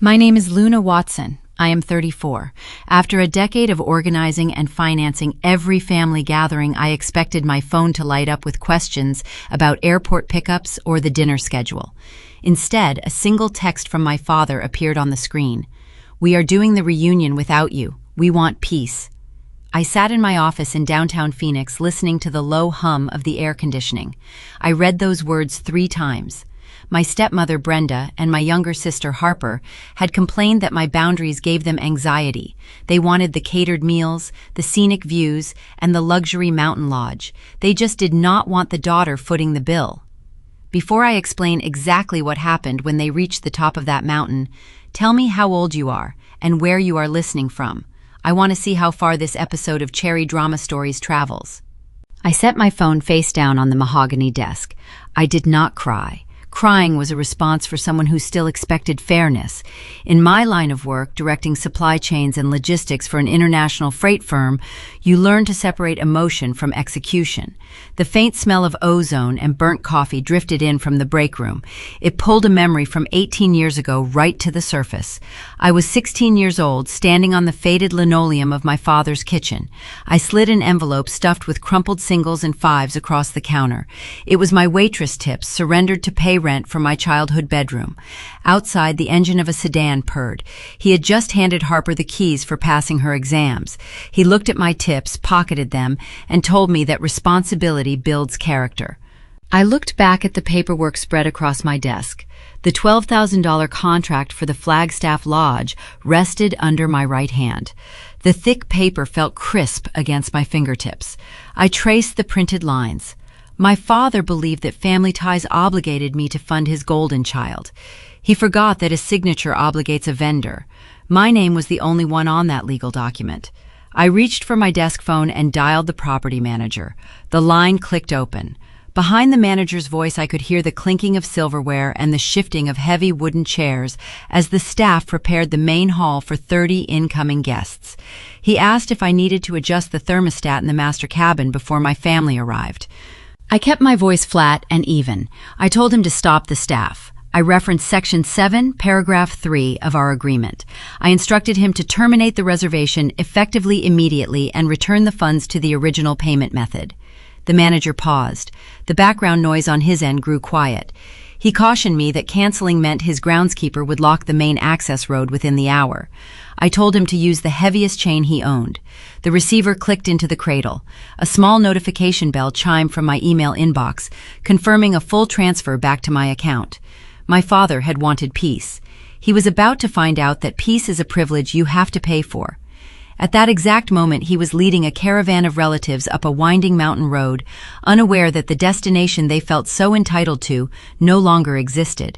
My name is Luna Watson. I am 34. After a decade of organizing and financing every family gathering, I expected my phone to light up with questions about airport pickups or the dinner schedule. Instead, a single text from my father appeared on the screen. "We are doing the reunion without you. We want peace." I sat in my office in downtown Phoenix listening to the low hum of the air conditioning. I read those words 3 times. My stepmother, Brenda, and my younger sister, Harper, had complained that my boundaries gave them anxiety. They wanted the catered meals, the scenic views, and the luxury mountain lodge. They just did not want the daughter footing the bill. Before I explain exactly what happened when they reached the top of that mountain, tell me how old you are and where you are listening from. I want to see how far this episode of Cherry Drama Stories travels. I set my phone face down on the mahogany desk. I did not cry. Crying was a response for someone who still expected fairness. In my line of work, directing supply chains and logistics for an international freight firm, you learn to separate emotion from execution. The faint smell of ozone and burnt coffee drifted in from the break room. It pulled a memory from 18 years ago right to the surface. I was 16 years old, standing on the faded linoleum of my father's kitchen. I slid an envelope stuffed with crumpled singles and fives across the counter. It was my waitress tips surrendered to pay rent for my childhood bedroom. Outside, the engine of a sedan purred. He had just handed Harper the keys for passing her exams. He looked at my tips, pocketed them, and told me that responsibility builds character. I looked back at the paperwork spread across my desk. The $12,000 contract for the Flagstaff Lodge rested under my right hand. The thick paper felt crisp against my fingertips. I traced the printed lines. My father believed that family ties obligated me to fund his golden child. He forgot that a signature obligates a vendor. My name was the only one on that legal document. I reached for my desk phone and dialed the property manager. The line clicked open. Behind the manager's voice, I could hear the clinking of silverware and the shifting of heavy wooden chairs as the staff prepared the main hall for 30 incoming guests. He asked if I needed to adjust the thermostat in the master cabin before my family arrived. I kept my voice flat and even. I told him to stop the staff. I referenced Section 7, Paragraph 3 of our agreement. I instructed him to terminate the reservation effectively immediately and return the funds to the original payment method. The manager paused. The background noise on his end grew quiet. He cautioned me that canceling meant his groundskeeper would lock the main access road within the hour. I told him to use the heaviest chain he owned. The receiver clicked into the cradle. A small notification bell chimed from my email inbox, confirming a full transfer back to my account. My father had wanted peace. He was about to find out that peace is a privilege you have to pay for. At that exact moment, he was leading a caravan of relatives up a winding mountain road, unaware that the destination they felt so entitled to no longer existed.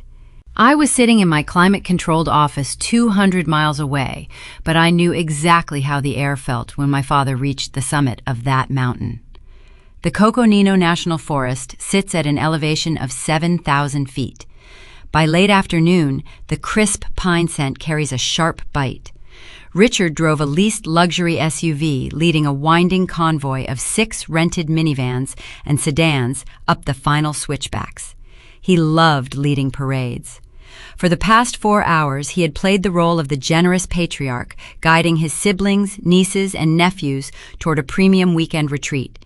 I was sitting in my climate-controlled office 200 miles away, but I knew exactly how the air felt when my father reached the summit of that mountain. The Coconino National Forest sits at an elevation of 7,000 feet. By late afternoon, the crisp pine scent carries a sharp bite. Richard drove a leased luxury SUV, leading a winding convoy of 6 rented minivans and sedans up the final switchbacks. He loved leading parades. For the past 4 hours, he had played the role of the generous patriarch, guiding his siblings, nieces, and nephews toward a premium weekend retreat.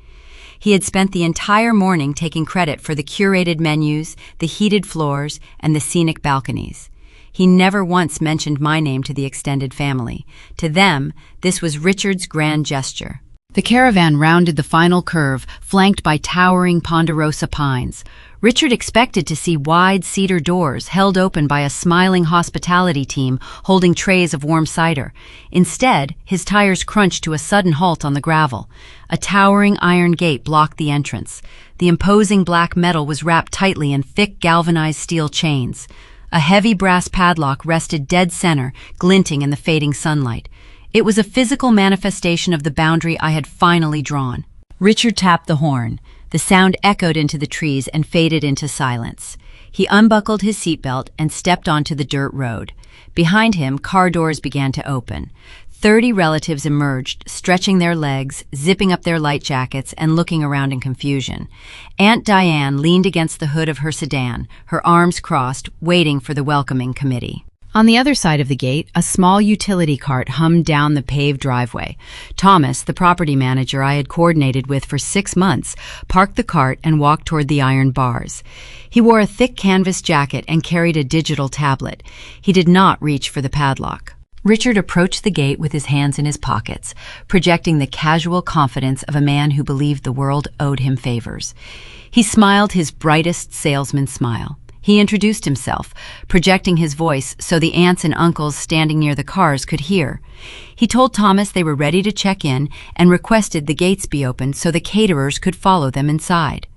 He had spent the entire morning taking credit for the curated menus, the heated floors, and the scenic balconies. He never once mentioned my name to the extended family. To them, this was Richard's grand gesture. The caravan rounded the final curve, flanked by towering ponderosa pines. Richard expected to see wide cedar doors held open by a smiling hospitality team holding trays of warm cider. Instead, his tires crunched to a sudden halt on the gravel. A towering iron gate blocked the entrance. The imposing black metal was wrapped tightly in thick galvanized steel chains. A heavy brass padlock rested dead center, glinting in the fading sunlight. It was a physical manifestation of the boundary I had finally drawn. Richard tapped the horn. The sound echoed into the trees and faded into silence. He unbuckled his seatbelt and stepped onto the dirt road. Behind him, car doors began to open. 30 relatives emerged, stretching their legs, zipping up their light jackets, and looking around in confusion. Aunt Diane leaned against the hood of her sedan, her arms crossed, waiting for the welcoming committee. On the other side of the gate, a small utility cart hummed down the paved driveway. Thomas, the property manager I had coordinated with for 6 months, parked the cart and walked toward the iron bars. He wore a thick canvas jacket and carried a digital tablet. He did not reach for the padlock. Richard approached the gate with his hands in his pockets, projecting the casual confidence of a man who believed the world owed him favors. He smiled his brightest salesman smile. He introduced himself, projecting his voice so the aunts and uncles standing near the cars could hear. He told Thomas they were ready to check in and requested the gates be opened so the caterers could follow them inside.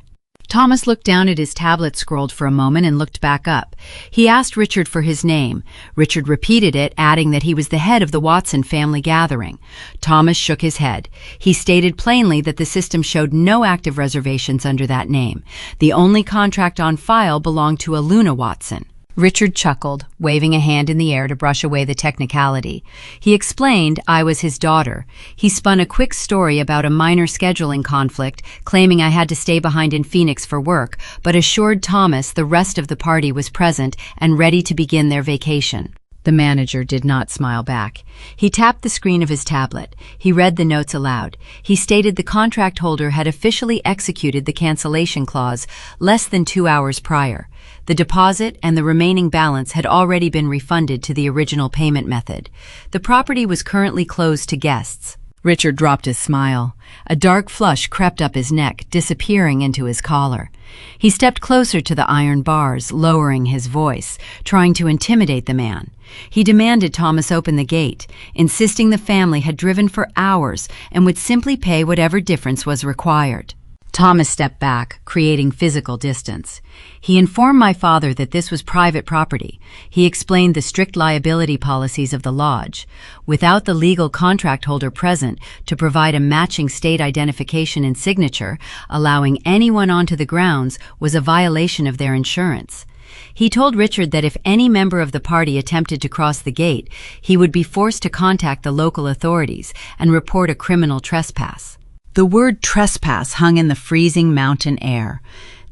Thomas looked down at his tablet, scrolled for a moment, and looked back up. He asked Richard for his name. Richard repeated it, adding that he was the head of the Watson family gathering. Thomas shook his head. He stated plainly that the system showed no active reservations under that name. The only contract on file belonged to a Luna Watson. Richard chuckled, waving a hand in the air to brush away the technicality. He explained I was his daughter. He spun a quick story about a minor scheduling conflict, claiming I had to stay behind in Phoenix for work, but assured Thomas the rest of the party was present and ready to begin their vacation. The manager did not smile back. He tapped the screen of his tablet. He read the notes aloud. He stated the contract holder had officially executed the cancellation clause less than 2 hours prior. The deposit and the remaining balance had already been refunded to the original payment method. The property was currently closed to guests. Richard dropped his smile. A dark flush crept up his neck, disappearing into his collar. He stepped closer to the iron bars, lowering his voice, trying to intimidate the man. He demanded Thomas open the gate, insisting the family had driven for hours and would simply pay whatever difference was required. Thomas stepped back, creating physical distance. He informed my father that this was private property. He explained the strict liability policies of the lodge. Without the legal contract holder present to provide a matching state identification and signature, allowing anyone onto the grounds was a violation of their insurance. He told Richard that if any member of the party attempted to cross the gate, he would be forced to contact the local authorities and report a criminal trespass. The word trespass hung in the freezing mountain air.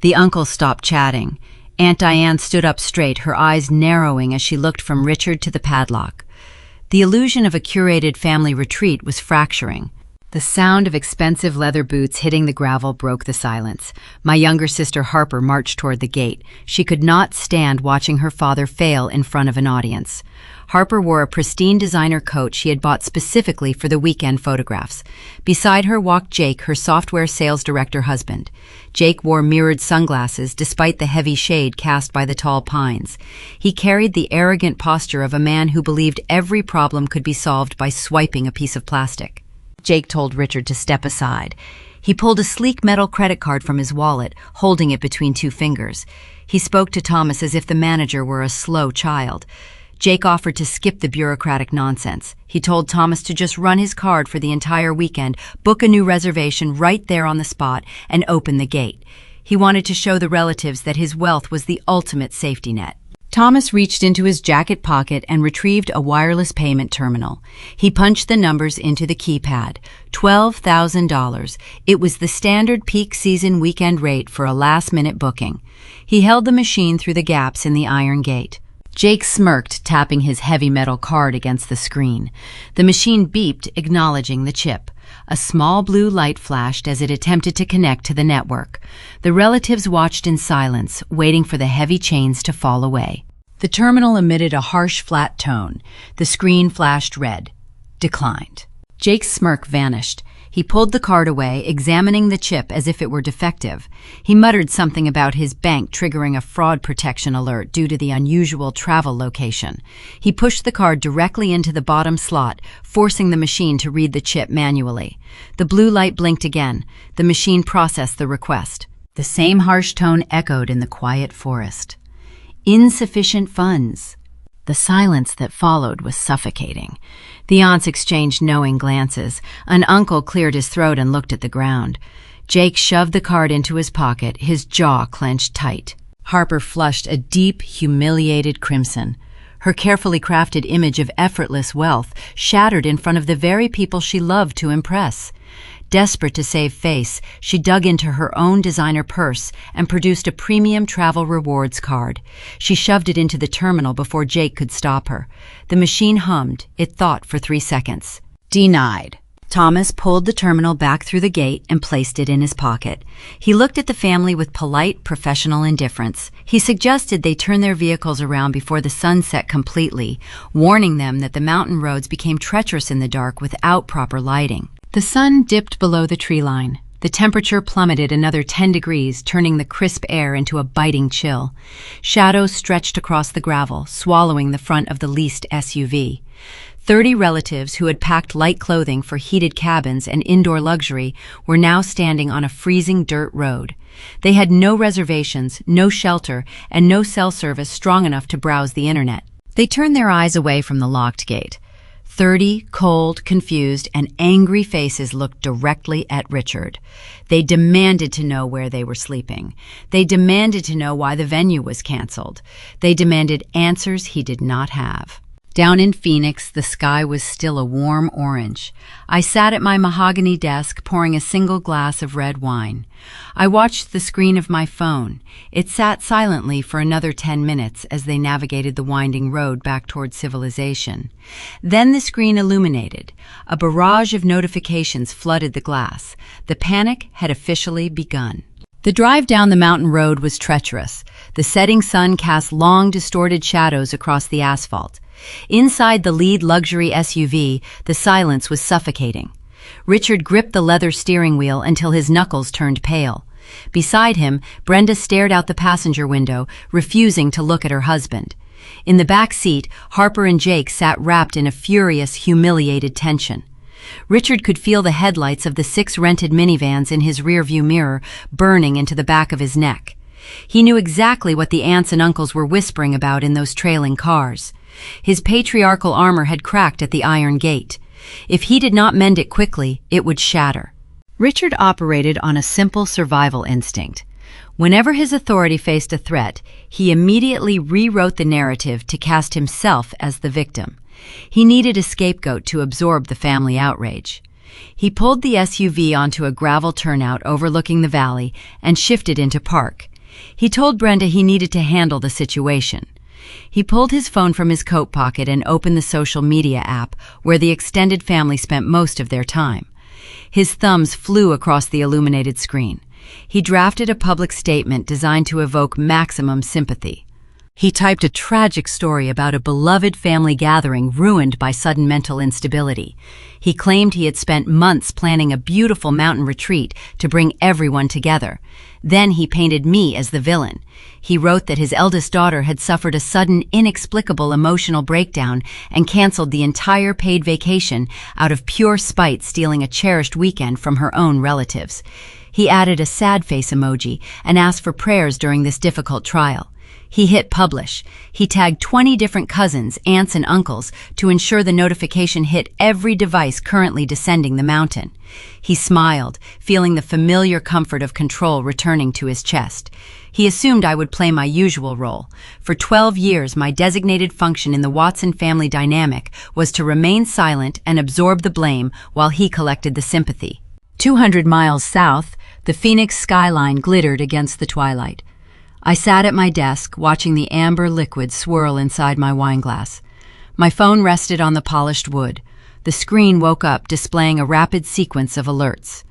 The uncles stopped chatting. Aunt Diane stood up straight, her eyes narrowing as she looked from Richard to the padlock. The illusion of a curated family retreat was fracturing. The sound of expensive leather boots hitting the gravel broke the silence. My younger sister Harper marched toward the gate. She could not stand watching her father fail in front of an audience. Harper wore a pristine designer coat she had bought specifically for the weekend photographs. Beside her walked Jake, her software sales director husband. Jake wore mirrored sunglasses despite the heavy shade cast by the tall pines. He carried the arrogant posture of a man who believed every problem could be solved by swiping a piece of plastic. Jake told Richard to step aside. He pulled a sleek metal credit card from his wallet, holding it between 2 fingers. He spoke to Thomas as if the manager were a slow child. Jake offered to skip the bureaucratic nonsense. He told Thomas to just run his card for the entire weekend, book a new reservation right there on the spot, and open the gate. He wanted to show the relatives that his wealth was the ultimate safety net. Thomas reached into his jacket pocket and retrieved a wireless payment terminal. He punched the numbers into the keypad. $12,000. It was the standard peak season weekend rate for a last-minute booking. He held the machine through the gaps in the iron gate. Jake smirked, tapping his heavy metal card against the screen. The machine beeped, acknowledging the chip. A small blue light flashed as it attempted to connect to the network. The relatives watched in silence, waiting for the heavy chains to fall away. The terminal emitted a harsh, flat tone. The screen flashed red. Declined. Jake's smirk vanished. He pulled the card away, examining the chip as if it were defective. He muttered something about his bank triggering a fraud protection alert due to the unusual travel location. He pushed the card directly into the bottom slot, forcing the machine to read the chip manually. The blue light blinked again. The machine processed the request. The same harsh tone echoed in the quiet forest. Insufficient funds. The silence that followed was suffocating. The aunts exchanged knowing glances. An uncle cleared his throat and looked at the ground. Jake shoved the card into his pocket, his jaw clenched tight. Harper flushed a deep, humiliated crimson. Her carefully crafted image of effortless wealth shattered in front of the very people she loved to impress. Desperate to save face, she dug into her own designer purse and produced a premium travel rewards card. She shoved it into the terminal before Jake could stop her. The machine hummed. It thought for 3 seconds. Denied. Thomas pulled the terminal back through the gate and placed it in his pocket. He looked at the family with polite, professional indifference. He suggested they turn their vehicles around before the sun set completely, warning them that the mountain roads became treacherous in the dark without proper lighting. The sun dipped below the tree line. The temperature plummeted another 10 degrees, turning the crisp air into a biting chill. Shadows stretched across the gravel, swallowing the front of the leased SUV. 30 relatives who had packed light clothing for heated cabins and indoor luxury were now standing on a freezing dirt road. They had no reservations, no shelter, and no cell service strong enough to browse the internet. They turned their eyes away from the locked gate. 30 cold, confused, and angry faces looked directly at Richard. They demanded to know where they were sleeping. They demanded to know why the venue was canceled. They demanded answers he did not have. Down in Phoenix, the sky was still a warm orange. I sat at my mahogany desk, pouring a single glass of red wine. I watched the screen of my phone. It sat silently for another 10 minutes as they navigated the winding road back toward civilization. Then the screen illuminated. A barrage of notifications flooded the glass. The panic had officially begun. The drive down the mountain road was treacherous. The setting sun cast long, distorted shadows across the asphalt. Inside the lead luxury SUV, the silence was suffocating. Richard gripped the leather steering wheel until his knuckles turned pale. Beside him, Brenda stared out the passenger window, refusing to look at her husband. In the back seat, Harper and Jake sat wrapped in a furious, humiliated tension. Richard could feel the headlights of the 6 rented minivans in his rearview mirror burning into the back of his neck. He knew exactly what the aunts and uncles were whispering about in those trailing cars. His patriarchal armor had cracked at the iron gate. If he did not mend it quickly, it would shatter. Richard operated on a simple survival instinct. Whenever his authority faced a threat, he immediately rewrote the narrative to cast himself as the victim. He needed a scapegoat to absorb the family outrage. He pulled the SUV onto a gravel turnout overlooking the valley and shifted into park. He told Brenda he needed to handle the situation. He pulled his phone from his coat pocket and opened the social media app where the extended family spent most of their time. His thumbs flew across the illuminated screen. He drafted a public statement designed to evoke maximum sympathy. He typed a tragic story about a beloved family gathering ruined by sudden mental instability. He claimed he had spent months planning a beautiful mountain retreat to bring everyone together. Then he painted me as the villain. He wrote that his eldest daughter had suffered a sudden, inexplicable emotional breakdown and canceled the entire paid vacation out of pure spite, stealing a cherished weekend from her own relatives. He added a sad face emoji and asked for prayers during this difficult trial. He hit publish. He tagged 20 different cousins, aunts, and uncles to ensure the notification hit every device currently descending the mountain. He smiled, feeling the familiar comfort of control returning to his chest. He assumed I would play my usual role. For 12 years, my designated function in the Watson family dynamic was to remain silent and absorb the blame while he collected the sympathy. 200 miles south, the Phoenix skyline glittered against the twilight. I sat at my desk, watching the amber liquid swirl inside my wineglass. My phone rested on the polished wood. The screen woke up, displaying a rapid sequence of alerts.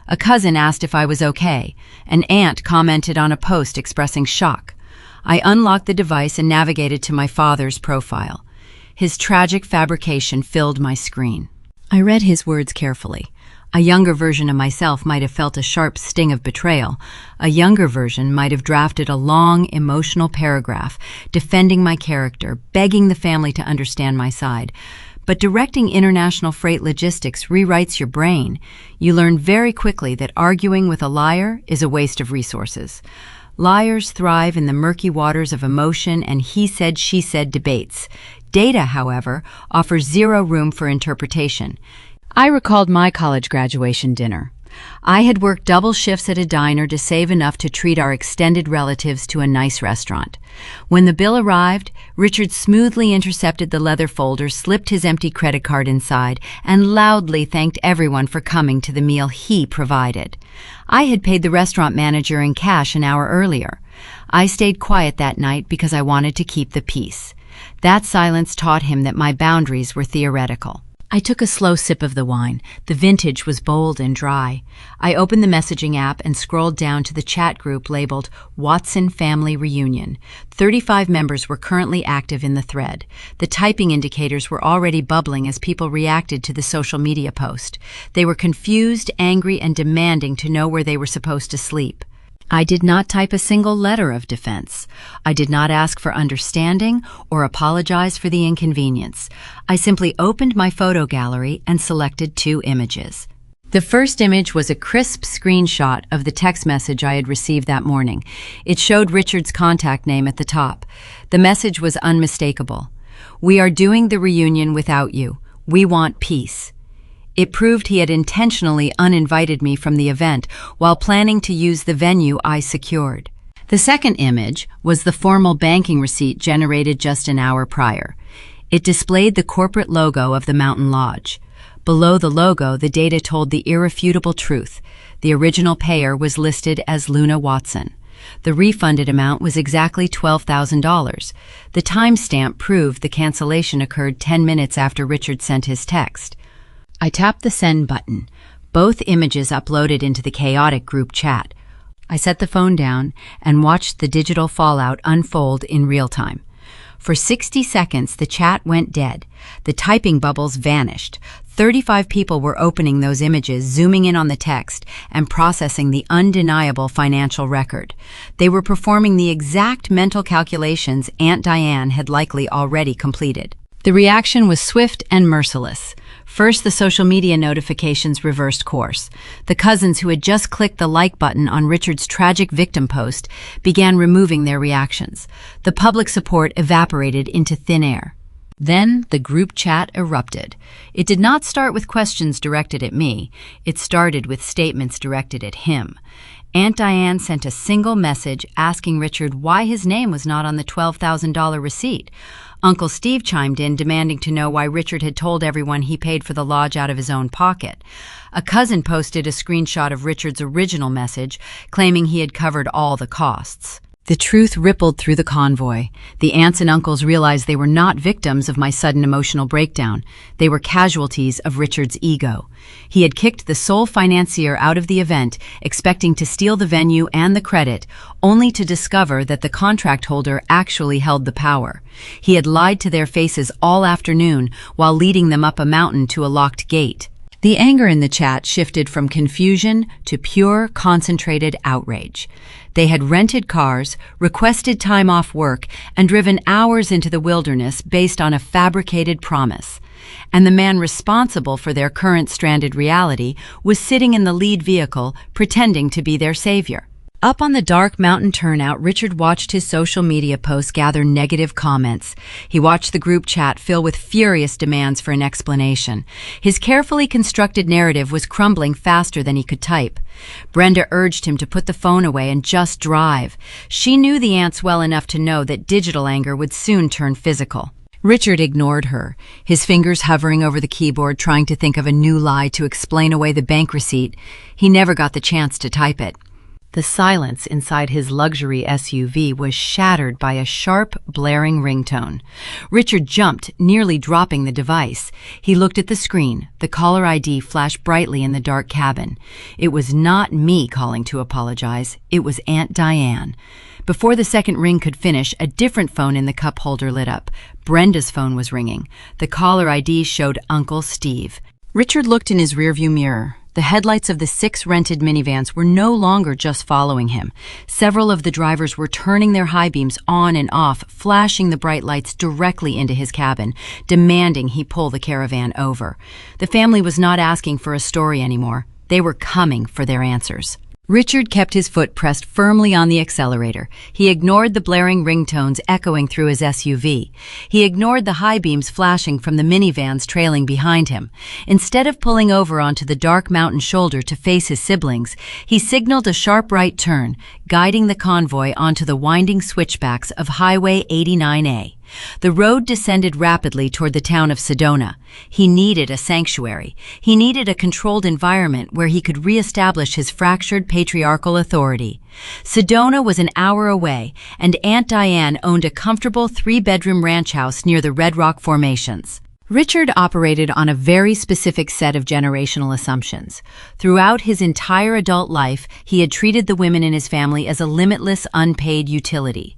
A cousin asked if I was okay. An aunt commented on a post expressing shock. I unlocked the device and navigated to my father's profile. His tragic fabrication filled my screen. I read his words carefully. A younger version of myself might have felt a sharp sting of betrayal. A younger version might have drafted a long, emotional paragraph defending my character, begging the family to understand my side. But directing international freight logistics rewrites your brain. You learn very quickly that arguing with a liar is a waste of resources. Liars thrive in the murky waters of emotion and he said, she said debates. Data, however, offers zero room for interpretation. I recalled my college graduation dinner. I had worked double shifts at a diner to save enough to treat our extended relatives to a nice restaurant. When the bill arrived, Richard smoothly intercepted the leather folder, slipped his empty credit card inside, and loudly thanked everyone for coming to the meal he provided. I had paid the restaurant manager in cash an hour earlier. I stayed quiet that night because I wanted to keep the peace. That silence taught him that my boundaries were theoretical. I took a slow sip of the wine. The vintage was bold and dry. I opened the messaging app and scrolled down to the chat group labeled Watson Family Reunion. 35 members were currently active in the thread. The typing indicators were already bubbling as people reacted to the social media post. They were confused, angry, and demanding to know where they were supposed to sleep. I did not type a single letter of defense. I did not ask for understanding or apologize for the inconvenience. I simply opened my photo gallery and selected 2 images. The first image was a crisp screenshot of the text message I had received that morning. It showed Richard's contact name at the top. The message was unmistakable. "We are doing the reunion without you. We want peace." It proved he had intentionally uninvited me from the event while planning to use the venue I secured. The second image was the formal banking receipt generated just an hour prior. It displayed the corporate logo of the Mountain Lodge. Below the logo, the data told the irrefutable truth. The original payer was listed as Luna Watson. The refunded amount was exactly $12,000. The timestamp proved the cancellation occurred 10 minutes after Richard sent his text. I tapped the send button. Both images uploaded into the chaotic group chat. I set the phone down and watched the digital fallout unfold in real time. For 60 seconds, the chat went dead. The typing bubbles vanished. 35 people were opening those images, zooming in on the text, and processing the undeniable financial record. They were performing the exact mental calculations Aunt Diane had likely already completed. The reaction was swift and merciless. First, the social media notifications reversed course. The cousins who had just clicked the like button on Richard's tragic victim post began removing their reactions. The public support evaporated into thin air. Then the group chat erupted. It did not start with questions directed at me. It started with statements directed at him. Aunt Diane sent a single message asking Richard why his name was not on the $12,000 receipt. Uncle Steve chimed in, demanding to know why Richard had told everyone he paid for the lodge out of his own pocket. A cousin posted a screenshot of Richard's original message, claiming he had covered all the costs. The truth rippled through the convoy. The aunts and uncles realized they were not victims of my sudden emotional breakdown. They were casualties of Richard's ego. He had kicked the sole financier out of the event, expecting to steal the venue and the credit, only to discover that the contract holder actually held the power. He had lied to their faces all afternoon while leading them up a mountain to a locked gate. The anger in the chat shifted from confusion to pure, concentrated outrage. They had rented cars, requested time off work, and driven hours into the wilderness based on a fabricated promise. And the man responsible for their current stranded reality was sitting in the lead vehicle, pretending to be their savior. Up on the dark mountain turnout, Richard watched his social media posts gather negative comments. He watched the group chat fill with furious demands for an explanation. His carefully constructed narrative was crumbling faster than he could type. Brenda urged him to put the phone away and just drive. She knew the aunts well enough to know that digital anger would soon turn physical. Richard ignored her, his fingers hovering over the keyboard, trying to think of a new lie to explain away the bank receipt. He never got the chance to type it. The silence inside his luxury SUV was shattered by a sharp, blaring ringtone. Richard jumped, nearly dropping the device. He looked at the screen. The caller ID flashed brightly in the dark cabin. It was not me calling to apologize. It was Aunt Diane. Before the second ring could finish, a different phone in the cup holder lit up. Brenda's phone was ringing. The caller ID showed Uncle Steve. Richard looked in his rearview mirror. The headlights of the 6 rented minivans were no longer just following him. Several of the drivers were turning their high beams on and off, flashing the bright lights directly into his cabin, demanding he pull the caravan over. The family was not asking for a story anymore. They were coming for their answers. Richard kept his foot pressed firmly on the accelerator. He ignored the blaring ringtones echoing through his SUV. He ignored the high beams flashing from the minivans trailing behind him. Instead of pulling over onto the dark mountain shoulder to face his siblings, he signaled a sharp right turn, guiding the convoy onto the winding switchbacks of Highway 89A. The road descended rapidly toward the town of Sedona. He needed a sanctuary. He needed a controlled environment where he could reestablish his fractured patriarchal authority. Sedona was an hour away, and Aunt Diane owned a comfortable 3-bedroom ranch house near the Red Rock formations. Richard operated on a very specific set of generational assumptions. Throughout his entire adult life, he had treated the women in his family as a limitless, unpaid utility.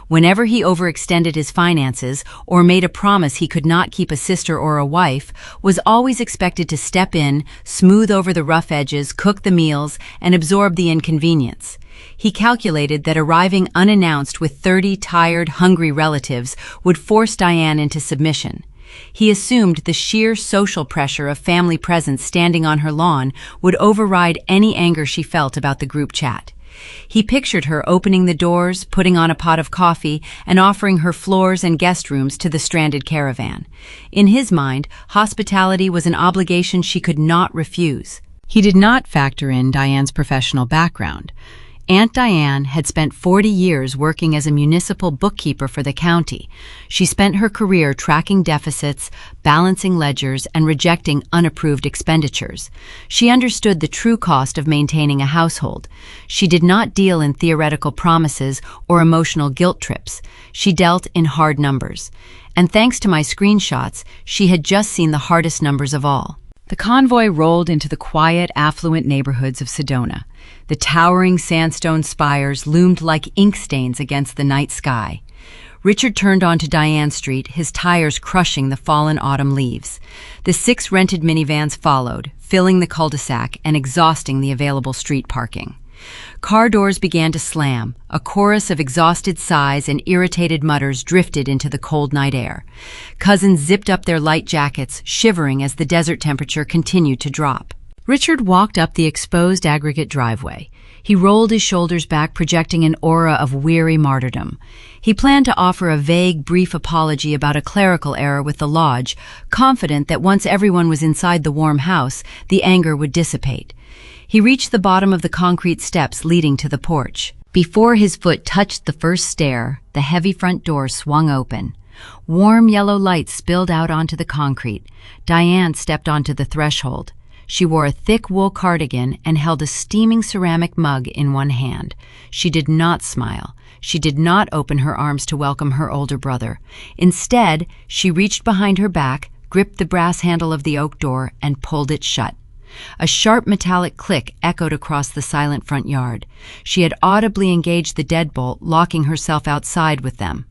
Whenever he overextended his finances or made a promise he could not keep a sister or a wife, was always expected to step in, smooth over the rough edges, cook the meals, and absorb the inconvenience. He calculated that arriving unannounced with 30 tired, hungry relatives would force Diane into submission. He assumed the sheer social pressure of family presence standing on her lawn would override any anger she felt about the group chat. He pictured her opening the doors, putting on a pot of coffee, and offering her floors and guest rooms to the stranded caravan. In his mind, hospitality was an obligation she could not refuse. He did not factor in Diane's professional background. Aunt Diane had spent 40 years working as a municipal bookkeeper for the county. She spent her career tracking deficits, balancing ledgers, and rejecting unapproved expenditures. She understood the true cost of maintaining a household. She did not deal in theoretical promises or emotional guilt trips. She dealt in hard numbers. And thanks to my screenshots, she had just seen the hardest numbers of all. The convoy rolled into the quiet, affluent neighborhoods of Sedona. The towering sandstone spires loomed like ink stains against the night sky. Richard turned onto Diane Street, his tires crushing the fallen autumn leaves. The 6 rented minivans followed, filling the cul-de-sac and exhausting the available street parking. Car doors began to slam. A chorus of exhausted sighs and irritated mutters drifted into the cold night air. Cousins zipped up their light jackets, shivering as the desert temperature continued to drop. Richard walked up the exposed aggregate driveway. He rolled his shoulders back, projecting an aura of weary martyrdom. He planned to offer a vague, brief apology about a clerical error with the lodge, confident that once everyone was inside the warm house, the anger would dissipate. He reached the bottom of the concrete steps leading to the porch. Before his foot touched the first stair, the heavy front door swung open. Warm yellow light spilled out onto the concrete. Diane stepped onto the threshold. She wore a thick wool cardigan and held a steaming ceramic mug in one hand. She did not smile. She did not open her arms to welcome her older brother. Instead, she reached behind her back, gripped the brass handle of the oak door, and pulled it shut. A sharp metallic click echoed across the silent front yard. She had audibly engaged the deadbolt, locking herself outside with them.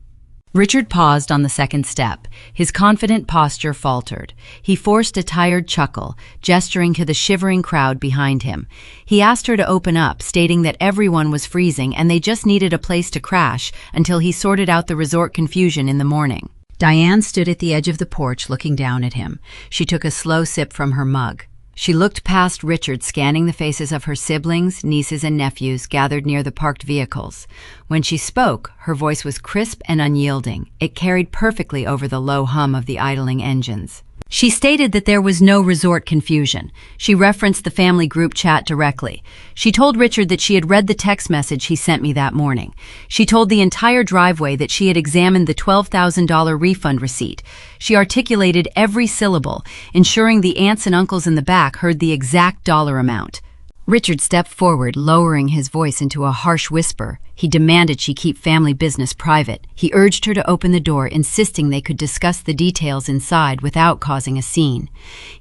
Richard paused on the second step. His confident posture faltered. He forced a tired chuckle, gesturing to the shivering crowd behind him. He asked her to open up, stating that everyone was freezing and they just needed a place to crash until he sorted out the resort confusion in the morning. Diane stood at the edge of the porch looking down at him. She took a slow sip from her mug. She looked past Richard, scanning the faces of her siblings, nieces, and nephews gathered near the parked vehicles. When she spoke, her voice was crisp and unyielding. It carried perfectly over the low hum of the idling engines. She stated that there was no resort confusion. She referenced the family group chat directly. She told Richard that she had read the text message he sent me that morning. She told the entire driveway that she had examined the $12,000 refund receipt. She articulated every syllable, ensuring the aunts and uncles in the back heard the exact dollar amount. Richard stepped forward, lowering his voice into a harsh whisper. He demanded she keep family business private. He urged her to open the door, insisting they could discuss the details inside without causing a scene.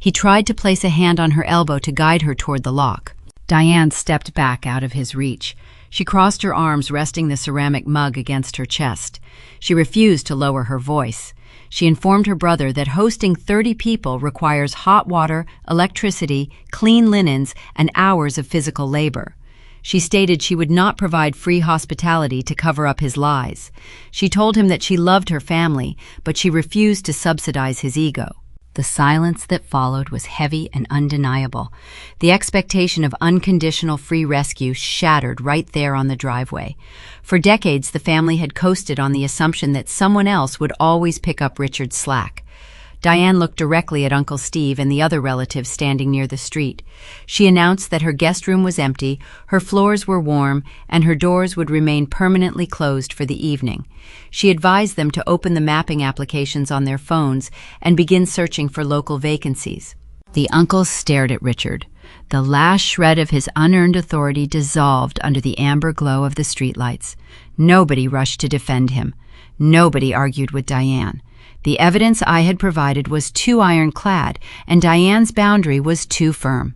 He tried to place a hand on her elbow to guide her toward the lock. Diane stepped back out of his reach. She crossed her arms, resting the ceramic mug against her chest. She refused to lower her voice. She informed her brother that hosting 30 people requires hot water, electricity, clean linens, and hours of physical labor. She stated she would not provide free hospitality to cover up his lies. She told him that she loved her family, but she refused to subsidize his ego. The silence that followed was heavy and undeniable. The expectation of unconditional free rescue shattered right there on the driveway. For decades, the family had coasted on the assumption that someone else would always pick up Richard's slack. Diane looked directly at Uncle Steve and the other relatives standing near the street. She announced that her guest room was empty, her floors were warm, and her doors would remain permanently closed for the evening. She advised them to open the mapping applications on their phones and begin searching for local vacancies. The uncles stared at Richard. The last shred of his unearned authority dissolved under the amber glow of the streetlights. Nobody rushed to defend him. Nobody argued with Diane. The evidence I had provided was too ironclad, and Diane's boundary was too firm.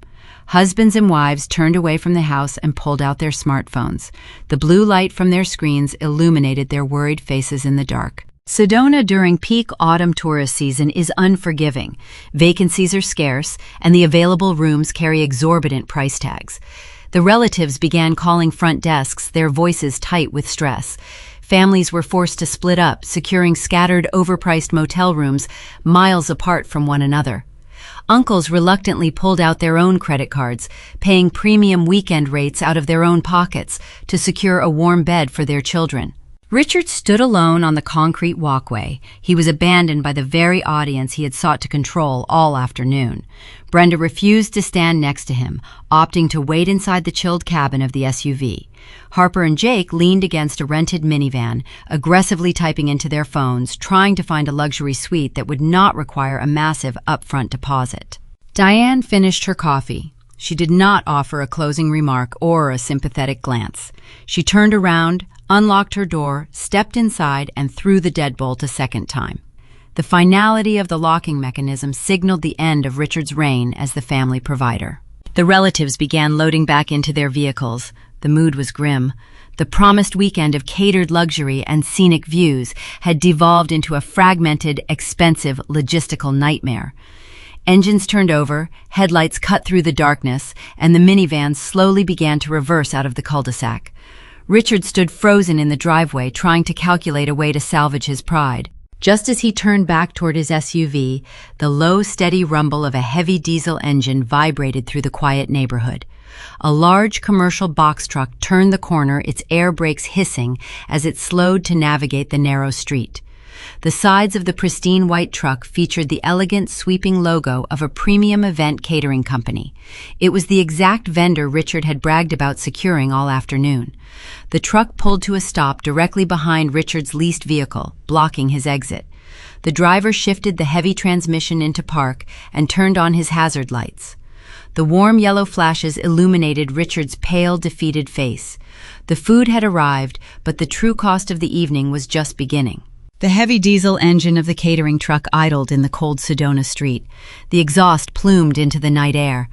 Husbands and wives turned away from the house and pulled out their smartphones. The blue light from their screens illuminated their worried faces in the dark. Sedona during peak autumn tourist season is unforgiving. Vacancies are scarce, and the available rooms carry exorbitant price tags. The relatives began calling front desks, their voices tight with stress. Families were forced to split up, securing scattered, overpriced motel rooms miles apart from one another. Uncles reluctantly pulled out their own credit cards, paying premium weekend rates out of their own pockets to secure a warm bed for their children. Richard stood alone on the concrete walkway. He was abandoned by the very audience he had sought to control all afternoon. Brenda refused to stand next to him, opting to wait inside the chilled cabin of the SUV. Harper and Jake leaned against a rented minivan, aggressively typing into their phones, trying to find a luxury suite that would not require a massive upfront deposit. Diane finished her coffee. She did not offer a closing remark or a sympathetic glance. She turned around, unlocked her door, stepped inside, and threw the deadbolt a second time. The finality of the locking mechanism signaled the end of Richard's reign as the family provider. The relatives began loading back into their vehicles. The mood was grim. The promised weekend of catered luxury and scenic views had devolved into a fragmented, expensive, logistical nightmare. Engines turned over, headlights cut through the darkness, and the minivan slowly began to reverse out of the cul-de-sac. Richard stood frozen in the driveway, trying to calculate a way to salvage his pride. Just as he turned back toward his SUV, the low, steady rumble of a heavy diesel engine vibrated through the quiet neighborhood. A large commercial box truck turned the corner, its air brakes hissing as it slowed to navigate the narrow street. The sides of the pristine white truck featured the elegant, sweeping logo of a premium event catering company. It was the exact vendor Richard had bragged about securing all afternoon. The truck pulled to a stop directly behind Richard's leased vehicle, blocking his exit. The driver shifted the heavy transmission into park and turned on his hazard lights. The warm yellow flashes illuminated Richard's pale, defeated face. The food had arrived, but the true cost of the evening was just beginning. The heavy diesel engine of the catering truck idled in the cold Sedona street. The exhaust plumed into the night air.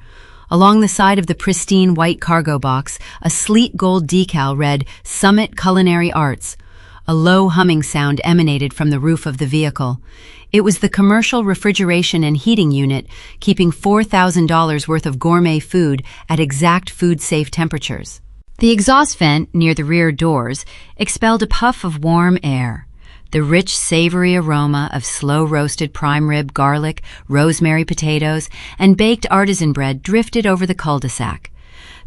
Along the side of the pristine white cargo box, a sleek gold decal read Summit Culinary Arts. A low humming sound emanated from the roof of the vehicle. It was the commercial refrigeration and heating unit, keeping $4,000 worth of gourmet food at exact food-safe temperatures. The exhaust vent near the rear doors expelled a puff of warm air. The rich, savory aroma of slow-roasted prime rib garlic, rosemary potatoes, and baked artisan bread drifted over the cul-de-sac.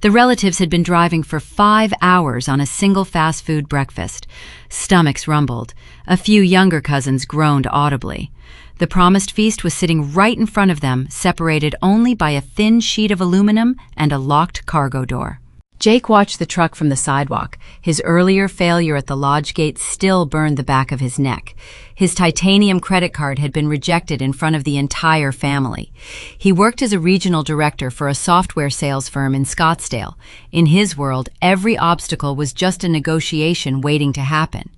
The relatives had been driving for 5 hours on a single fast food breakfast. Stomachs rumbled. A few younger cousins groaned audibly. The promised feast was sitting right in front of them, separated only by a thin sheet of aluminum and a locked cargo door. Jake watched the truck from the sidewalk. His earlier failure at the lodge gate still burned the back of his neck. His titanium credit card had been rejected in front of the entire family. He worked as a regional director for a software sales firm in Scottsdale. In his world, every obstacle was just a negotiation waiting to happen.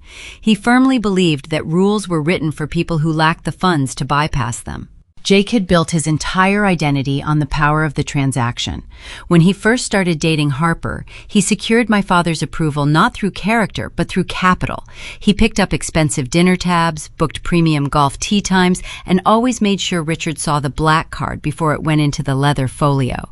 He firmly believed that rules were written for people who lacked the funds to bypass them. Jake had built his entire identity on the power of the transaction. When he first started dating Harper, he secured my father's approval not through character, but through capital. He picked up expensive dinner tabs, booked premium golf tee times, and always made sure Richard saw the black card before it went into the leather folio.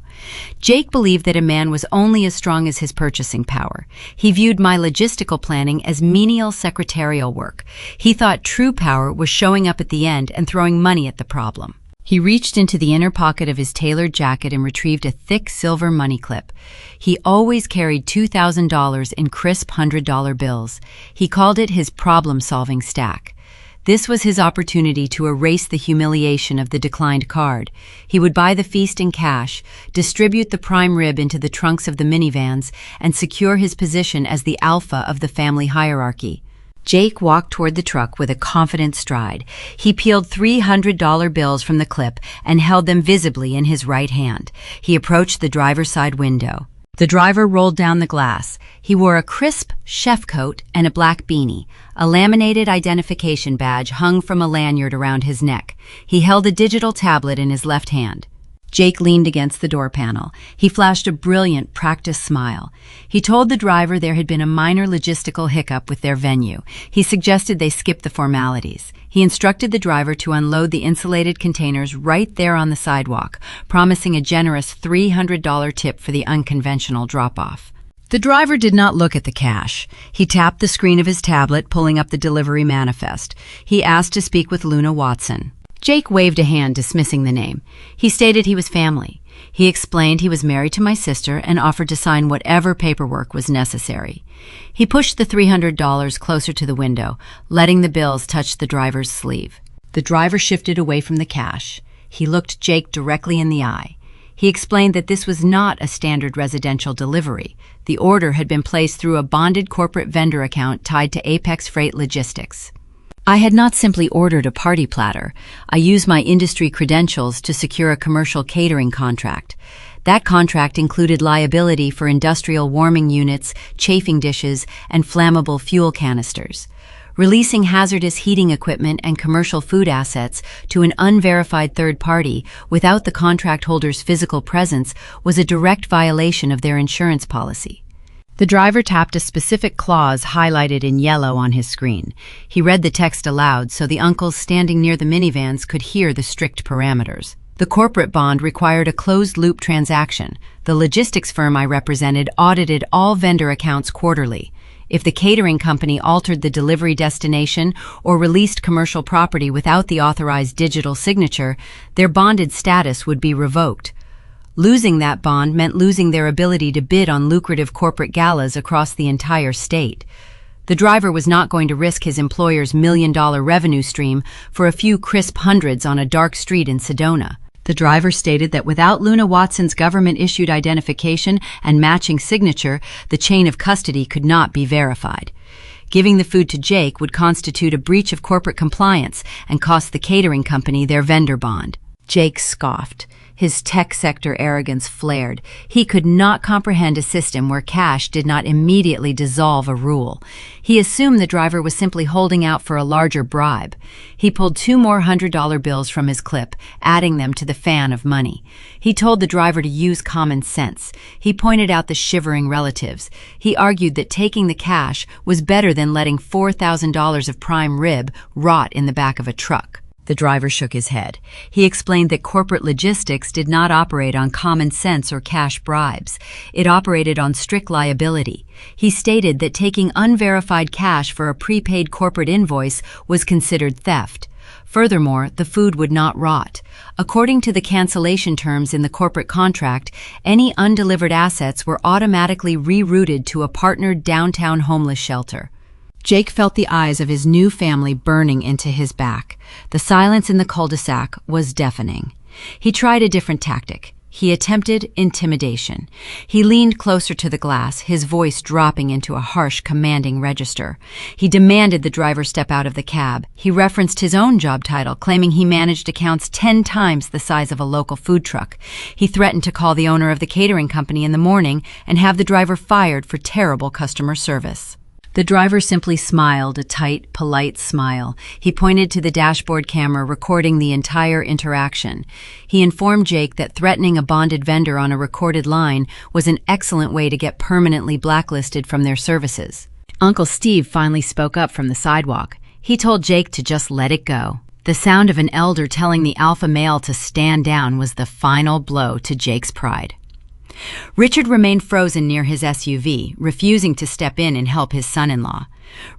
Jake believed that a man was only as strong as his purchasing power. He viewed my logistical planning as menial secretarial work. He thought true power was showing up at the end and throwing money at the problem. He reached into the inner pocket of his tailored jacket and retrieved a thick silver money clip. He always carried $2,000 in crisp $100 bills. He called it his problem-solving stack. This was his opportunity to erase the humiliation of the declined card. He would buy the feast in cash, distribute the prime rib into the trunks of the minivans, and secure his position as the alpha of the family hierarchy. Jake walked toward the truck with a confident stride. He peeled $300 bills from the clip and held them visibly in his right hand. He approached the driver's side window. The driver rolled down the glass. He wore a crisp chef coat and a black beanie. A laminated identification badge hung from a lanyard around his neck. He held a digital tablet in his left hand. Jake leaned against the door panel. He flashed a brilliant, practiced smile. He told the driver there had been a minor logistical hiccup with their venue. He suggested they skip the formalities. He instructed the driver to unload the insulated containers right there on the sidewalk, promising a generous $300 tip for the unconventional drop-off. The driver did not look at the cash. He tapped the screen of his tablet, pulling up the delivery manifest. He asked to speak with Luna Watson. Jake waved a hand, dismissing the name. He stated he was family. He explained he was married to my sister and offered to sign whatever paperwork was necessary. He pushed the $300 closer to the window, letting the bills touch the driver's sleeve. The driver shifted away from the cash. He looked Jake directly in the eye. He explained that this was not a standard residential delivery. The order had been placed through a bonded corporate vendor account tied to Apex Freight Logistics. I had not simply ordered a party platter. I used my industry credentials to secure a commercial catering contract. That contract included liability for industrial warming units, chafing dishes, and flammable fuel canisters. Releasing hazardous heating equipment and commercial food assets to an unverified third party without the contract holder's physical presence was a direct violation of their insurance policy. The driver tapped a specific clause highlighted in yellow on his screen. He read the text aloud so the uncles standing near the minivans could hear the strict parameters. The corporate bond required a closed-loop transaction. The logistics firm I represented audited all vendor accounts quarterly. If the catering company altered the delivery destination or released commercial property without the authorized digital signature, their bonded status would be revoked. Losing that bond meant losing their ability to bid on lucrative corporate galas across the entire state. The driver was not going to risk his employer's $1 million revenue stream for a few crisp hundreds on a dark street in Sedona. The driver stated that without Luna Watson's government-issued identification and matching signature, the chain of custody could not be verified. Giving the food to Jake would constitute a breach of corporate compliance and cost the catering company their vendor bond. Jake scoffed. His tech sector arrogance flared. He could not comprehend a system where cash did not immediately dissolve a rule. He assumed the driver was simply holding out for a larger bribe. He pulled 2 more $100 bills from his clip, adding them to the fan of money. He told the driver to use common sense. He pointed out the shivering relatives. He argued that taking the cash was better than letting $4,000 of prime rib rot in the back of a truck. The driver shook his head. He explained that corporate logistics did not operate on common sense or cash bribes. It operated on strict liability. He stated that taking unverified cash for a prepaid corporate invoice was considered theft. Furthermore, the food would not rot. According to the cancellation terms in the corporate contract, any undelivered assets were automatically rerouted to a partnered downtown homeless shelter. Jake felt the eyes of his new family burning into his back. The silence in the cul-de-sac was deafening. He tried a different tactic. He attempted intimidation. He leaned closer to the glass, his voice dropping into a harsh, commanding register. He demanded the driver step out of the cab. He referenced his own job title, claiming he managed accounts 10 times the size of a local food truck. He threatened to call the owner of the catering company in the morning and have the driver fired for terrible customer service. The driver simply smiled, a tight, polite smile. He pointed to the dashboard camera, recording the entire interaction. He informed Jake that threatening a bonded vendor on a recorded line was an excellent way to get permanently blacklisted from their services. Uncle Steve finally spoke up from the sidewalk. He told Jake to just let it go. The sound of an elder telling the alpha male to stand down was the final blow to Jake's pride. Richard remained frozen near his SUV, refusing to step in and help his son-in-law.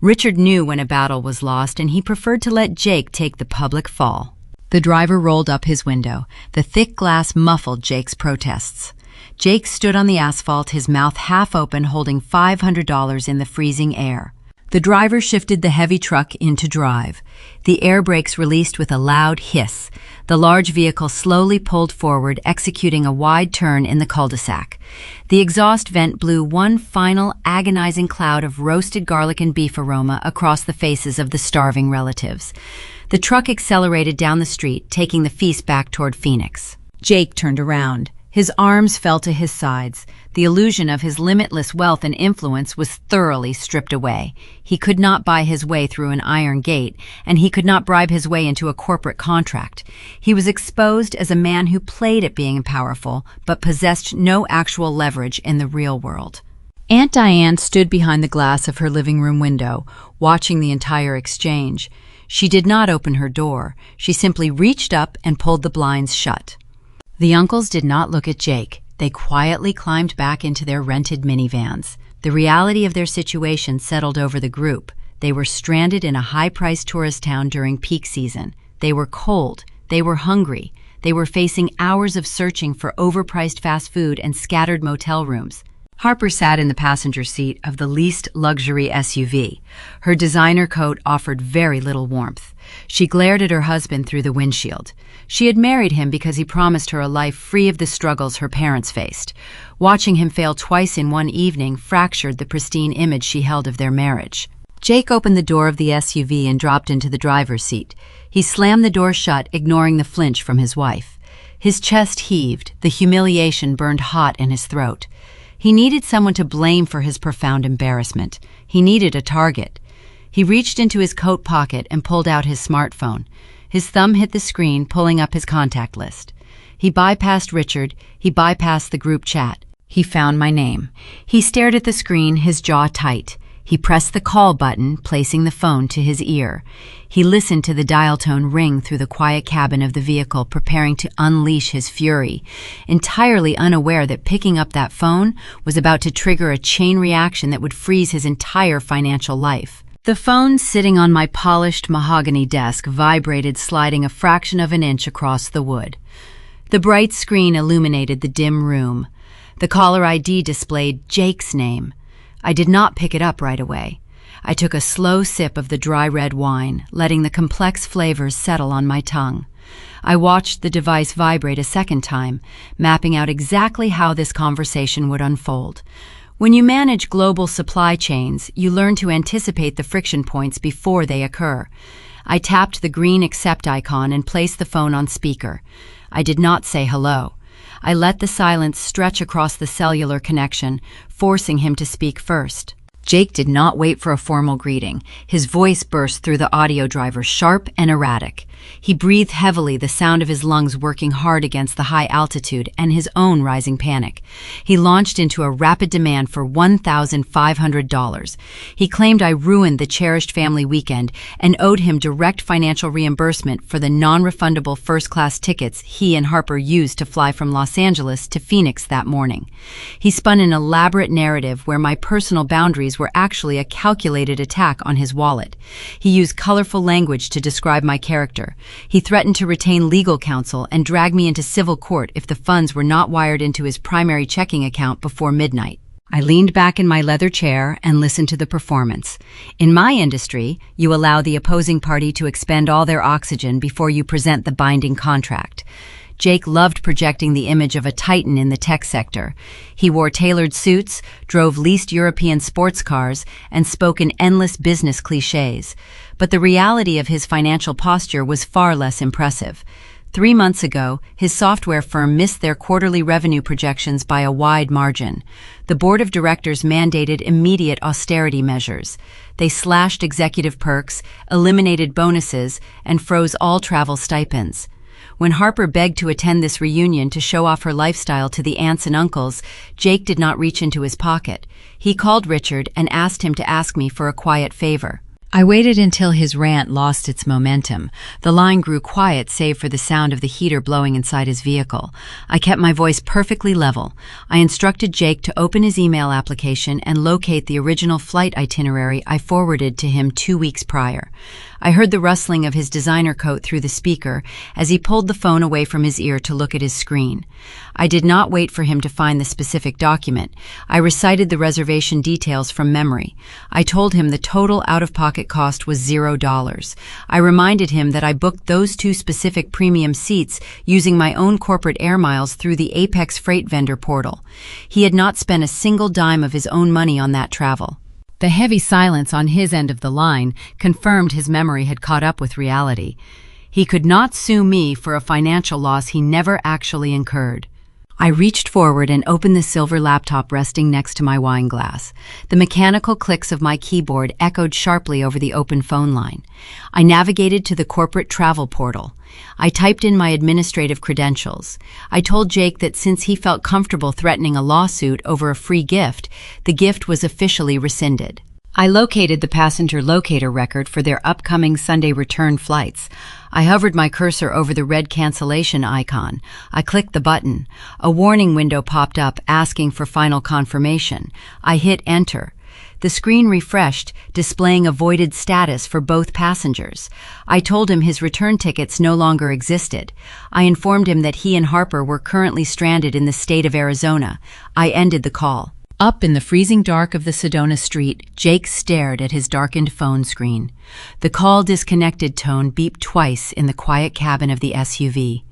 Richard knew when a battle was lost, and he preferred to let Jake take the public fall. The driver rolled up his window. The thick glass muffled Jake's protests. Jake stood on the asphalt, his mouth half open, holding $500 in the freezing air. The driver shifted the heavy truck into drive. The air brakes released with a loud hiss. The large vehicle slowly pulled forward, executing a wide turn in the cul-de-sac. The exhaust vent blew one final agonizing cloud of roasted garlic and beef aroma across the faces of the starving relatives. The truck accelerated down the street, taking the feast back toward Phoenix. Jake turned around. His arms fell to his sides. The illusion of his limitless wealth and influence was thoroughly stripped away. He could not buy his way through an iron gate, and he could not bribe his way into a corporate contract. He was exposed as a man who played at being powerful, but possessed no actual leverage in the real world. Aunt Diane stood behind the glass of her living room window, watching the entire exchange. She did not open her door. She simply reached up and pulled the blinds shut. The uncles did not look at Jake. They quietly climbed back into their rented minivans. The reality of their situation settled over the group. They were stranded in a high-priced tourist town during peak season. They were cold. They were hungry. They were facing hours of searching for overpriced fast food and scattered motel rooms. Harper sat in the passenger seat of the least luxury SUV. Her designer coat offered very little warmth. She glared at her husband through the windshield. She had married him because he promised her a life free of the struggles her parents faced. Watching him fail twice in one evening fractured the pristine image she held of their marriage. Jake opened the door of the SUV and dropped into the driver's seat. He slammed the door shut, ignoring the flinch from his wife. His chest heaved. The humiliation burned hot in his throat. He needed someone to blame for his profound embarrassment. He needed a target. He reached into his coat pocket and pulled out his smartphone. His thumb hit the screen, pulling up his contact list. He bypassed Richard. He bypassed the group chat. He found my name. He stared at the screen, his jaw tight. He pressed the call button, placing the phone to his ear. He listened to the dial tone ring through the quiet cabin of the vehicle, preparing to unleash his fury, entirely unaware that picking up that phone was about to trigger a chain reaction that would freeze his entire financial life. The phone sitting on my polished mahogany desk vibrated, sliding a fraction of an inch across the wood. The bright screen illuminated the dim room. The caller ID displayed Jake's name. I did not pick it up right away. I took a slow sip of the dry red wine, letting the complex flavors settle on my tongue. I watched the device vibrate a second time, mapping out exactly how this conversation would unfold. When you manage global supply chains, you learn to anticipate the friction points before they occur. I tapped the green accept icon and placed the phone on speaker. I did not say hello. I let the silence stretch across the cellular connection, forcing him to speak first. Jake did not wait for a formal greeting. His voice burst through the audio driver, sharp and erratic. He breathed heavily, the sound of his lungs working hard against the high altitude and his own rising panic. He launched into a rapid demand for $1,500. He claimed I ruined the cherished family weekend and owed him direct financial reimbursement for the non-refundable first-class tickets he and Harper used to fly from Los Angeles to Phoenix that morning. He spun an elaborate narrative where my personal boundaries were actually a calculated attack on his wallet. He used colorful language to describe my character. He threatened to retain legal counsel and drag me into civil court if the funds were not wired into his primary checking account before midnight. I leaned back in my leather chair and listened to the performance. In my industry, you allow the opposing party to expend all their oxygen before you present the binding contract. Jake loved projecting the image of a titan in the tech sector. He wore tailored suits, drove leased European sports cars, and spoke in endless business cliches. But the reality of his financial posture was far less impressive. 3 months ago, his software firm missed their quarterly revenue projections by a wide margin. The board of directors mandated immediate austerity measures. They slashed executive perks, eliminated bonuses, and froze all travel stipends. When Harper begged to attend this reunion to show off her lifestyle to the aunts and uncles, Jake did not reach into his pocket. He called Richard and asked him to ask me for a quiet favor. I waited until his rant lost its momentum. The line grew quiet save for the sound of the heater blowing inside his vehicle. I kept my voice perfectly level. I instructed Jake to open his email application and locate the original flight itinerary I forwarded to him 2 weeks prior. I heard the rustling of his designer coat through the speaker as he pulled the phone away from his ear to look at his screen. I did not wait for him to find the specific document. I recited the reservation details from memory. I told him the total out-of-pocket cost was $0. I reminded him that I booked those 2 specific premium seats using my own corporate air miles through the Apex Freight vendor portal. He had not spent a single dime of his own money on that travel. The heavy silence on his end of the line confirmed his memory had caught up with reality. He could not sue me for a financial loss he never actually incurred. I reached forward and opened the silver laptop resting next to my wine glass. The mechanical clicks of my keyboard echoed sharply over the open phone line. I navigated to the corporate travel portal. I typed in my administrative credentials. I told Jake that since he felt comfortable threatening a lawsuit over a free gift, the gift was officially rescinded. I located the passenger locator record for their upcoming Sunday return flights. I hovered my cursor over the red cancellation icon. I clicked the button. A warning window popped up asking for final confirmation. I hit enter. The screen refreshed, displaying a voided status for both passengers. I told him his return tickets no longer existed. I informed him that he and Harper were currently stranded in the state of Arizona. I ended the call. Up in the freezing dark of the Sedona street, Jake stared at his darkened phone screen. The call disconnected tone beeped twice in the quiet cabin of the SUV.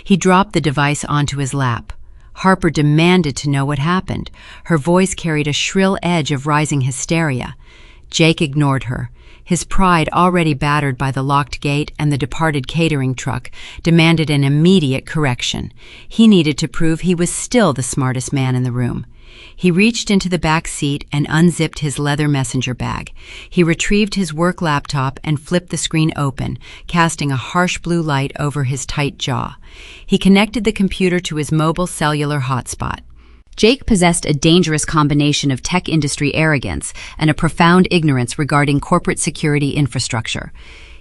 He dropped the device onto his lap. Harper demanded to know what happened. Her voice carried a shrill edge of rising hysteria. Jake ignored her. His pride, already battered by the locked gate and the departed catering truck, demanded an immediate correction. He needed to prove he was still the smartest man in the room. He reached into the back seat and unzipped his leather messenger bag. He retrieved his work laptop and flipped the screen open, casting a harsh blue light over his tight jaw. He connected the computer to his mobile cellular hotspot. Jake possessed a dangerous combination of tech industry arrogance and a profound ignorance regarding corporate security infrastructure.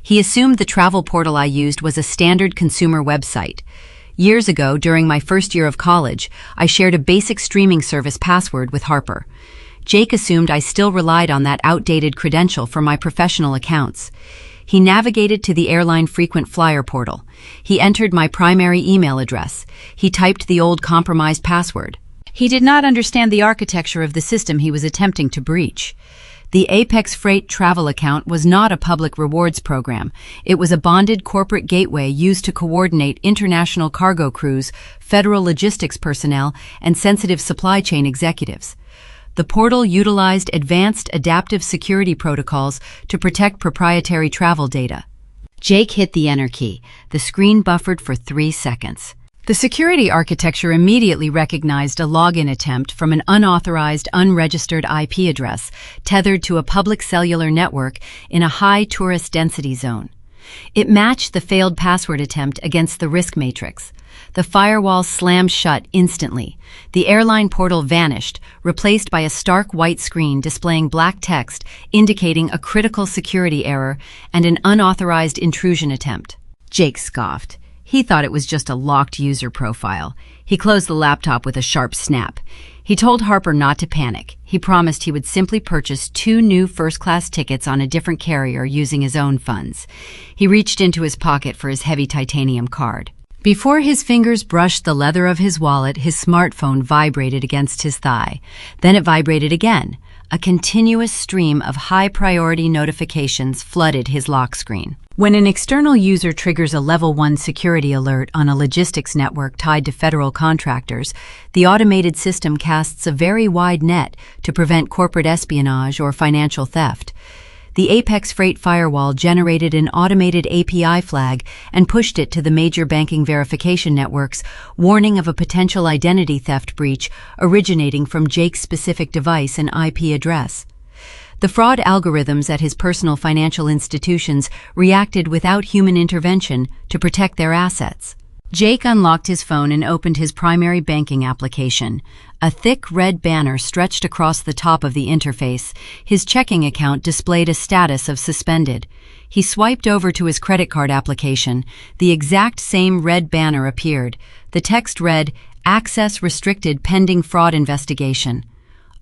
He assumed the travel portal I used was a standard consumer website. Years ago, during my first year of college, I shared a basic streaming service password with Harper. Jake assumed I still relied on that outdated credential for my professional accounts. He navigated to the airline frequent flyer portal. He entered my primary email address. He typed the old compromised password. He did not understand the architecture of the system he was attempting to breach. The Apex Freight travel account was not a public rewards program. It was a bonded corporate gateway used to coordinate international cargo crews, federal logistics personnel, and sensitive supply chain executives. The portal utilized advanced adaptive security protocols to protect proprietary travel data. Jake hit the enter key. The screen buffered for 3 seconds. The security architecture immediately recognized a login attempt from an unauthorized, unregistered IP address tethered to a public cellular network in a high tourist density zone. It matched the failed password attempt against the risk matrix. The firewall slammed shut instantly. The airline portal vanished, replaced by a stark white screen displaying black text indicating a critical security error and an unauthorized intrusion attempt. Jake scoffed. He thought it was just a locked user profile. He closed the laptop with a sharp snap. He told Harper not to panic. He promised he would simply purchase 2 new first-class tickets on a different carrier using his own funds. He reached into his pocket for his heavy titanium card. Before his fingers brushed the leather of his wallet, his smartphone vibrated against his thigh. Then it vibrated again. A continuous stream of high-priority notifications flooded his lock screen. When an external user triggers a Level 1 security alert on a logistics network tied to federal contractors, the automated system casts a very wide net to prevent corporate espionage or financial theft. The Apex Freight firewall generated an automated API flag and pushed it to the major banking verification networks, warning of a potential identity theft breach originating from Jake's specific device and IP address. The fraud algorithms at his personal financial institutions reacted without human intervention to protect their assets. Jake unlocked his phone and opened his primary banking application. A thick red banner stretched across the top of the interface. His checking account displayed a status of suspended. He swiped over to his credit card application. The exact same red banner appeared. The text read, "Access restricted pending fraud investigation."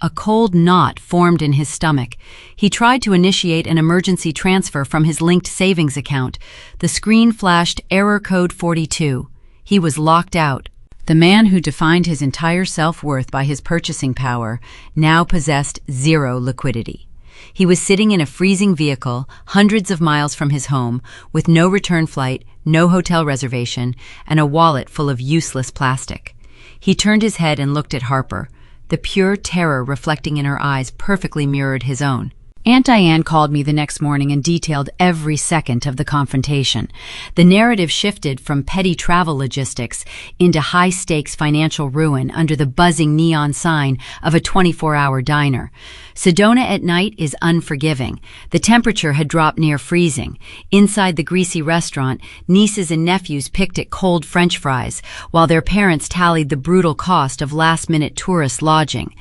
A cold knot formed in his stomach. He tried to initiate an emergency transfer from his linked savings account. The screen flashed error code 42. He was locked out. The man who defined his entire self-worth by his purchasing power now possessed zero liquidity. He was sitting in a freezing vehicle, hundreds of miles from his home, with no return flight, no hotel reservation, and a wallet full of useless plastic. He turned his head and looked at Harper. The pure terror reflecting in her eyes perfectly mirrored his own. Aunt Diane called me the next morning and detailed every second of the confrontation. The narrative shifted from petty travel logistics into high-stakes financial ruin under the buzzing neon sign of a 24-hour diner. Sedona at night is unforgiving. The temperature had dropped near freezing. Inside the greasy restaurant, nieces and nephews picked at cold French fries, while their parents tallied the brutal cost of last-minute tourist lodging.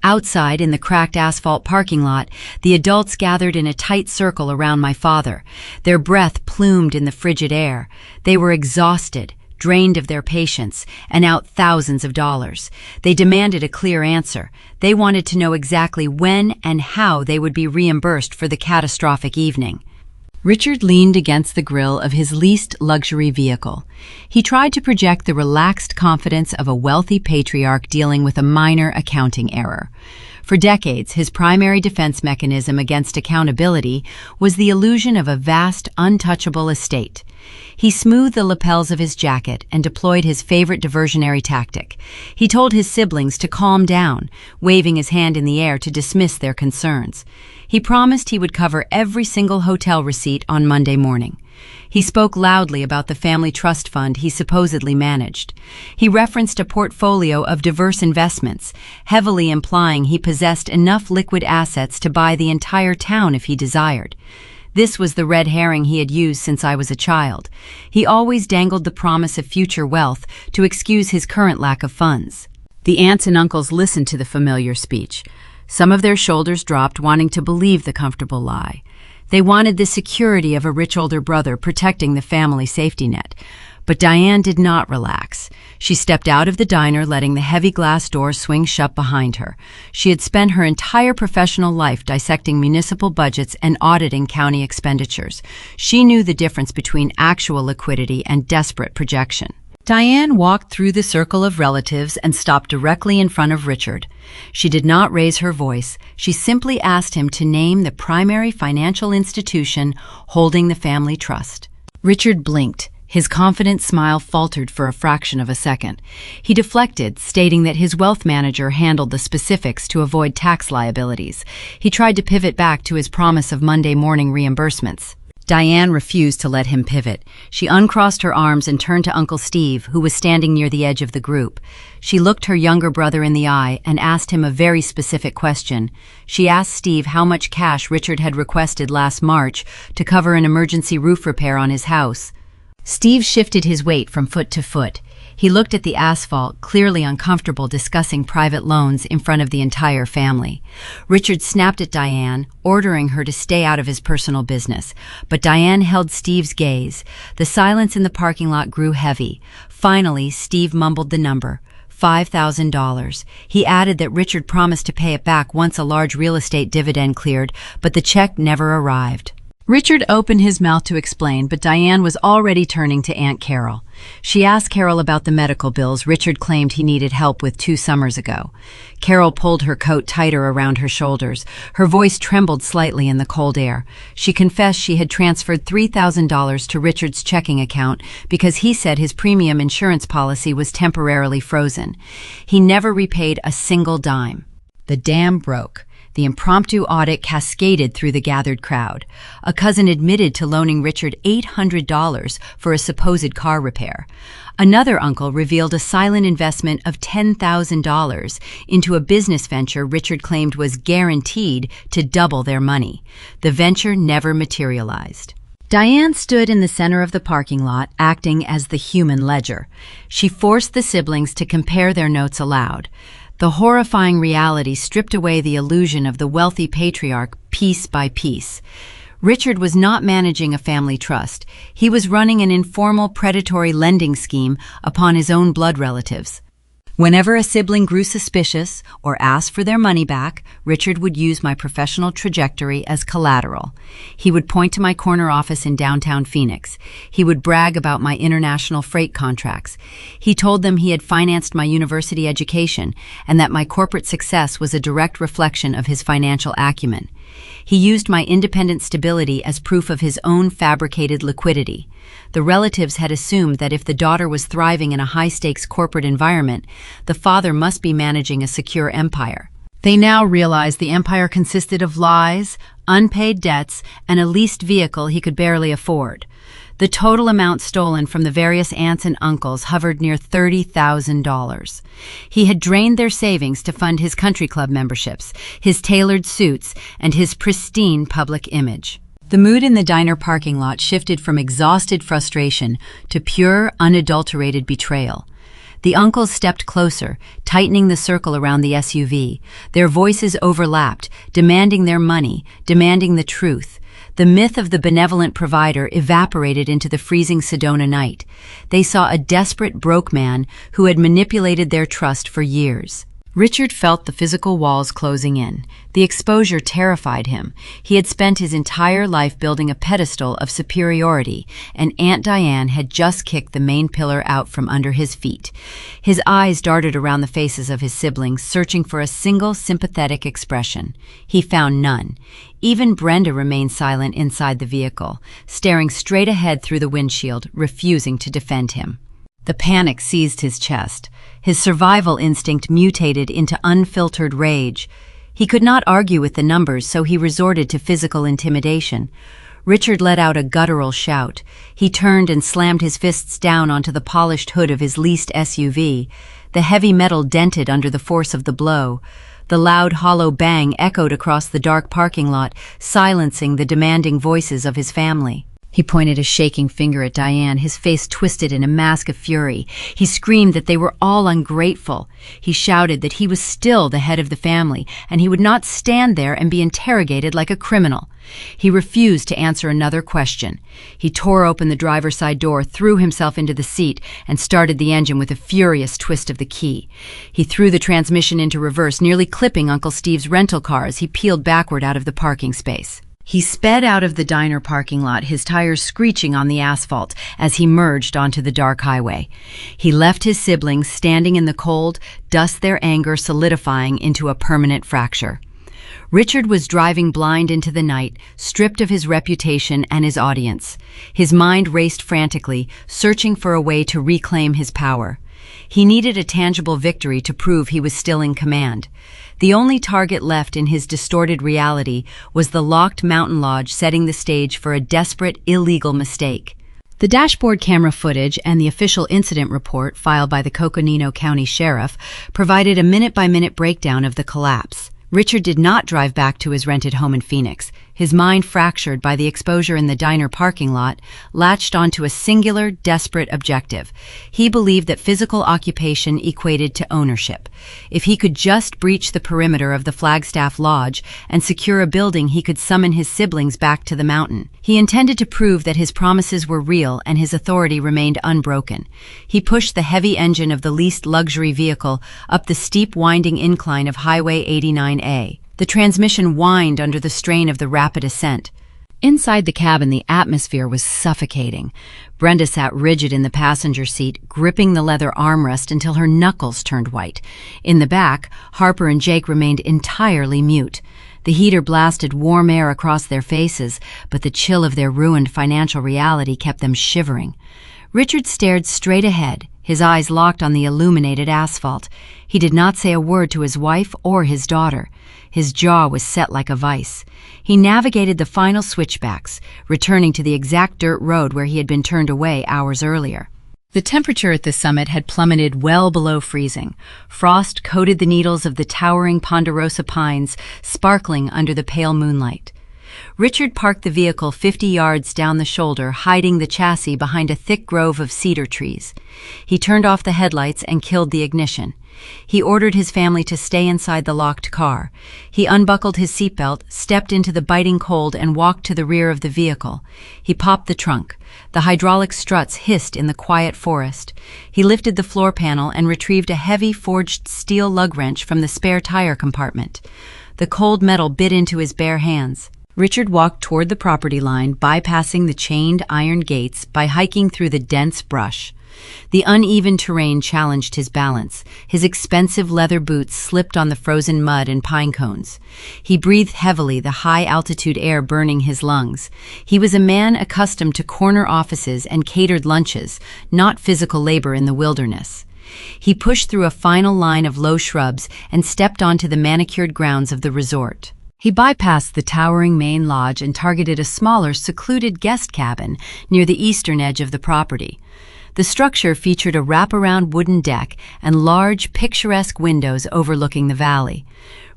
Outside, in the cracked asphalt parking lot, the adults gathered in a tight circle around my father. Their breath plumed in the frigid air. They were exhausted, drained of their patience, and out thousands of dollars. They demanded a clear answer. They wanted to know exactly when and how they would be reimbursed for the catastrophic evening. Richard leaned against the grille of his leased luxury vehicle. He tried to project the relaxed confidence of a wealthy patriarch dealing with a minor accounting error. For decades, his primary defense mechanism against accountability was the illusion of a vast, untouchable estate. He smoothed the lapels of his jacket and deployed his favorite diversionary tactic. He told his siblings to calm down, waving his hand in the air to dismiss their concerns. He promised he would cover every single hotel receipt on Monday morning. He spoke loudly about the family trust fund he supposedly managed. He referenced a portfolio of diverse investments, heavily implying he possessed enough liquid assets to buy the entire town if he desired. This was the red herring he had used since I was a child. He always dangled the promise of future wealth to excuse his current lack of funds. The aunts and uncles listened to the familiar speech. Some of their shoulders dropped, wanting to believe the comfortable lie. They wanted the security of a rich older brother protecting the family safety net. But Diane did not relax. She stepped out of the diner, letting the heavy glass door swing shut behind her. She had spent her entire professional life dissecting municipal budgets and auditing county expenditures. She knew the difference between actual liquidity and desperate projection. Diane walked through the circle of relatives and stopped directly in front of Richard. She did not raise her voice. She simply asked him to name the primary financial institution holding the family trust. Richard blinked. His confident smile faltered for a fraction of a second. He deflected, stating that his wealth manager handled the specifics to avoid tax liabilities. He tried to pivot back to his promise of Monday morning reimbursements. Diane refused to let him pivot. She uncrossed her arms and turned to Uncle Steve, who was standing near the edge of the group. She looked her younger brother in the eye and asked him a very specific question. She asked Steve how much cash Richard had requested last March to cover an emergency roof repair on his house. Steve shifted his weight from foot to foot. He looked at the asphalt, clearly uncomfortable discussing private loans in front of the entire family. Richard snapped at Diane, ordering her to stay out of his personal business. But Diane held Steve's gaze. The silence in the parking lot grew heavy. Finally, Steve mumbled the number. $5,000. He added that Richard promised to pay it back once a large real estate dividend cleared, but the check never arrived. Richard opened his mouth to explain, but Diane was already turning to Aunt Carol. She asked Carol about the medical bills Richard claimed he needed help with 2 summers ago. Carol pulled her coat tighter around her shoulders. Her voice trembled slightly in the cold air. She confessed she had transferred $3,000 to Richard's checking account because he said his premium insurance policy was temporarily frozen. He never repaid a single dime. The dam broke. The impromptu audit cascaded through the gathered crowd. A cousin admitted to loaning Richard $800 for a supposed car repair. Another uncle revealed a silent investment of $10,000 into a business venture Richard claimed was guaranteed to double their money. The venture never materialized. Diane stood in the center of the parking lot, acting as the human ledger. She forced the siblings to compare their notes aloud. The horrifying reality stripped away the illusion of the wealthy patriarch piece by piece. Richard was not managing a family trust. He was running an informal predatory lending scheme upon his own blood relatives. Whenever a sibling grew suspicious or asked for their money back, Richard would use my professional trajectory as collateral. He would point to my corner office in downtown Phoenix. He would brag about my international freight contracts. He told them he had financed my university education and that my corporate success was a direct reflection of his financial acumen. He used my independent stability as proof of his own fabricated liquidity. The relatives had assumed that if the daughter was thriving in a high-stakes corporate environment, the father must be managing a secure empire. They now realized the empire consisted of lies, unpaid debts, and a leased vehicle he could barely afford. The total amount stolen from the various aunts and uncles hovered near $30,000. He had drained their savings to fund his country club memberships, his tailored suits, and his pristine public image. The mood in the diner parking lot shifted from exhausted frustration to pure, unadulterated betrayal. The uncles stepped closer, tightening the circle around the SUV. Their voices overlapped, demanding their money, demanding the truth. The myth of the benevolent provider evaporated into the freezing Sedona night. They saw a desperate broke man who had manipulated their trust for years. Richard felt the physical walls closing in. The exposure terrified him. He had spent his entire life building a pedestal of superiority, and Aunt Diane had just kicked the main pillar out from under his feet. His eyes darted around the faces of his siblings, searching for a single sympathetic expression. He found none. Even Brenda remained silent inside the vehicle, staring straight ahead through the windshield, refusing to defend him. The panic seized his chest. His survival instinct mutated into unfiltered rage. He could not argue with the numbers, so he resorted to physical intimidation. Richard let out a guttural shout. He turned and slammed his fists down onto the polished hood of his leased SUV. The heavy metal dented under the force of the blow. The loud, hollow bang echoed across the dark parking lot, silencing the demanding voices of his family. He pointed a shaking finger at Diane, his face twisted in a mask of fury. He screamed that they were all ungrateful. He shouted that he was still the head of the family, and he would not stand there and be interrogated like a criminal. He refused to answer another question. He tore open the driver's side door, threw himself into the seat, and started the engine with a furious twist of the key. He threw the transmission into reverse, nearly clipping Uncle Steve's rental car as he peeled backward out of the parking space. He sped out of the diner parking lot, his tires screeching on the asphalt as he merged onto the dark highway. He left his siblings standing in the cold, dust, their anger solidifying into a permanent fracture. Richard was driving blind into the night, stripped of his reputation and his audience. His mind raced frantically, searching for a way to reclaim his power. He needed a tangible victory to prove he was still in command. The only target left in his distorted reality was the locked mountain lodge, setting the stage for a desperate, illegal mistake. The dashboard camera footage and the official incident report filed by the Coconino County Sheriff provided a minute-by-minute breakdown of the collapse. Richard did not drive back to his rented home in Phoenix. His mind, fractured by the exposure in the diner parking lot, latched onto a singular, desperate objective. He believed that physical occupation equated to ownership. If he could just breach the perimeter of the Flagstaff Lodge and secure a building, he could summon his siblings back to the mountain. He intended to prove that his promises were real and his authority remained unbroken. He pushed the heavy engine of the leased luxury vehicle up the steep, winding incline of Highway 89A. The transmission whined under the strain of the rapid ascent. Inside the cabin, the atmosphere was suffocating. Brenda sat rigid in the passenger seat, gripping the leather armrest until her knuckles turned white. In the back, Harper and Jake remained entirely mute. The heater blasted warm air across their faces, but the chill of their ruined financial reality kept them shivering. Richard stared straight ahead, his eyes locked on the illuminated asphalt. He did not say a word to his wife or his daughter. His jaw was set like a vice. He navigated the final switchbacks, returning to the exact dirt road where he had been turned away hours earlier. The temperature at the summit had plummeted well below freezing. Frost coated the needles of the towering ponderosa pines, sparkling under the pale moonlight. Richard parked the vehicle 50 yards down the shoulder, hiding the chassis behind a thick grove of cedar trees. He turned off the headlights and killed the ignition. He ordered his family to stay inside the locked car. He unbuckled his seatbelt, stepped into the biting cold, and walked to the rear of the vehicle. He popped the trunk. The hydraulic struts hissed in the quiet forest. He lifted the floor panel and retrieved a heavy forged steel lug wrench from the spare tire compartment. The cold metal bit into his bare hands. Richard walked toward the property line, bypassing the chained iron gates by hiking through the dense brush. The uneven terrain challenged his balance. His expensive leather boots slipped on the frozen mud and pine cones. He breathed heavily, the high-altitude air burning his lungs. He was a man accustomed to corner offices and catered lunches, not physical labor in the wilderness. He pushed through a final line of low shrubs and stepped onto the manicured grounds of the resort. He bypassed the towering main lodge and targeted a smaller, secluded guest cabin near the eastern edge of the property. The structure featured a wraparound wooden deck and large, picturesque windows overlooking the valley.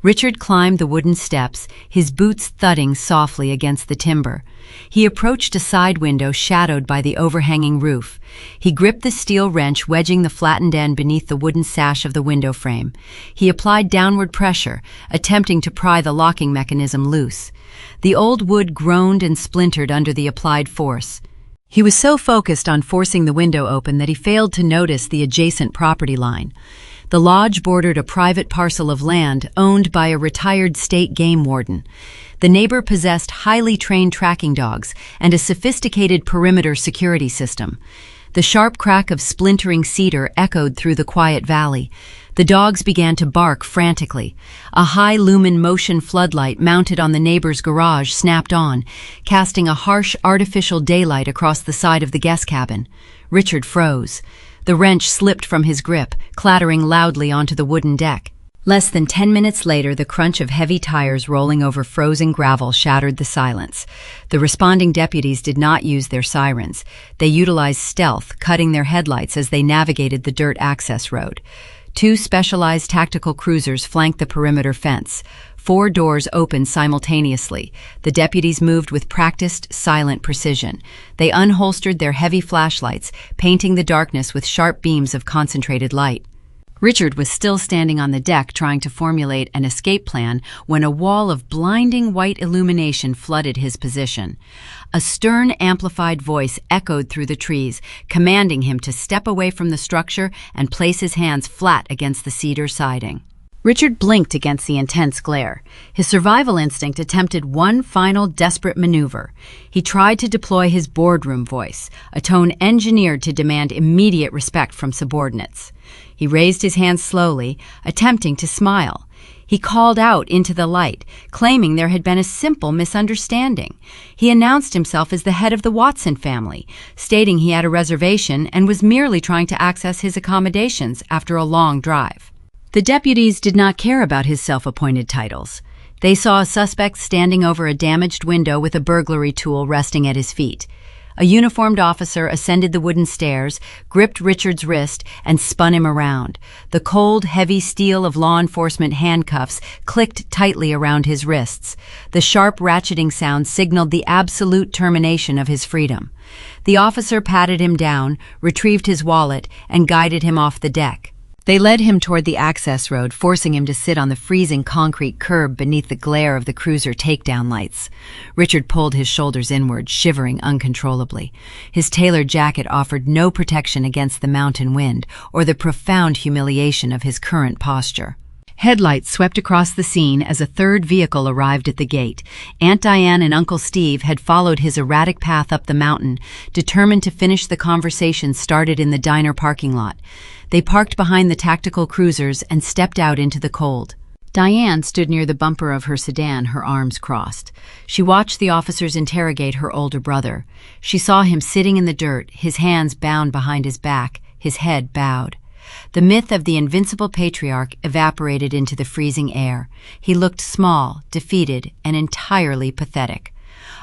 Richard climbed the wooden steps, his boots thudding softly against the timber. He approached a side window shadowed by the overhanging roof. He gripped the steel wrench, wedging the flattened end beneath the wooden sash of the window frame. He applied downward pressure, attempting to pry the locking mechanism loose. The old wood groaned and splintered under the applied force. He was so focused on forcing the window open that he failed to notice the adjacent property line. The lodge bordered a private parcel of land owned by a retired state game warden. The neighbor possessed highly trained tracking dogs and a sophisticated perimeter security system. The sharp crack of splintering cedar echoed through the quiet valley. The dogs began to bark frantically. A high-lumen motion floodlight mounted on the neighbor's garage snapped on, casting a harsh artificial daylight across the side of the guest cabin. Richard froze. The wrench slipped from his grip, clattering loudly onto the wooden deck. Less than 10 minutes later, the crunch of heavy tires rolling over frozen gravel shattered the silence. The responding deputies did not use their sirens. They utilized stealth, cutting their headlights as they navigated the dirt access road. 2 specialized tactical cruisers flanked the perimeter fence. 4 doors opened simultaneously. The deputies moved with practiced, silent precision. They unholstered their heavy flashlights, painting the darkness with sharp beams of concentrated light. Richard was still standing on the deck trying to formulate an escape plan when a wall of blinding white illumination flooded his position. A stern, amplified voice echoed through the trees, commanding him to step away from the structure and place his hands flat against the cedar siding. Richard blinked against the intense glare. His survival instinct attempted one final desperate maneuver. He tried to deploy his boardroom voice, a tone engineered to demand immediate respect from subordinates. He raised his hands slowly, attempting to smile. He called out into the light, claiming there had been a simple misunderstanding. He announced himself as the head of the Watson family, stating he had a reservation and was merely trying to access his accommodations after a long drive. The deputies did not care about his self-appointed titles. They saw a suspect standing over a damaged window with a burglary tool resting at his feet. A uniformed officer ascended the wooden stairs, gripped Richard's wrist, and spun him around. The cold, heavy steel of law enforcement handcuffs clicked tightly around his wrists. The sharp ratcheting sound signaled the absolute termination of his freedom. The officer patted him down, retrieved his wallet, and guided him off the deck. They led him toward the access road, forcing him to sit on the freezing concrete curb beneath the glare of the cruiser takedown lights. Richard pulled his shoulders inward, shivering uncontrollably. His tailored jacket offered no protection against the mountain wind or the profound humiliation of his current posture. Headlights swept across the scene as a third vehicle arrived at the gate. Aunt Diane and Uncle Steve had followed his erratic path up the mountain, determined to finish the conversation started in the diner parking lot. They parked behind the tactical cruisers and stepped out into the cold. Diane stood near the bumper of her sedan, her arms crossed. She watched the officers interrogate her older brother. She saw him sitting in the dirt, his hands bound behind his back, his head bowed. The myth of the invincible patriarch evaporated into the freezing air. He looked small, defeated, and entirely pathetic.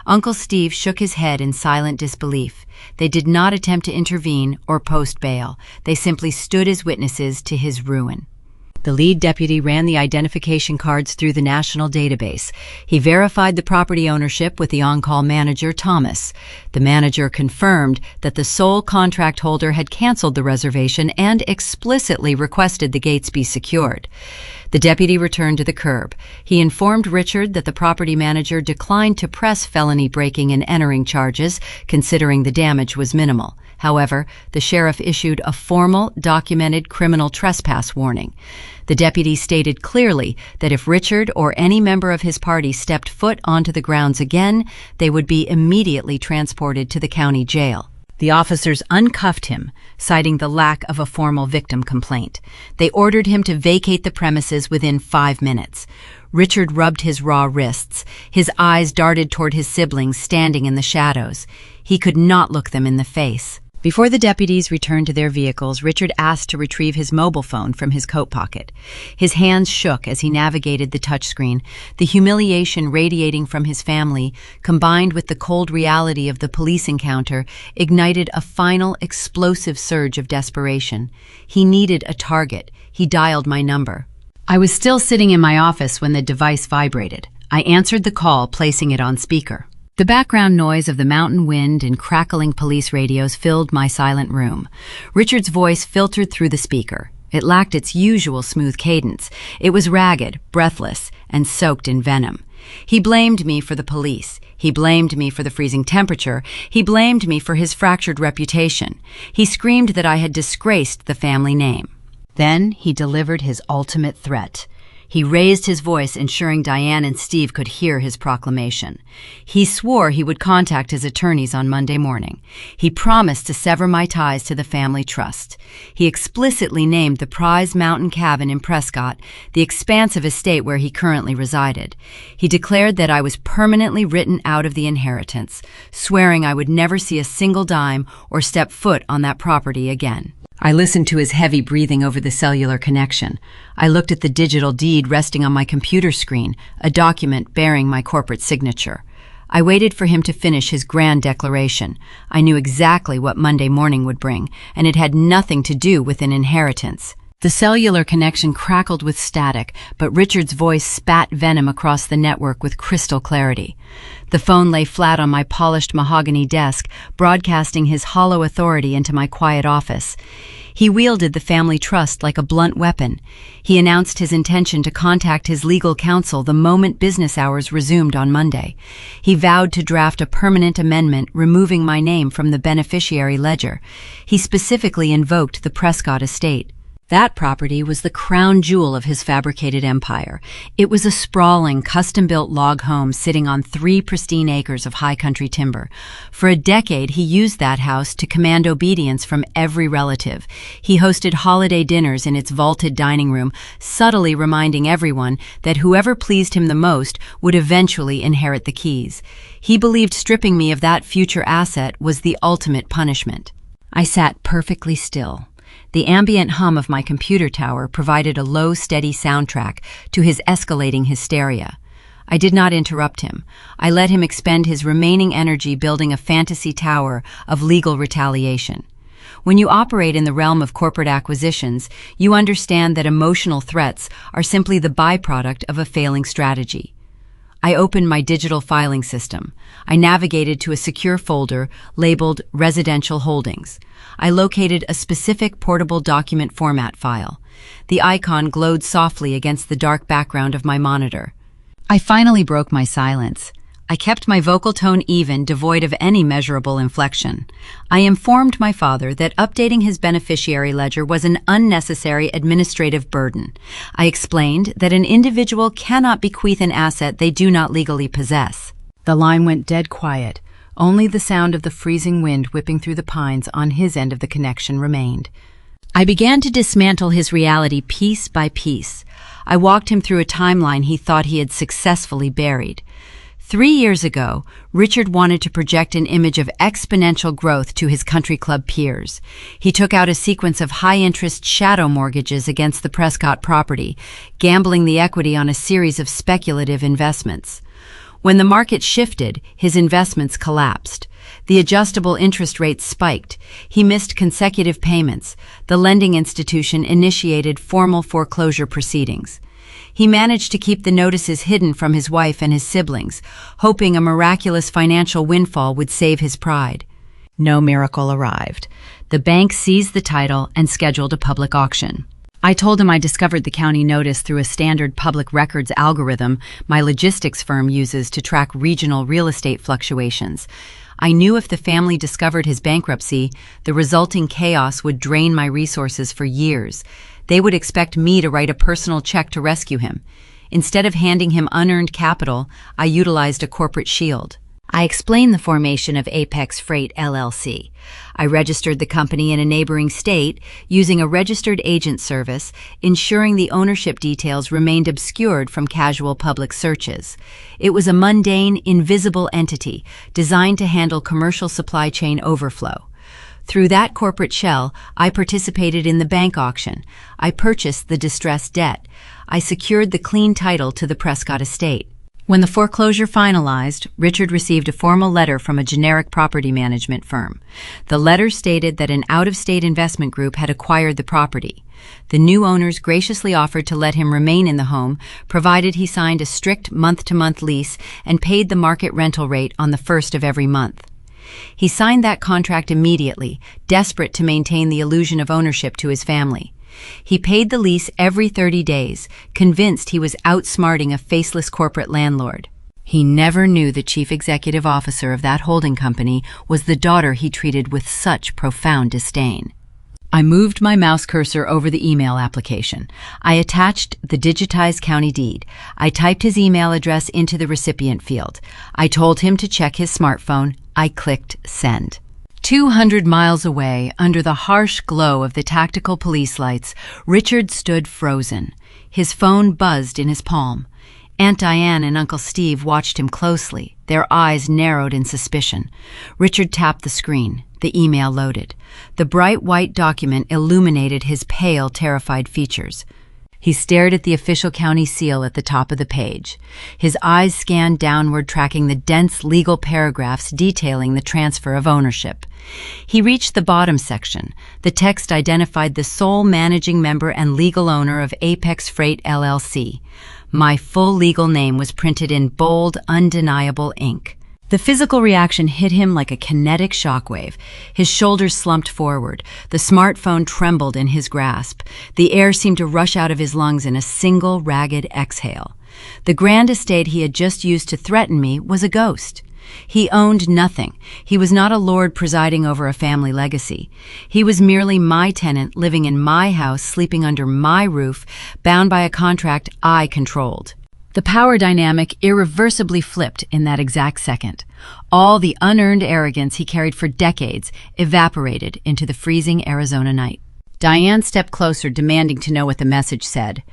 Uncle Steve shook his head in silent disbelief. They did not attempt to intervene or post bail. They simply stood as witnesses to his ruin. The lead deputy ran the identification cards through the national database. He verified the property ownership with the on-call manager, Thomas. The manager confirmed that the sole contract holder had canceled the reservation and explicitly requested the gates be secured. The deputy returned to the curb. He informed Richard that the property manager declined to press felony breaking and entering charges, considering the damage was minimal. However, the sheriff issued a formal, documented criminal trespass warning. The deputy stated clearly that if Richard or any member of his party stepped foot onto the grounds again, they would be immediately transported to the county jail. The officers uncuffed him, citing the lack of a formal victim complaint. They ordered him to vacate the premises within 5 minutes. Richard rubbed his raw wrists. His eyes darted toward his siblings standing in the shadows. He could not look them in the face. Before the deputies returned to their vehicles, Richard asked to retrieve his mobile phone from his coat pocket. His hands shook as he navigated the touchscreen. The humiliation radiating from his family, combined with the cold reality of the police encounter, ignited a final explosive surge of desperation. He needed a target. He dialed my number. I was still sitting in my office when the device vibrated. I answered the call, placing it on speaker. The background noise of the mountain wind and crackling police radios filled my silent room. Richard's voice filtered through the speaker. It lacked its usual smooth cadence. It was ragged, breathless, and soaked in venom. He blamed me for the police. He blamed me for the freezing temperature. He blamed me for his fractured reputation. He screamed that I had disgraced the family name. Then he delivered his ultimate threat. He raised his voice, ensuring Diane and Steve could hear his proclamation. He swore he would contact his attorneys on Monday morning. He promised to sever my ties to the family trust. He explicitly named the Prize Mountain cabin in Prescott, the expansive estate where he currently resided. He declared that I was permanently written out of the inheritance, swearing I would never see a single dime or step foot on that property again. I listened to his heavy breathing over the cellular connection. I looked at the digital deed resting on my computer screen, a document bearing my corporate signature. I waited for him to finish his grand declaration. I knew exactly what Monday morning would bring, and it had nothing to do with an inheritance. The cellular connection crackled with static, but Richard's voice spat venom across the network with crystal clarity. The phone lay flat on my polished mahogany desk, broadcasting his hollow authority into my quiet office. He wielded the family trust like a blunt weapon. He announced his intention to contact his legal counsel the moment business hours resumed on Monday. He vowed to draft a permanent amendment removing my name from the beneficiary ledger. He specifically invoked the Prescott estate. That property was the crown jewel of his fabricated empire. It was a sprawling, custom-built log home sitting on 3 pristine acres of high country timber. For a decade, he used that house to command obedience from every relative. He hosted holiday dinners in its vaulted dining room, subtly reminding everyone that whoever pleased him the most would eventually inherit the keys. He believed stripping me of that future asset was the ultimate punishment. I sat perfectly still. The ambient hum of my computer tower provided a low, steady soundtrack to his escalating hysteria. I did not interrupt him. I let him expend his remaining energy building a fantasy tower of legal retaliation. When you operate in the realm of corporate acquisitions, you understand that emotional threats are simply the byproduct of a failing strategy. I opened my digital filing system. I navigated to a secure folder labeled Residential Holdings. I located a specific portable document format file. The icon glowed softly against the dark background of my monitor. I finally broke my silence. I kept my vocal tone even, devoid of any measurable inflection. I informed my father that updating his beneficiary ledger was an unnecessary administrative burden. I explained that an individual cannot bequeath an asset they do not legally possess. The line went dead quiet. Only the sound of the freezing wind whipping through the pines on his end of the connection remained. I began to dismantle his reality piece by piece. I walked him through a timeline he thought he had successfully buried. 3 years ago, Richard wanted to project an image of exponential growth to his country club peers. He took out a sequence of high-interest shadow mortgages against the Prescott property, gambling the equity on a series of speculative investments. When the market shifted, his investments collapsed. The adjustable interest rates spiked. He missed consecutive payments. The lending institution initiated formal foreclosure proceedings. He managed to keep the notices hidden from his wife and his siblings, hoping a miraculous financial windfall would save his pride. No miracle arrived. The bank seized the title and scheduled a public auction. I told him I discovered the county notice through a standard public records algorithm my logistics firm uses to track regional real estate fluctuations. I knew if the family discovered his bankruptcy, the resulting chaos would drain my resources for years. They would expect me to write a personal check to rescue him. Instead of handing him unearned capital, I utilized a corporate shield. I explained the formation of Apex Freight LLC. I registered the company in a neighboring state using a registered agent service, ensuring the ownership details remained obscured from casual public searches. It was a mundane, invisible entity designed to handle commercial supply chain overflow. Through that corporate shell, I participated in the bank auction. I purchased the distressed debt. I secured the clean title to the Prescott estate. When the foreclosure finalized, Richard received a formal letter from a generic property management firm. The letter stated that an out-of-state investment group had acquired the property. The new owners graciously offered to let him remain in the home, provided he signed a strict month-to-month lease and paid the market rental rate on the first of every month. He signed that contract immediately, desperate to maintain the illusion of ownership to his family. He paid the lease every 30 days, convinced he was outsmarting a faceless corporate landlord. He never knew the chief executive officer of that holding company was the daughter he treated with such profound disdain. I moved my mouse cursor over the email application. I attached the digitized county deed. I typed his email address into the recipient field. I told him to check his smartphone. I clicked send. 200 miles away, under the harsh glow of the tactical police lights, Richard stood frozen. His phone buzzed in his palm. Aunt Diane and Uncle Steve watched him closely, their eyes narrowed in suspicion. Richard tapped the screen. The email loaded. The bright white document illuminated his pale, terrified features. He stared at the official county seal at the top of the page. His eyes scanned downward, tracking the dense legal paragraphs detailing the transfer of ownership. He reached the bottom section. The text identified the sole managing member and legal owner of Apex Freight LLC. My full legal name was printed in bold, undeniable ink. The physical reaction hit him like a kinetic shockwave. His shoulders slumped forward. The smartphone trembled in his grasp. The air seemed to rush out of his lungs in a single, ragged exhale. The grand estate he had just used to threaten me was a ghost. He owned nothing. He was not a lord presiding over a family legacy. He was merely my tenant, living in my house, sleeping under my roof, bound by a contract I controlled. The power dynamic irreversibly flipped in that exact second. All the unearned arrogance he carried for decades evaporated into the freezing Arizona night. Diane stepped closer, demanding to know what the message said.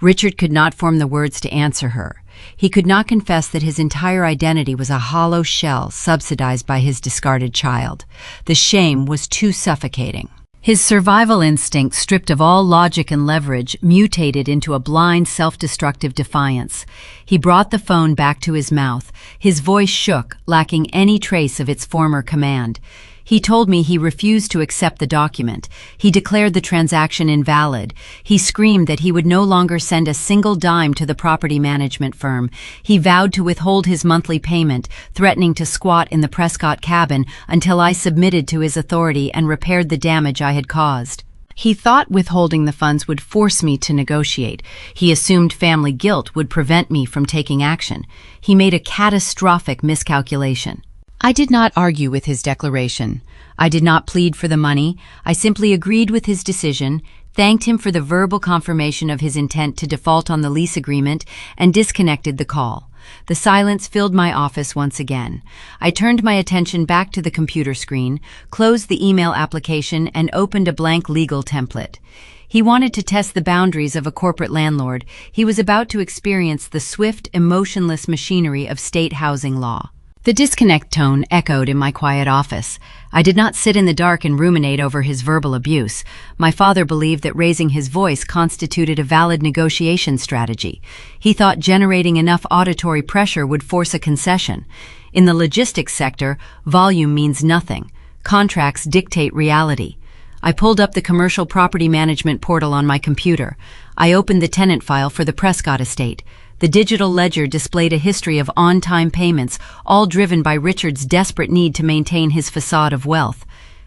Richard could not form the words to answer her. He could not confess that his entire identity was a hollow shell subsidized by his discarded child. The shame was too suffocating. His survival instinct, stripped of all logic and leverage, mutated into a blind, self-destructive defiance. He brought the phone back to his mouth. His voice shook, lacking any trace of its former command. He told me he refused to accept the document. He declared the transaction invalid. He screamed that he would no longer send a single dime to the property management firm. He vowed to withhold his monthly payment, threatening to squat in the Prescott cabin until I submitted to his authority and repaired the damage I had caused. He thought withholding the funds would force me to negotiate. He assumed family guilt would prevent me from taking action. He made a catastrophic miscalculation. I did not argue with his declaration. I did not plead for the money. I simply agreed with his decision, thanked him for the verbal confirmation of his intent to default on the lease agreement, and disconnected the call. The silence filled my office once again. I turned my attention back to the computer screen, closed the email application, and opened a blank legal template. He wanted to test the boundaries of a corporate landlord. He was about to experience the swift, emotionless machinery of state housing law. The disconnect tone echoed in my quiet office. I did not sit in the dark and ruminate over his verbal abuse. My father believed that raising his voice constituted a valid negotiation strategy. He thought generating enough auditory pressure would force a concession. In the logistics sector, volume means nothing. Contracts dictate reality. I pulled up the commercial property management portal on my computer. I opened the tenant file for the Prescott estate. The digital ledger displayed a history of on-time payments, all driven by Richard's desperate need to maintain his facade of wealth.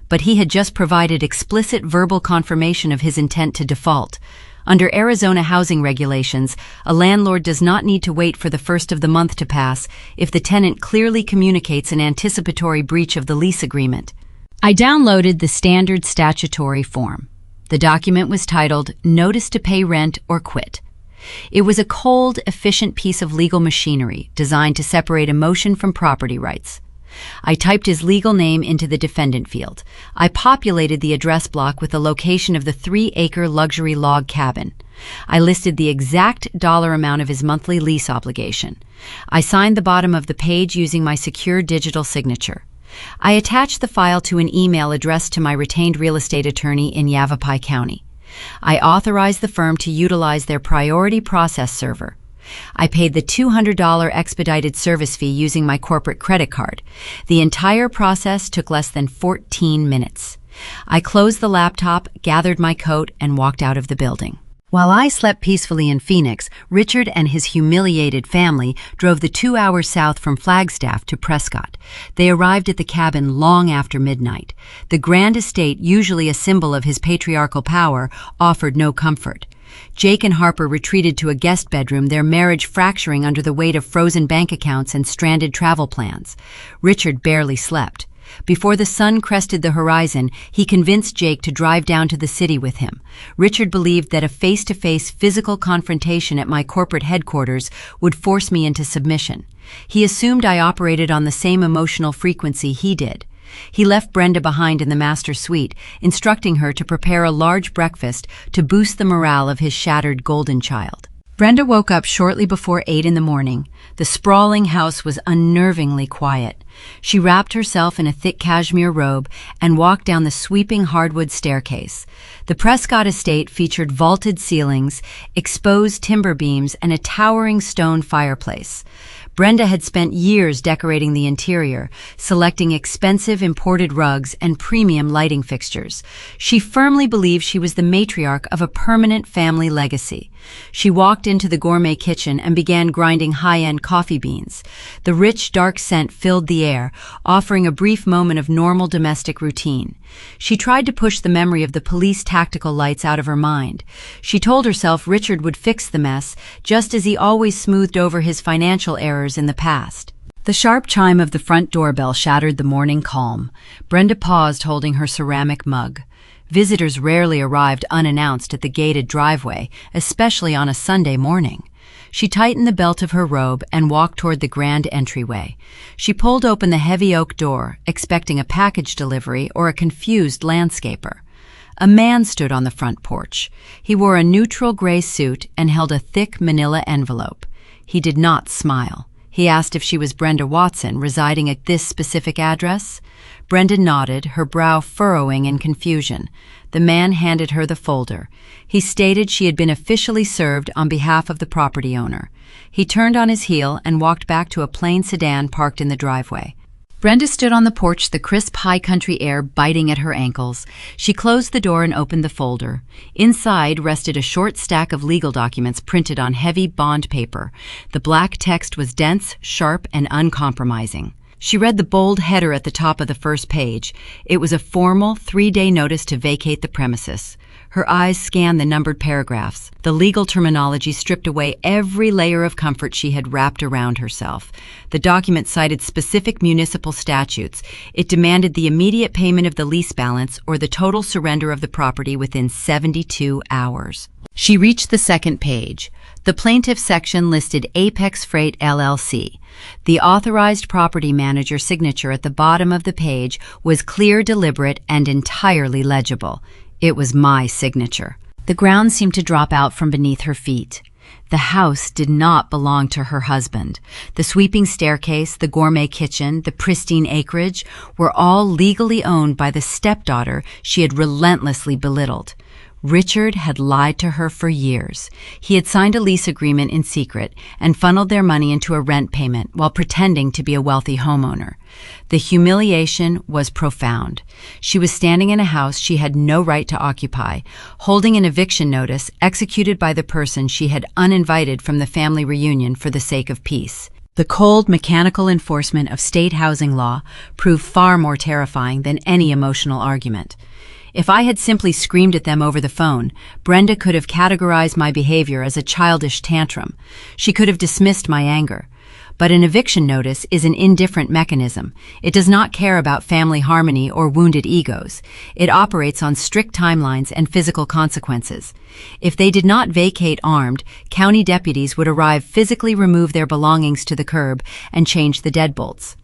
But he had just provided explicit verbal confirmation of his intent to default. Under Arizona housing regulations, a landlord does not need to wait for the first of the month to pass if the tenant clearly communicates an anticipatory breach of the lease agreement. I downloaded the standard statutory form. The document was titled Notice to Pay Rent or Quit. It was a cold, efficient piece of legal machinery designed to separate emotion from property rights. I typed his legal name into the defendant field. I populated the address block with the location of the 3-acre luxury log cabin. I listed the exact dollar amount of his monthly lease obligation. I signed the bottom of the page using my secure digital signature. I attached the file to an email addressed to my retained real estate attorney in Yavapai County. I authorized the firm to utilize their priority process server. I paid the $200 expedited service fee using my corporate credit card. The entire process took less than 14 minutes. I closed the laptop, gathered my coat, and walked out of the building. While I slept peacefully in Phoenix, Richard and his humiliated family drove the 2 hours south from Flagstaff to Prescott. They arrived at the cabin long after midnight. The grand estate, usually a symbol of his patriarchal power, offered no comfort. Jake and Harper retreated to a guest bedroom, their marriage fracturing under the weight of frozen bank accounts and stranded travel plans. Richard barely slept. Before the sun crested the horizon, he convinced Jake to drive down to the city with him. Richard believed that a face-to-face physical confrontation at my corporate headquarters would force me into submission. He assumed I operated on the same emotional frequency he did. He left Brenda behind in the master suite, instructing her to prepare a large breakfast to boost the morale of his shattered golden child. Brenda woke up shortly before 8 in the morning. The sprawling house was unnervingly quiet. She wrapped herself in a thick cashmere robe and walked down the sweeping hardwood staircase. The Prescott estate featured vaulted ceilings, exposed timber beams, and a towering stone fireplace. Brenda had spent years decorating the interior, selecting expensive imported rugs and premium lighting fixtures. She firmly believed she was the matriarch of a permanent family legacy. She walked into the gourmet kitchen and began grinding high-end coffee beans. The rich, dark scent filled the air, offering a brief moment of normal domestic routine. She tried to push the memory of the police tactical lights out of her mind. She told herself Richard would fix the mess, just as he always smoothed over his financial errors in the past. The sharp chime of the front doorbell shattered the morning calm. Brenda paused, holding her ceramic mug. Visitors rarely arrived unannounced at the gated driveway, especially on a Sunday morning. She tightened the belt of her robe and walked toward the grand entryway. She pulled open the heavy oak door, expecting a package delivery or a confused landscaper. A man stood on the front porch. He wore a neutral gray suit and held a thick manila envelope. He did not smile. He asked if she was Brenda Watson, residing at this specific address. Brenda nodded, her brow furrowing in confusion. The man handed her the folder. He stated she had been officially served on behalf of the property owner. He turned on his heel and walked back to a plain sedan parked in the driveway. Brenda stood on the porch, the crisp high country air biting at her ankles. She closed the door and opened the folder. Inside rested a short stack of legal documents printed on heavy bond paper. The black text was dense, sharp, and uncompromising. She read the bold header at the top of the first page. It was a formal 3-day notice to vacate the premises. Her eyes scanned the numbered paragraphs. The legal terminology stripped away every layer of comfort she had wrapped around herself. The document cited specific municipal statutes. It demanded the immediate payment of the lease balance or the total surrender of the property within 72 hours. She reached the second page. The plaintiff section listed Apex Freight LLC. The authorized property manager signature at the bottom of the page was clear, deliberate, and entirely legible. It was my signature. The ground seemed to drop out from beneath her feet. The house did not belong to her husband. The sweeping staircase, the gourmet kitchen, the pristine acreage were all legally owned by the stepdaughter she had relentlessly belittled. Richard had lied to her for years. He had signed a lease agreement in secret and funneled their money into a rent payment while pretending to be a wealthy homeowner. The humiliation was profound. She was standing in a house she had no right to occupy, holding an eviction notice executed by the person she had uninvited from the family reunion for the sake of peace. The cold, mechanical enforcement of state housing law proved far more terrifying than any emotional argument. If I had simply screamed at them over the phone, Brenda could have categorized my behavior as a childish tantrum. She could have dismissed my anger. But an eviction notice is an indifferent mechanism. It does not care about family harmony or wounded egos. It operates on strict timelines and physical consequences. If they did not vacate armed, county deputies would arrive, physically remove their belongings to the curb, and change the deadbolts.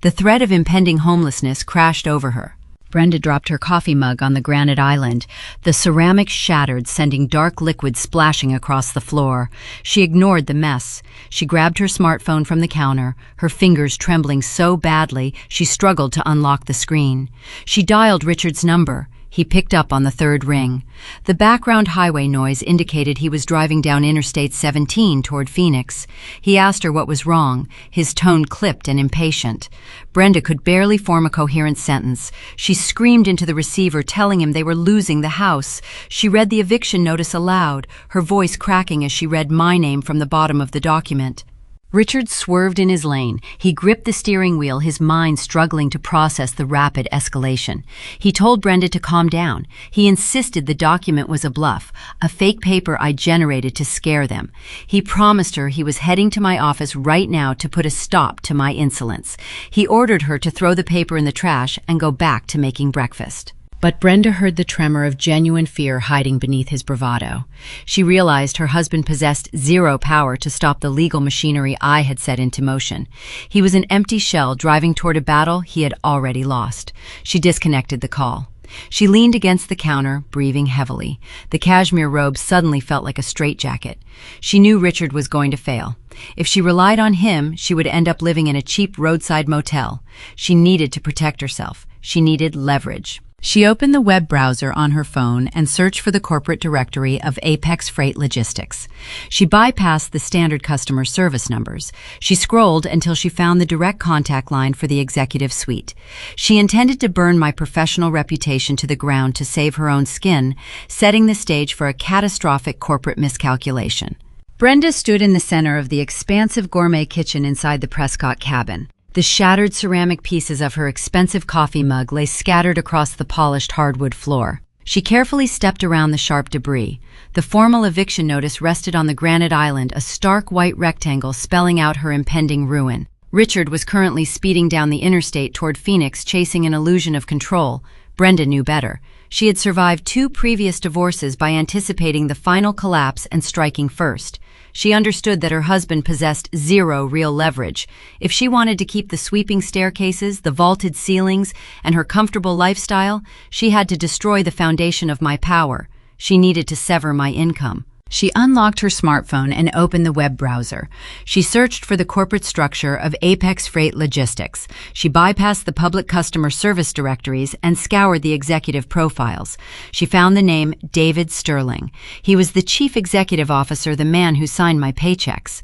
The threat of impending homelessness crashed over her. Brenda dropped her coffee mug on the granite island. The ceramic shattered, sending dark liquid splashing across the floor. She ignored the mess. She grabbed her smartphone from the counter, her fingers trembling so badly she struggled to unlock the screen. She dialed Richard's number. He picked up on the third ring. The background highway noise indicated he was driving down Interstate 17 toward Phoenix. He asked her what was wrong, his tone clipped and impatient. Brenda could barely form a coherent sentence. She screamed into the receiver, telling him they were losing the house. She read the eviction notice aloud, her voice cracking as she read my name from the bottom of the document. Richard swerved in his lane. He gripped the steering wheel, his mind struggling to process the rapid escalation. He told Brenda to calm down. He insisted the document was a bluff, a fake paper I generated to scare them. He promised her he was heading to my office right now to put a stop to my insolence. He ordered her to throw the paper in the trash and go back to making breakfast. But Brenda heard the tremor of genuine fear hiding beneath his bravado. She realized her husband possessed zero power to stop the legal machinery I had set into motion. He was an empty shell driving toward a battle he had already lost. She disconnected the call. She leaned against the counter, breathing heavily. The cashmere robe suddenly felt like a straitjacket. She knew Richard was going to fail. If she relied on him, she would end up living in a cheap roadside motel. She needed to protect herself. She needed leverage. She opened the web browser on her phone and searched for the corporate directory of Apex Freight Logistics. She bypassed the standard customer service numbers. She scrolled until she found the direct contact line for the executive suite. She intended to burn my professional reputation to the ground to save her own skin, setting the stage for a catastrophic corporate miscalculation. Brenda stood in the center of the expansive gourmet kitchen inside the Prescott cabin. The shattered ceramic pieces of her expensive coffee mug lay scattered across the polished hardwood floor. She carefully stepped around the sharp debris. The formal eviction notice rested on the granite island, a stark white rectangle spelling out her impending ruin. Richard was currently speeding down the interstate toward Phoenix, chasing an illusion of control. Brenda knew better. She had survived 2 previous divorces by anticipating the final collapse and striking first. She understood that her husband possessed zero real leverage. If she wanted to keep the sweeping staircases, the vaulted ceilings, and her comfortable lifestyle, she had to destroy the foundation of my power. She needed to sever my income. She unlocked her smartphone and opened the web browser. She searched for the corporate structure of Apex Freight Logistics. She bypassed the public customer service directories and scoured the executive profiles. She found the name David Sterling. He was the chief executive officer, the man who signed my paychecks.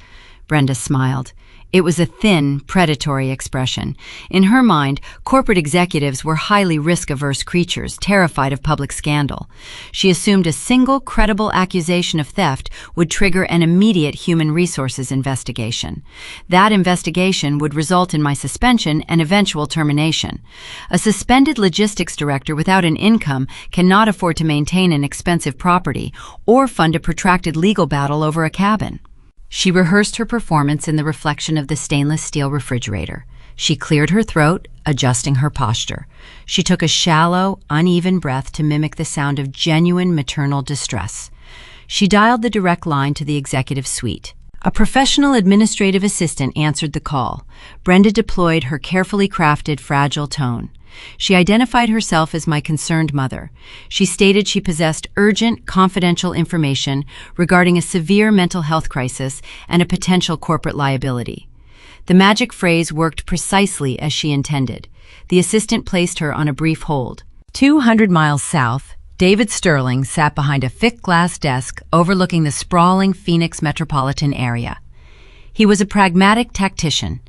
Brenda smiled. It was a thin, predatory expression. In her mind, corporate executives were highly risk-averse creatures, terrified of public scandal. She assumed a single credible accusation of theft would trigger an immediate human resources investigation. That investigation would result in my suspension and eventual termination. A suspended logistics director without an income cannot afford to maintain an expensive property or fund a protracted legal battle over a cabin. She rehearsed her performance in the reflection of the stainless steel refrigerator. She cleared her throat, adjusting her posture. She took a shallow, uneven breath to mimic the sound of genuine maternal distress. She dialed the direct line to the executive suite. A professional administrative assistant answered the call. Brenda deployed her carefully crafted, fragile tone. She identified herself as my concerned mother. She stated she possessed urgent, confidential information regarding a severe mental health crisis and a potential corporate liability. The magic phrase worked precisely as she intended. The assistant placed her on a brief hold. 200 miles south, David Sterling sat behind a thick glass desk overlooking the sprawling Phoenix metropolitan area. He was a pragmatic tactician.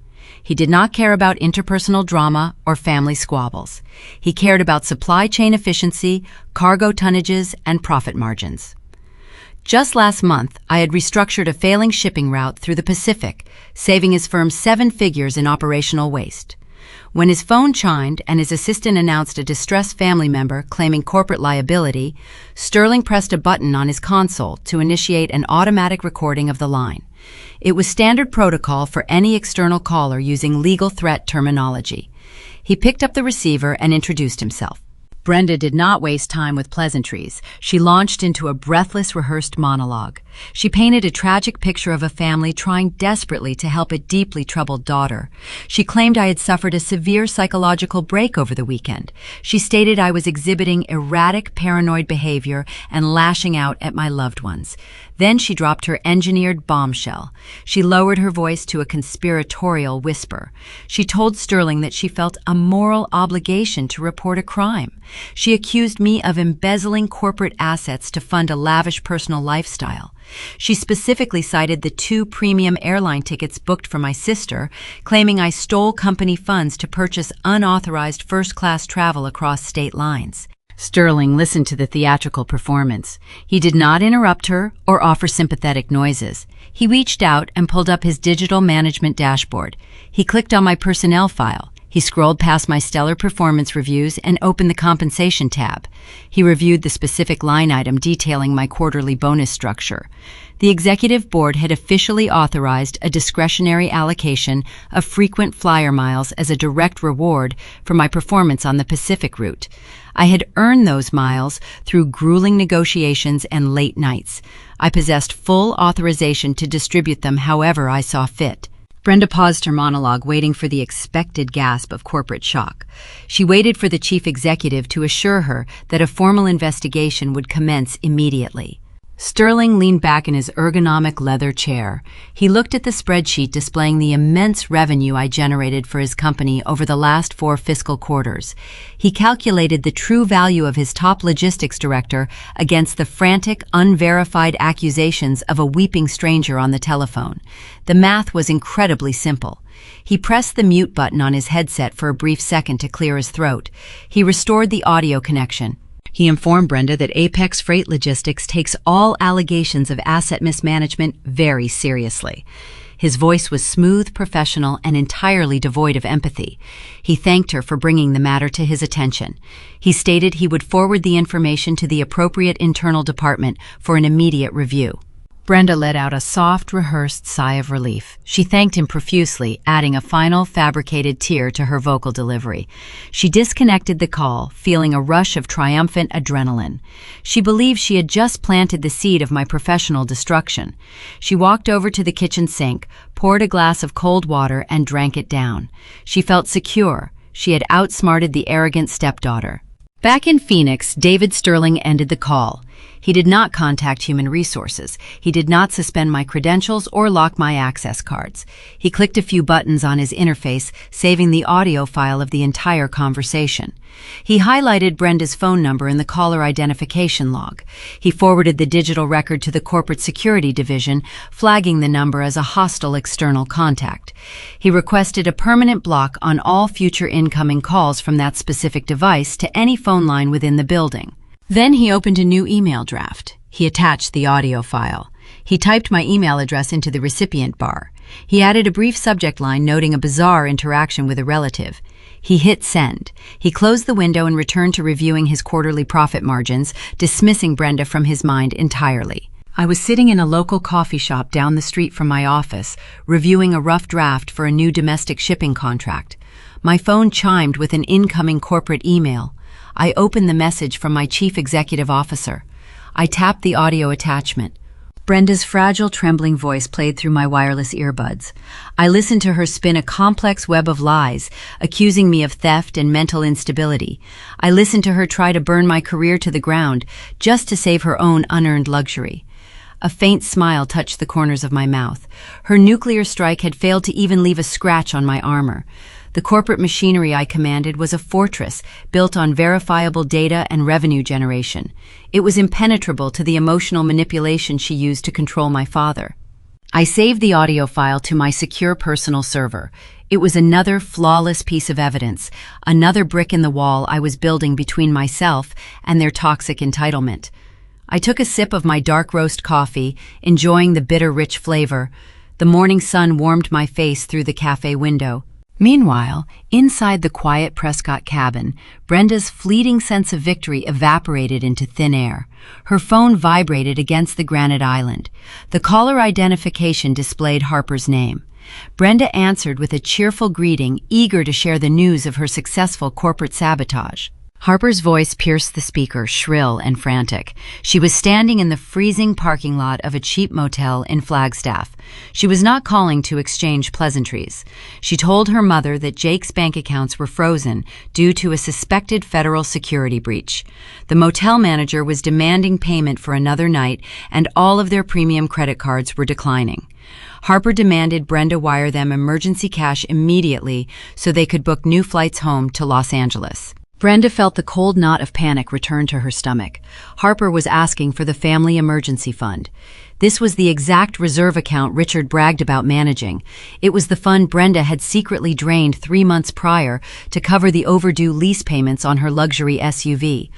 He did not care about interpersonal drama or family squabbles. He cared about supply chain efficiency, cargo tonnages, and profit margins. Just last month, I had restructured a failing shipping route through the Pacific, saving his firm 7 figures in operational waste. When his phone chimed and his assistant announced a distressed family member claiming corporate liability, Sterling pressed a button on his console to initiate an automatic recording of the line. It was standard protocol for any external caller using legal threat terminology. He picked up the receiver and introduced himself. Brenda did not waste time with pleasantries. She launched into a breathless, rehearsed monologue. She painted a tragic picture of a family trying desperately to help a deeply troubled daughter. She claimed I had suffered a severe psychological break over the weekend. She stated I was exhibiting erratic, paranoid behavior and lashing out at my loved ones. Then she dropped her engineered bombshell. She lowered her voice to a conspiratorial whisper. She told Sterling that she felt a moral obligation to report a crime. She accused me of embezzling corporate assets to fund a lavish personal lifestyle. She specifically cited the 2 premium airline tickets booked for my sister, claiming I stole company funds to purchase unauthorized first-class travel across state lines. Sterling listened to the theatrical performance. He did not interrupt her or offer sympathetic noises. He reached out and pulled up his digital management dashboard. He clicked on my personnel file. He scrolled past my stellar performance reviews and opened the compensation tab. He reviewed the specific line item detailing my quarterly bonus structure. The executive board had officially authorized a discretionary allocation of frequent flyer miles as a direct reward for my performance on the Pacific route. I had earned those miles through grueling negotiations and late nights. I possessed full authorization to distribute them however I saw fit. Brenda paused her monologue, waiting for the expected gasp of corporate shock. She waited for the chief executive to assure her that a formal investigation would commence immediately. Sterling leaned back in his ergonomic leather chair. He looked at the spreadsheet displaying the immense revenue I generated for his company over the last 4 fiscal quarters. He calculated the true value of his top logistics director against the frantic, unverified accusations of a weeping stranger on the telephone. The math was incredibly simple. He pressed the mute button on his headset for a brief second to clear his throat. He restored the audio connection. He informed Brenda that Apex Freight Logistics takes all allegations of asset mismanagement very seriously. His voice was smooth, professional, and entirely devoid of empathy. He thanked her for bringing the matter to his attention. He stated he would forward the information to the appropriate internal department for an immediate review. Brenda let out a soft, rehearsed sigh of relief. She thanked him profusely, adding a final, fabricated tear to her vocal delivery. She disconnected the call, feeling a rush of triumphant adrenaline. She believed she had just planted the seed of my professional destruction. She walked over to the kitchen sink, poured a glass of cold water, and drank it down. She felt secure. She had outsmarted the arrogant stepdaughter. Back in Phoenix, David Sterling ended the call. He did not contact Human Resources. He did not suspend my credentials or lock my access cards. He clicked a few buttons on his interface, saving the audio file of the entire conversation. He highlighted Brenda's phone number in the caller identification log. He forwarded the digital record to the corporate security division, flagging the number as a hostile external contact. He requested a permanent block on all future incoming calls from that specific device to any phone line within the building. Then he opened a new email draft. He attached the audio file. He typed my email address into the recipient bar. He added a brief subject line noting a bizarre interaction with a relative. He hit send. He closed the window and returned to reviewing his quarterly profit margins, dismissing Brenda from his mind entirely. I was sitting in a local coffee shop down the street from my office, reviewing a rough draft for a new domestic shipping contract. My phone chimed with an incoming corporate email. I opened the message from my chief executive officer. I tapped the audio attachment. Brenda's fragile, trembling voice played through my wireless earbuds. I listened to her spin a complex web of lies, accusing me of theft and mental instability. I listened to her try to burn my career to the ground, just to save her own unearned luxury. A faint smile touched the corners of my mouth. Her nuclear strike had failed to even leave a scratch on my armor. The corporate machinery I commanded was a fortress built on verifiable data and revenue generation. It was impenetrable to the emotional manipulation she used to control my father. I saved the audio file to my secure personal server. It was another flawless piece of evidence, another brick in the wall I was building between myself and their toxic entitlement. I took a sip of my dark roast coffee, enjoying the bitter, rich flavor. The morning sun warmed my face through the cafe window. Meanwhile, inside the quiet Prescott cabin, Brenda's fleeting sense of victory evaporated into thin air. Her phone vibrated against the granite island. The caller identification displayed Harper's name. Brenda answered with a cheerful greeting, eager to share the news of her successful corporate sabotage. Harper's voice pierced the speaker, shrill and frantic. She was standing in the freezing parking lot of a cheap motel in Flagstaff. She was not calling to exchange pleasantries. She told her mother that Jake's bank accounts were frozen due to a suspected federal security breach. The motel manager was demanding payment for another night, and all of their premium credit cards were declining. Harper demanded Brenda wire them emergency cash immediately so they could book new flights home to Los Angeles. Brenda felt the cold knot of panic return to her stomach. Harper was asking for the family emergency fund. This was the exact reserve account Richard bragged about managing. It was the fund Brenda had secretly drained 3 months prior to cover the overdue lease payments on her luxury SUV.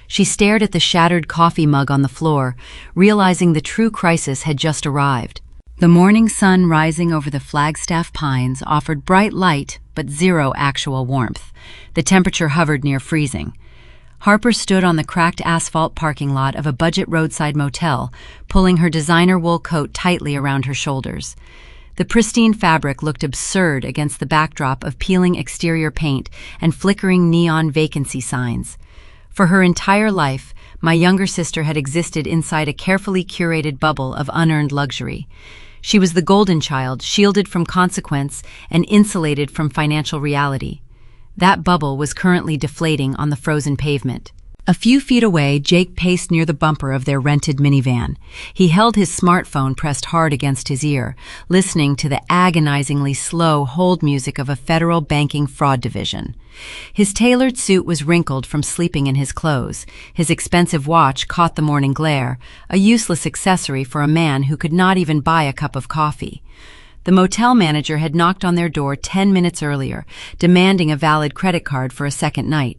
She stared at the shattered coffee mug on the floor, realizing the true crisis had just arrived. The morning sun rising over the Flagstaff pines offered bright light but zero actual warmth. The temperature hovered near freezing. Harper stood on the cracked asphalt parking lot of a budget roadside motel, pulling her designer wool coat tightly around her shoulders. The pristine fabric looked absurd against the backdrop of peeling exterior paint and flickering neon vacancy signs. For her entire life, my younger sister had existed inside a carefully curated bubble of unearned luxury. She was the golden child, shielded from consequence and insulated from financial reality. That bubble was currently deflating on the frozen pavement. A few feet away, Jake paced near the bumper of their rented minivan. He held his smartphone pressed hard against his ear, listening to the agonizingly slow hold music of a federal banking fraud division. His tailored suit was wrinkled from sleeping in his clothes. His expensive watch caught the morning glare, a useless accessory for a man who could not even buy a cup of coffee. The motel manager had knocked on their door 10 minutes earlier, demanding a valid credit card for a second night.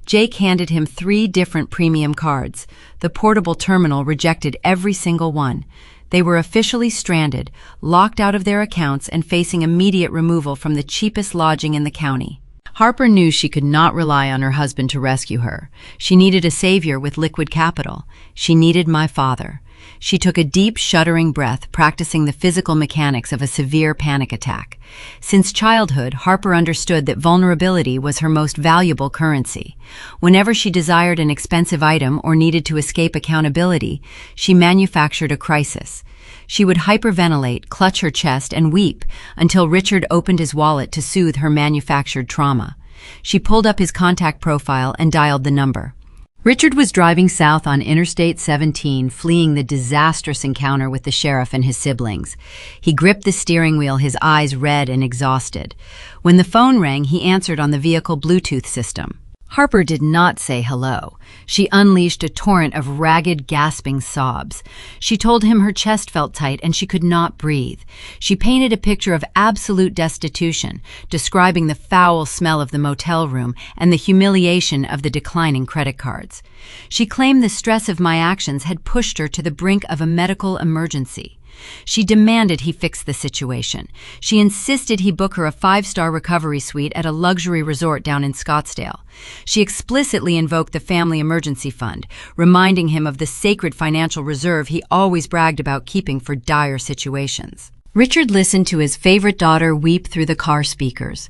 Jake handed him 3 different premium cards. The portable terminal rejected every single one. They were officially stranded, locked out of their accounts, and facing immediate removal from the cheapest lodging in the county. Harper knew she could not rely on her husband to rescue her. She needed a savior with liquid capital. She needed my father. She took a deep, shuddering breath, practicing the physical mechanics of a severe panic attack. Since childhood, Harper understood that vulnerability was her most valuable currency. Whenever she desired an expensive item or needed to escape accountability, she manufactured a crisis. She would hyperventilate, clutch her chest, and weep until Richard opened his wallet to soothe her manufactured trauma. She pulled up his contact profile and dialed the number. Richard was driving south on Interstate 17, fleeing the disastrous encounter with the sheriff and his siblings. He gripped the steering wheel, his eyes red and exhausted. When the phone rang, he answered on the vehicle Bluetooth system. Harper did not say hello. She unleashed a torrent of ragged, gasping sobs. She told him her chest felt tight and she could not breathe. She painted a picture of absolute destitution, describing the foul smell of the motel room and the humiliation of the declining credit cards. She claimed the stress of my actions had pushed her to the brink of a medical emergency. She demanded he fix the situation. She insisted he book her a 5-star recovery suite at a luxury resort down in Scottsdale. She explicitly invoked the family emergency fund, reminding him of the sacred financial reserve he always bragged about keeping for dire situations. Richard listened to his favorite daughter weep through the car speakers.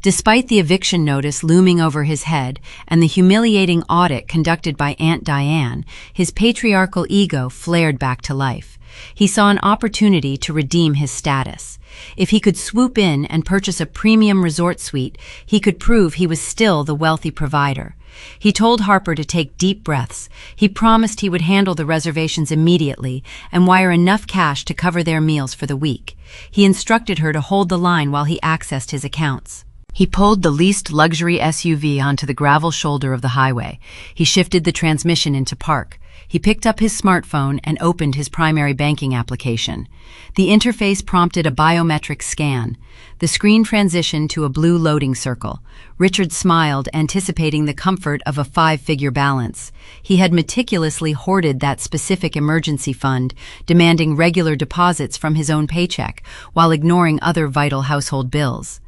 Despite the eviction notice looming over his head and the humiliating audit conducted by Aunt Diane, his patriarchal ego flared back to life. He saw an opportunity to redeem his status. If he could swoop in and purchase a premium resort suite, he could prove he was still the wealthy provider. He told Harper to take deep breaths. He promised he would handle the reservations immediately and wire enough cash to cover their meals for the week. He instructed her to hold the line while he accessed his accounts. He pulled the leased luxury SUV onto the gravel shoulder of the highway. He shifted the transmission into park. He picked up his smartphone and opened his primary banking application. The interface prompted a biometric scan. The screen transitioned to a blue loading circle. Richard smiled, anticipating the comfort of a 5-figure balance. He had meticulously hoarded that specific emergency fund, demanding regular deposits from his own paycheck, while ignoring other vital household bills.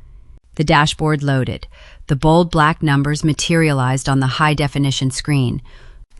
The dashboard loaded. The bold black numbers materialized on the high-definition screen.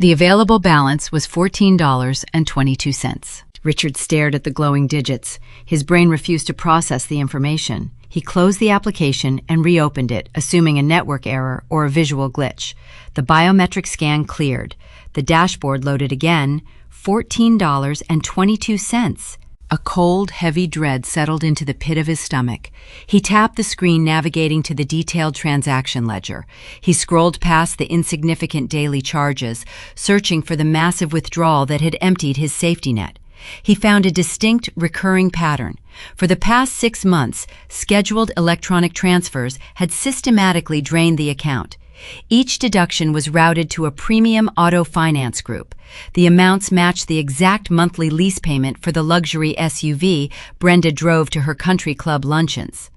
The available balance was $14.22. Richard stared at the glowing digits. His brain refused to process the information. He closed the application and reopened it, assuming a network error or a visual glitch. The biometric scan cleared. The dashboard loaded again. $14.22. A cold, heavy dread settled into the pit of his stomach. He tapped the screen, navigating to the detailed transaction ledger. He scrolled past the insignificant daily charges, searching for the massive withdrawal that had emptied his safety net. He found a distinct, recurring pattern. For the past 6 months, scheduled electronic transfers had systematically drained the account. Each deduction was routed to a premium auto finance group. The amounts matched the exact monthly lease payment for the luxury SUV Brenda drove to her country club luncheons.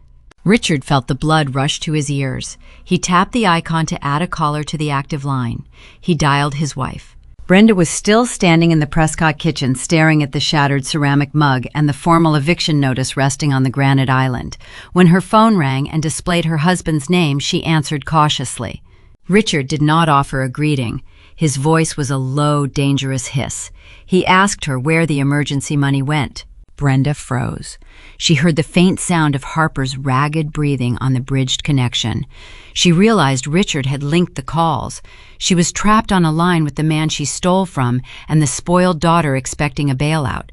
Richard felt the blood rush to his ears. He tapped the icon to add a caller to the active line. He dialed his wife. Brenda was still standing in the Prescott kitchen, staring at the shattered ceramic mug and the formal eviction notice resting on the granite island. When her phone rang and displayed her husband's name, she answered cautiously. Richard did not offer a greeting. His voice was a low, dangerous hiss. He asked her where the emergency money went. Brenda froze. She heard the faint sound of Harper's ragged breathing on the bridged connection. She realized Richard had linked the calls. She was trapped on a line with the man she stole from and the spoiled daughter expecting a bailout.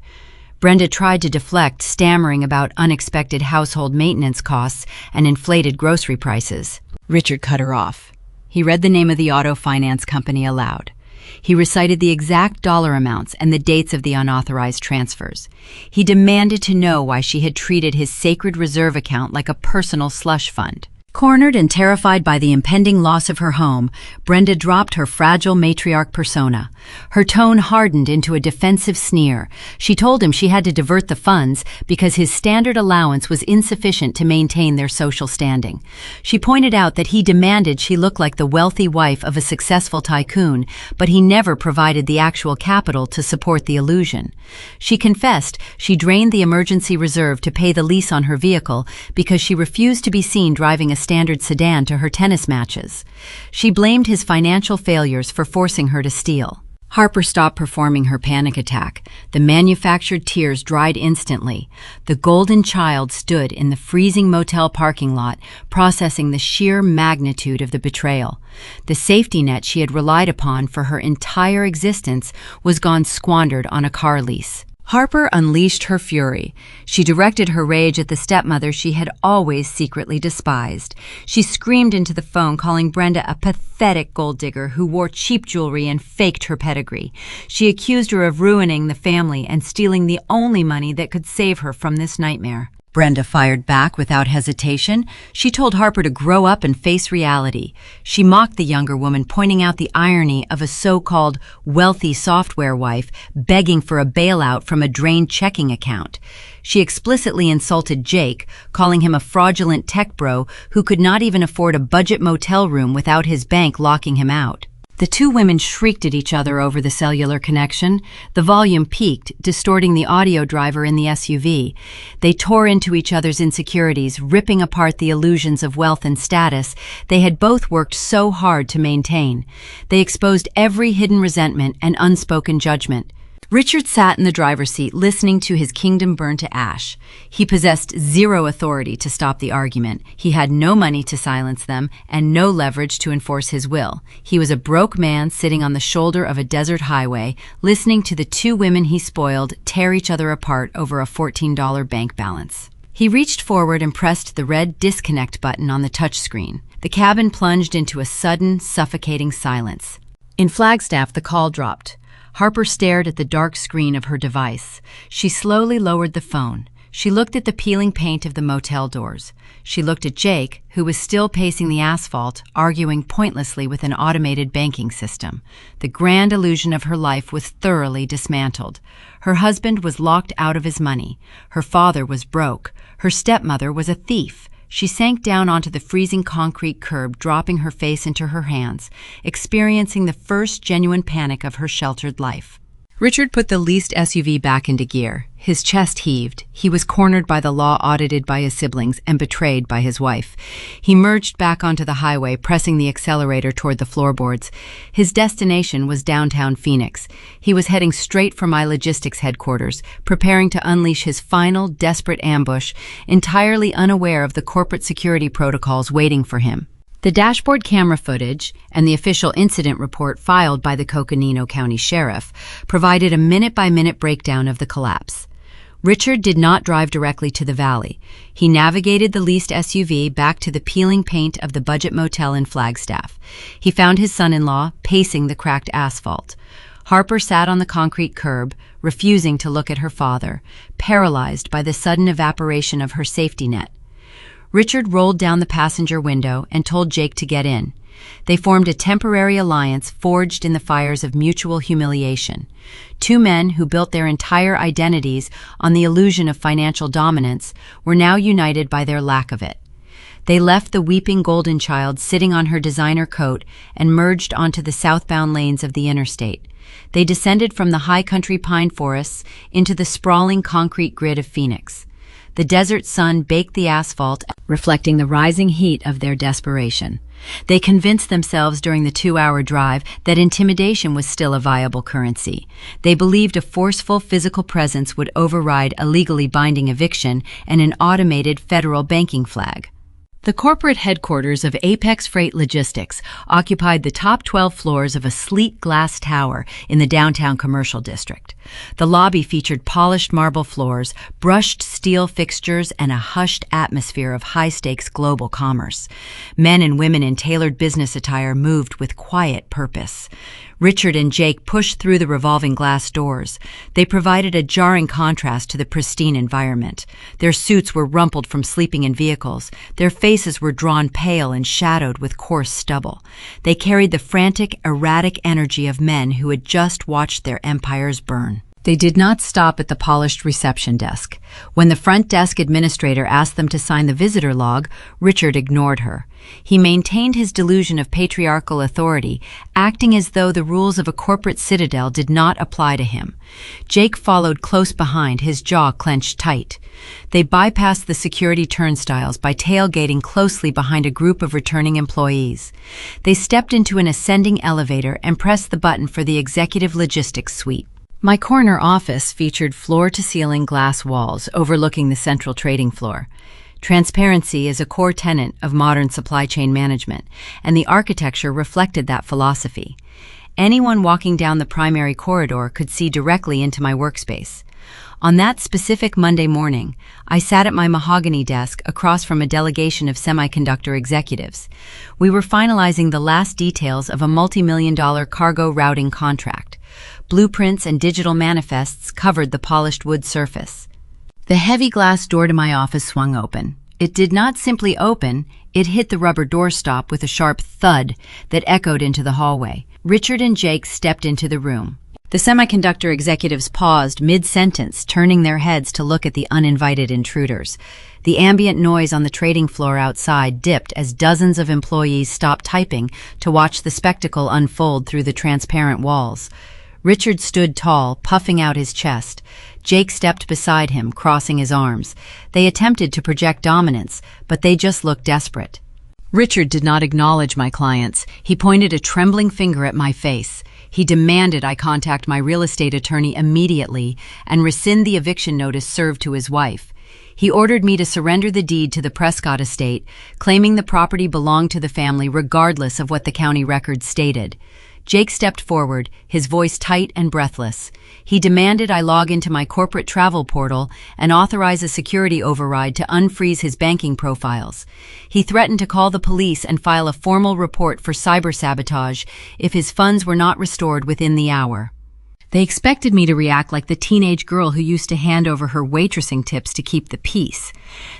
Brenda tried to deflect, stammering about unexpected household maintenance costs and inflated grocery prices. Richard cut her off. He read the name of the auto finance company aloud. He recited the exact dollar amounts and the dates of the unauthorized transfers. He demanded to know why she had treated his sacred reserve account like a personal slush fund. Cornered and terrified by the impending loss of her home, Brenda dropped her fragile matriarch persona. Her tone hardened into a defensive sneer. She told him she had to divert the funds because his standard allowance was insufficient to maintain their social standing. She pointed out that he demanded she look like the wealthy wife of a successful tycoon, but he never provided the actual capital to support the illusion. She confessed she drained the emergency reserve to pay the lease on her vehicle because she refused to be seen driving a standard sedan to her tennis matches. She blamed his financial failures for forcing her to steal. Harper stopped performing her panic attack. The manufactured tears dried instantly. The golden child stood in the freezing motel parking lot, processing the sheer magnitude of the betrayal. The safety net she had relied upon for her entire existence was gone squandered on a car lease. Harper unleashed her fury. She directed her rage at the stepmother she had always secretly despised. She screamed into the phone, calling Brenda a pathetic gold digger who wore cheap jewelry and faked her pedigree. She accused her of ruining the family and stealing the only money that could save her from this nightmare. Brenda fired back without hesitation. She told Harper to grow up and face reality. She mocked the younger woman, pointing out the irony of a so-called wealthy software wife begging for a bailout from a drained checking account. She explicitly insulted Jake, calling him a fraudulent tech bro who could not even afford a budget motel room without his bank locking him out. The two women shrieked at each other over the cellular connection. The volume peaked, distorting the audio driver in the SUV. They tore into each other's insecurities, ripping apart the illusions of wealth and status they had both worked so hard to maintain. They exposed every hidden resentment and unspoken judgment. Richard sat in the driver's seat listening to his kingdom burn to ash. He possessed zero authority to stop the argument. He had no money to silence them and no leverage to enforce his will. He was a broke man sitting on the shoulder of a desert highway, listening to the two women he spoiled tear each other apart over a $14 bank balance. He reached forward and pressed the red disconnect button on the touchscreen. The cabin plunged into a sudden, suffocating silence. In Flagstaff, the call dropped. Harper stared at the dark screen of her device. She slowly lowered the phone. She looked at the peeling paint of the motel doors. She looked at Jake, who was still pacing the asphalt, arguing pointlessly with an automated banking system. The grand illusion of her life was thoroughly dismantled. Her husband was locked out of his money. Her father was broke. Her stepmother was a thief. She sank down onto the freezing concrete curb, dropping her face into her hands, experiencing the first genuine panic of her sheltered life. Richard put the leased SUV back into gear. His chest heaved. He was cornered by the law, audited by his siblings, and betrayed by his wife. He merged back onto the highway, pressing the accelerator toward the floorboards. His destination was downtown Phoenix. He was heading straight for my logistics headquarters, preparing to unleash his final, desperate ambush, entirely unaware of the corporate security protocols waiting for him. The dashboard camera footage and the official incident report filed by the Coconino County Sheriff provided a minute-by-minute breakdown of the collapse. Richard did not drive directly to the valley. He navigated the leased SUV back to the peeling paint of the budget motel in Flagstaff. He found his son-in-law pacing the cracked asphalt. Harper sat on the concrete curb, refusing to look at her father, paralyzed by the sudden evaporation of her safety net. Richard rolled down the passenger window and told Jake to get in. They formed a temporary alliance forged in the fires of mutual humiliation. Two men who built their entire identities on the illusion of financial dominance were now united by their lack of it. They left the weeping golden child sitting on her designer coat and merged onto the southbound lanes of the interstate. They descended from the high country pine forests into the sprawling concrete grid of Phoenix. The desert sun baked the asphalt, reflecting the rising heat of their desperation. They convinced themselves during the 2-hour drive that intimidation was still a viable currency. They believed a forceful physical presence would override a legally binding eviction and an automated federal banking flag. The corporate headquarters of Apex Freight Logistics occupied the top 12 floors of a sleek glass tower in the downtown commercial district. The lobby featured polished marble floors, brushed steel fixtures, and a hushed atmosphere of high-stakes global commerce. Men and women in tailored business attire moved with quiet purpose. Richard and Jake pushed through the revolving glass doors. They provided a jarring contrast to the pristine environment. Their suits were rumpled from sleeping in vehicles. Their faces were drawn pale and shadowed with coarse stubble. They carried the frantic, erratic energy of men who had just watched their empires burn. They did not stop at the polished reception desk. When the front desk administrator asked them to sign the visitor log, Richard ignored her. He maintained his delusion of patriarchal authority, acting as though the rules of a corporate citadel did not apply to him. Jake followed close behind, his jaw clenched tight. They bypassed the security turnstiles by tailgating closely behind a group of returning employees. They stepped into an ascending elevator and pressed the button for the executive logistics suite. My corner office featured floor-to-ceiling glass walls overlooking the central trading floor. Transparency is a core tenet of modern supply chain management, and the architecture reflected that philosophy. Anyone walking down the primary corridor could see directly into my workspace. On that specific Monday morning, I sat at my mahogany desk across from a delegation of semiconductor executives. We were finalizing the last details of a multi-million-dollar cargo routing contract. Blueprints and digital manifests covered the polished wood surface. The heavy glass door to my office swung open. It did not simply open, it hit the rubber doorstop with a sharp thud that echoed into the hallway. Richard and Jake stepped into the room. The semiconductor executives paused mid-sentence, turning their heads to look at the uninvited intruders. The ambient noise on the trading floor outside dipped as dozens of employees stopped typing to watch the spectacle unfold through the transparent walls. Richard stood tall, puffing out his chest. Jake stepped beside him, crossing his arms. They attempted to project dominance, but they just looked desperate. Richard did not acknowledge my clients. He pointed a trembling finger at my face. He demanded I contact my real estate attorney immediately and rescind the eviction notice served to his wife. He ordered me to surrender the deed to the Prescott estate, claiming the property belonged to the family regardless of what the county records stated. Jake stepped forward, his voice tight and breathless. He demanded I log into my corporate travel portal and authorize a security override to unfreeze his banking profiles. He threatened to call the police and file a formal report for cyber-sabotage if his funds were not restored within the hour. They expected me to react like the teenage girl who used to hand over her waitressing tips to keep the peace.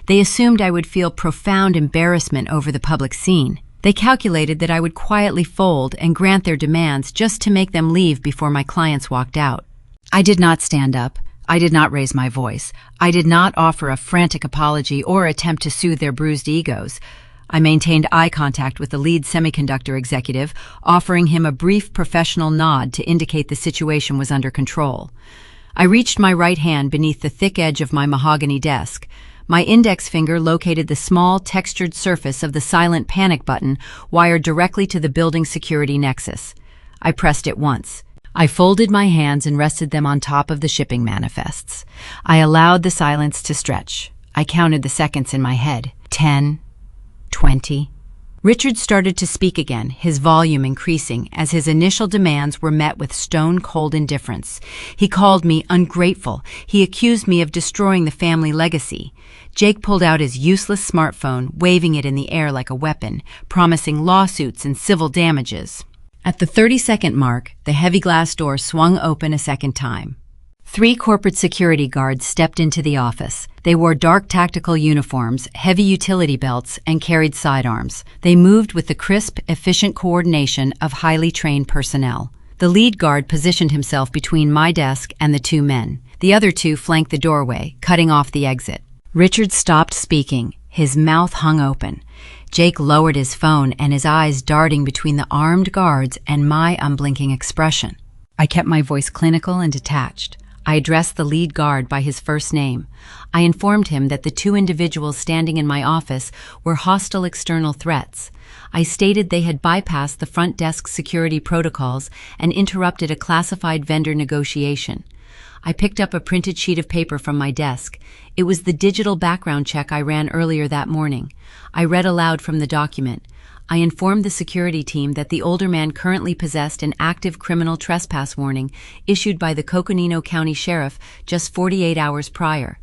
They assumed I would feel profound embarrassment over the public scene. They calculated that I would quietly fold and grant their demands just to make them leave before my clients walked out. I did not stand up. I did not raise my voice. I did not offer a frantic apology or attempt to soothe their bruised egos. I maintained eye contact with the lead semiconductor executive, offering him a brief professional nod to indicate the situation was under control. I reached my right hand beneath the thick edge of my mahogany desk. My index finger located the small, textured surface of the silent panic button wired directly to the building security nexus. I pressed it once. I folded my hands and rested them on top of the shipping manifests. I allowed the silence to stretch. I counted the seconds in my head. 10, 20. Richard started to speak again, his volume increasing as his initial demands were met with stone-cold indifference. He called me ungrateful. He accused me of destroying the family legacy. Jake pulled out his useless smartphone, waving it in the air like a weapon, promising lawsuits and civil damages. At the 30-second mark, the heavy glass door swung open a second time. 3 corporate security guards stepped into the office. They wore dark tactical uniforms, heavy utility belts, and carried sidearms. They moved with the crisp, efficient coordination of highly trained personnel. The lead guard positioned himself between my desk and the 2 men. The other 2 flanked the doorway, cutting off the exit. Richard stopped speaking. His mouth hung open. Jake lowered his phone and his eyes darting between the armed guards and my unblinking expression. I kept my voice clinical and detached. I addressed the lead guard by his first name. I informed him that the 2 individuals standing in my office were hostile external threats. I stated they had bypassed the front desk security protocols and interrupted a classified vendor negotiation. I picked up a printed sheet of paper from my desk. It was the digital background check I ran earlier that morning. I read aloud from the document. I informed the security team that the older man currently possessed an active criminal trespass warning issued by the Coconino County Sheriff just 48 hours prior.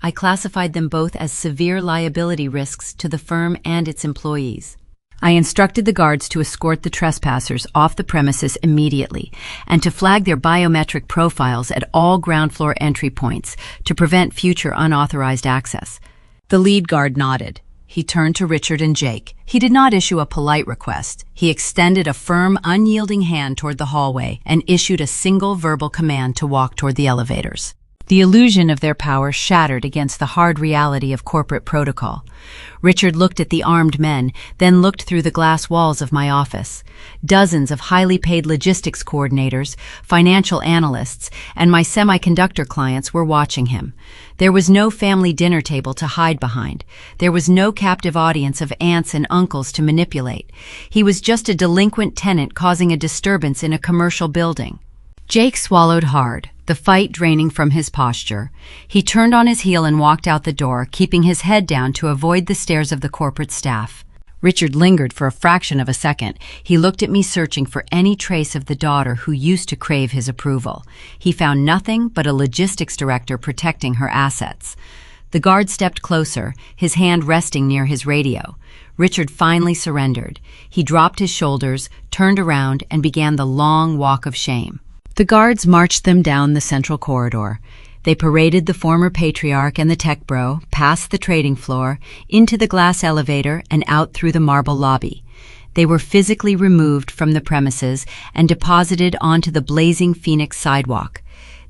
I classified them both as severe liability risks to the firm and its employees. I instructed the guards to escort the trespassers off the premises immediately and to flag their biometric profiles at all ground floor entry points to prevent future unauthorized access. The lead guard nodded. He turned to Richard and Jake. He did not issue a polite request. He extended a firm, unyielding hand toward the hallway and issued a single verbal command to walk toward the elevators. The illusion of their power shattered against the hard reality of corporate protocol. Richard looked at the armed men, then looked through the glass walls of my office. Dozens of highly paid logistics coordinators, financial analysts, and my semiconductor clients were watching him. There was no family dinner table to hide behind. There was no captive audience of aunts and uncles to manipulate. He was just a delinquent tenant causing a disturbance in a commercial building. Jake swallowed hard, the fight draining from his posture. He turned on his heel and walked out the door, keeping his head down to avoid the stares of the corporate staff. Richard lingered for a fraction of a second. He looked at me, searching for any trace of the daughter who used to crave his approval. He found nothing but a logistics director protecting her assets. The guard stepped closer, his hand resting near his radio. Richard finally surrendered. He dropped his shoulders, turned around, and began the long walk of shame. The guards marched them down the central corridor. They paraded the former patriarch and the tech bro, past the trading floor, into the glass elevator, and out through the marble lobby. They were physically removed from the premises and deposited onto the blazing Phoenix sidewalk.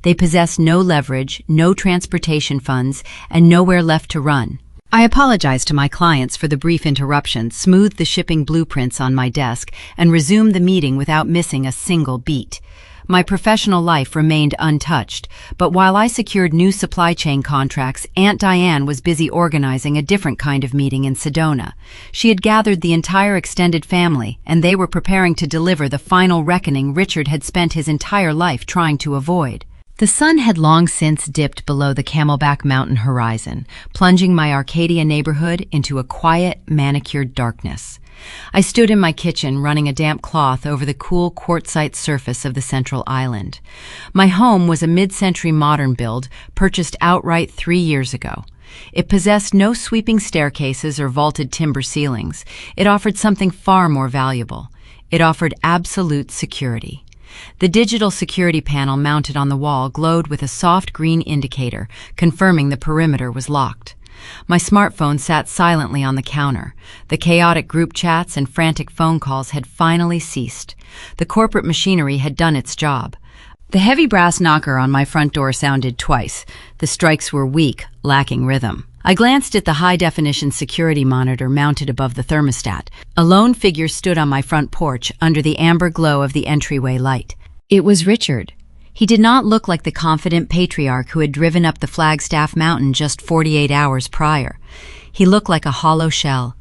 They possessed no leverage, no transportation funds, and nowhere left to run. I apologized to my clients for the brief interruption, smoothed the shipping blueprints on my desk, and resumed the meeting without missing a single beat. My professional life remained untouched, but while I secured new supply chain contracts, Aunt Diane was busy organizing a different kind of meeting in Sedona. She had gathered the entire extended family, and they were preparing to deliver the final reckoning Richard had spent his entire life trying to avoid. The sun had long since dipped below the Camelback Mountain horizon, plunging my Arcadia neighborhood into a quiet, manicured darkness. I stood in my kitchen running a damp cloth over the cool quartzite surface of the central island. My home was a mid-century modern build, purchased outright 3 years ago. It possessed no sweeping staircases or vaulted timber ceilings. It offered something far more valuable. It offered absolute security. The digital security panel mounted on the wall glowed with a soft green indicator, confirming the perimeter was locked. My smartphone sat silently on the counter. The chaotic group chats and frantic phone calls had finally ceased. The corporate machinery had done its job. The heavy brass knocker on my front door sounded twice. The strikes were weak, lacking rhythm. I glanced at the high-definition security monitor mounted above the thermostat. A lone figure stood on my front porch under the amber glow of the entryway light. It was Richard. He did not look like the confident patriarch who had driven up the Flagstaff Mountain just 48 hours prior. He looked like a hollow shell.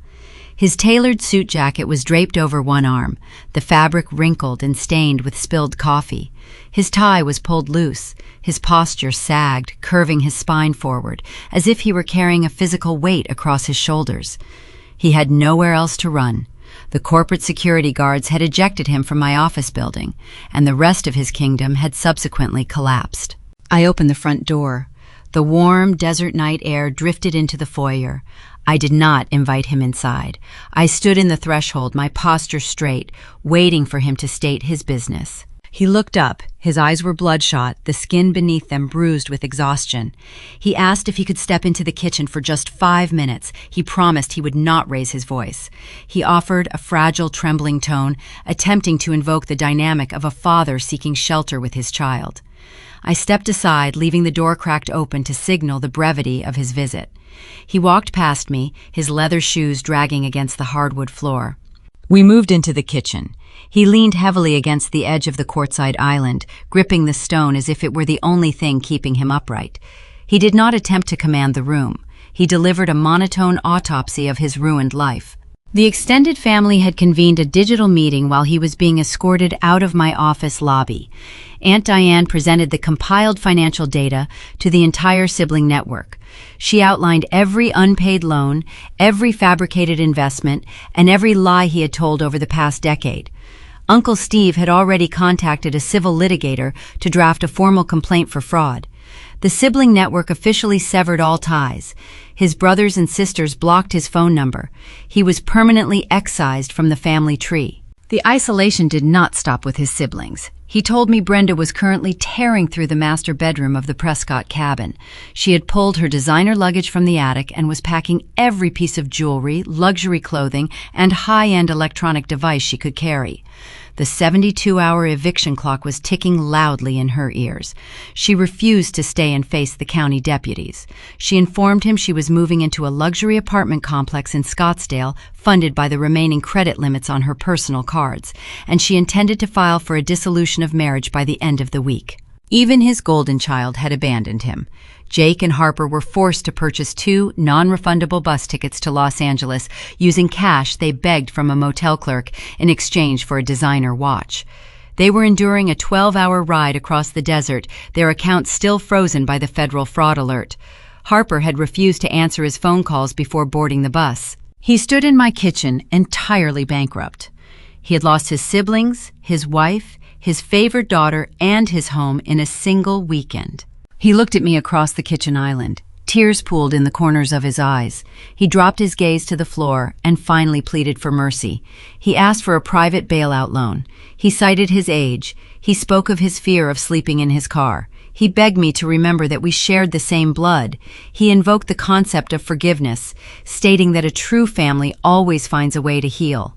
His tailored suit jacket was draped over one arm, the fabric wrinkled and stained with spilled coffee. His tie was pulled loose. His posture sagged, curving his spine forward, as if he were carrying a physical weight across his shoulders. He had nowhere else to run. The corporate security guards had ejected him from my office building, and the rest of his kingdom had subsequently collapsed. I opened the front door. The warm, desert night air drifted into the foyer. I did not invite him inside. I stood in the threshold, my posture straight, waiting for him to state his business. He looked up. His eyes were bloodshot, the skin beneath them bruised with exhaustion. He asked if he could step into the kitchen for just 5 minutes. He promised he would not raise his voice. He offered a fragile, trembling tone, attempting to invoke the dynamic of a father seeking shelter with his child. I stepped aside, leaving the door cracked open to signal the brevity of his visit. He walked past me, his leather shoes dragging against the hardwood floor. We moved into the kitchen. He leaned heavily against the edge of the quartzite island, gripping the stone as if it were the only thing keeping him upright. He did not attempt to command the room. He delivered a monotone autopsy of his ruined life. The extended family had convened a digital meeting while he was being escorted out of my office lobby. Aunt Diane presented the compiled financial data to the entire sibling network. She outlined every unpaid loan, every fabricated investment, and every lie he had told over the past decade. Uncle Steve had already contacted a civil litigator to draft a formal complaint for fraud. The sibling network officially severed all ties. His brothers and sisters blocked his phone number. He was permanently excised from the family tree. The isolation did not stop with his siblings. He told me Brenda was currently tearing through the master bedroom of the Prescott cabin. She had pulled her designer luggage from the attic and was packing every piece of jewelry, luxury clothing, and high-end electronic device she could carry. The 72-hour eviction clock was ticking loudly in her ears. She refused to stay and face the county deputies. She informed him she was moving into a luxury apartment complex in Scottsdale, funded by the remaining credit limits on her personal cards, and she intended to file for a dissolution of marriage by the end of the week. Even his golden child had abandoned him. Jake and Harper were forced to purchase 2 non-refundable bus tickets to Los Angeles using cash they begged from a motel clerk in exchange for a designer watch. They were enduring a 12-hour ride across the desert, their accounts still frozen by the federal fraud alert. Harper had refused to answer his phone calls before boarding the bus. He stood in my kitchen, entirely bankrupt. He had lost his siblings, his wife, his favored daughter, and his home in a single weekend. He looked at me across the kitchen island. Tears pooled in the corners of his eyes. He dropped his gaze to the floor and finally pleaded for mercy. He asked for a private bailout loan. He cited his age. He spoke of his fear of sleeping in his car. He begged me to remember that we shared the same blood. He invoked the concept of forgiveness, stating that a true family always finds a way to heal.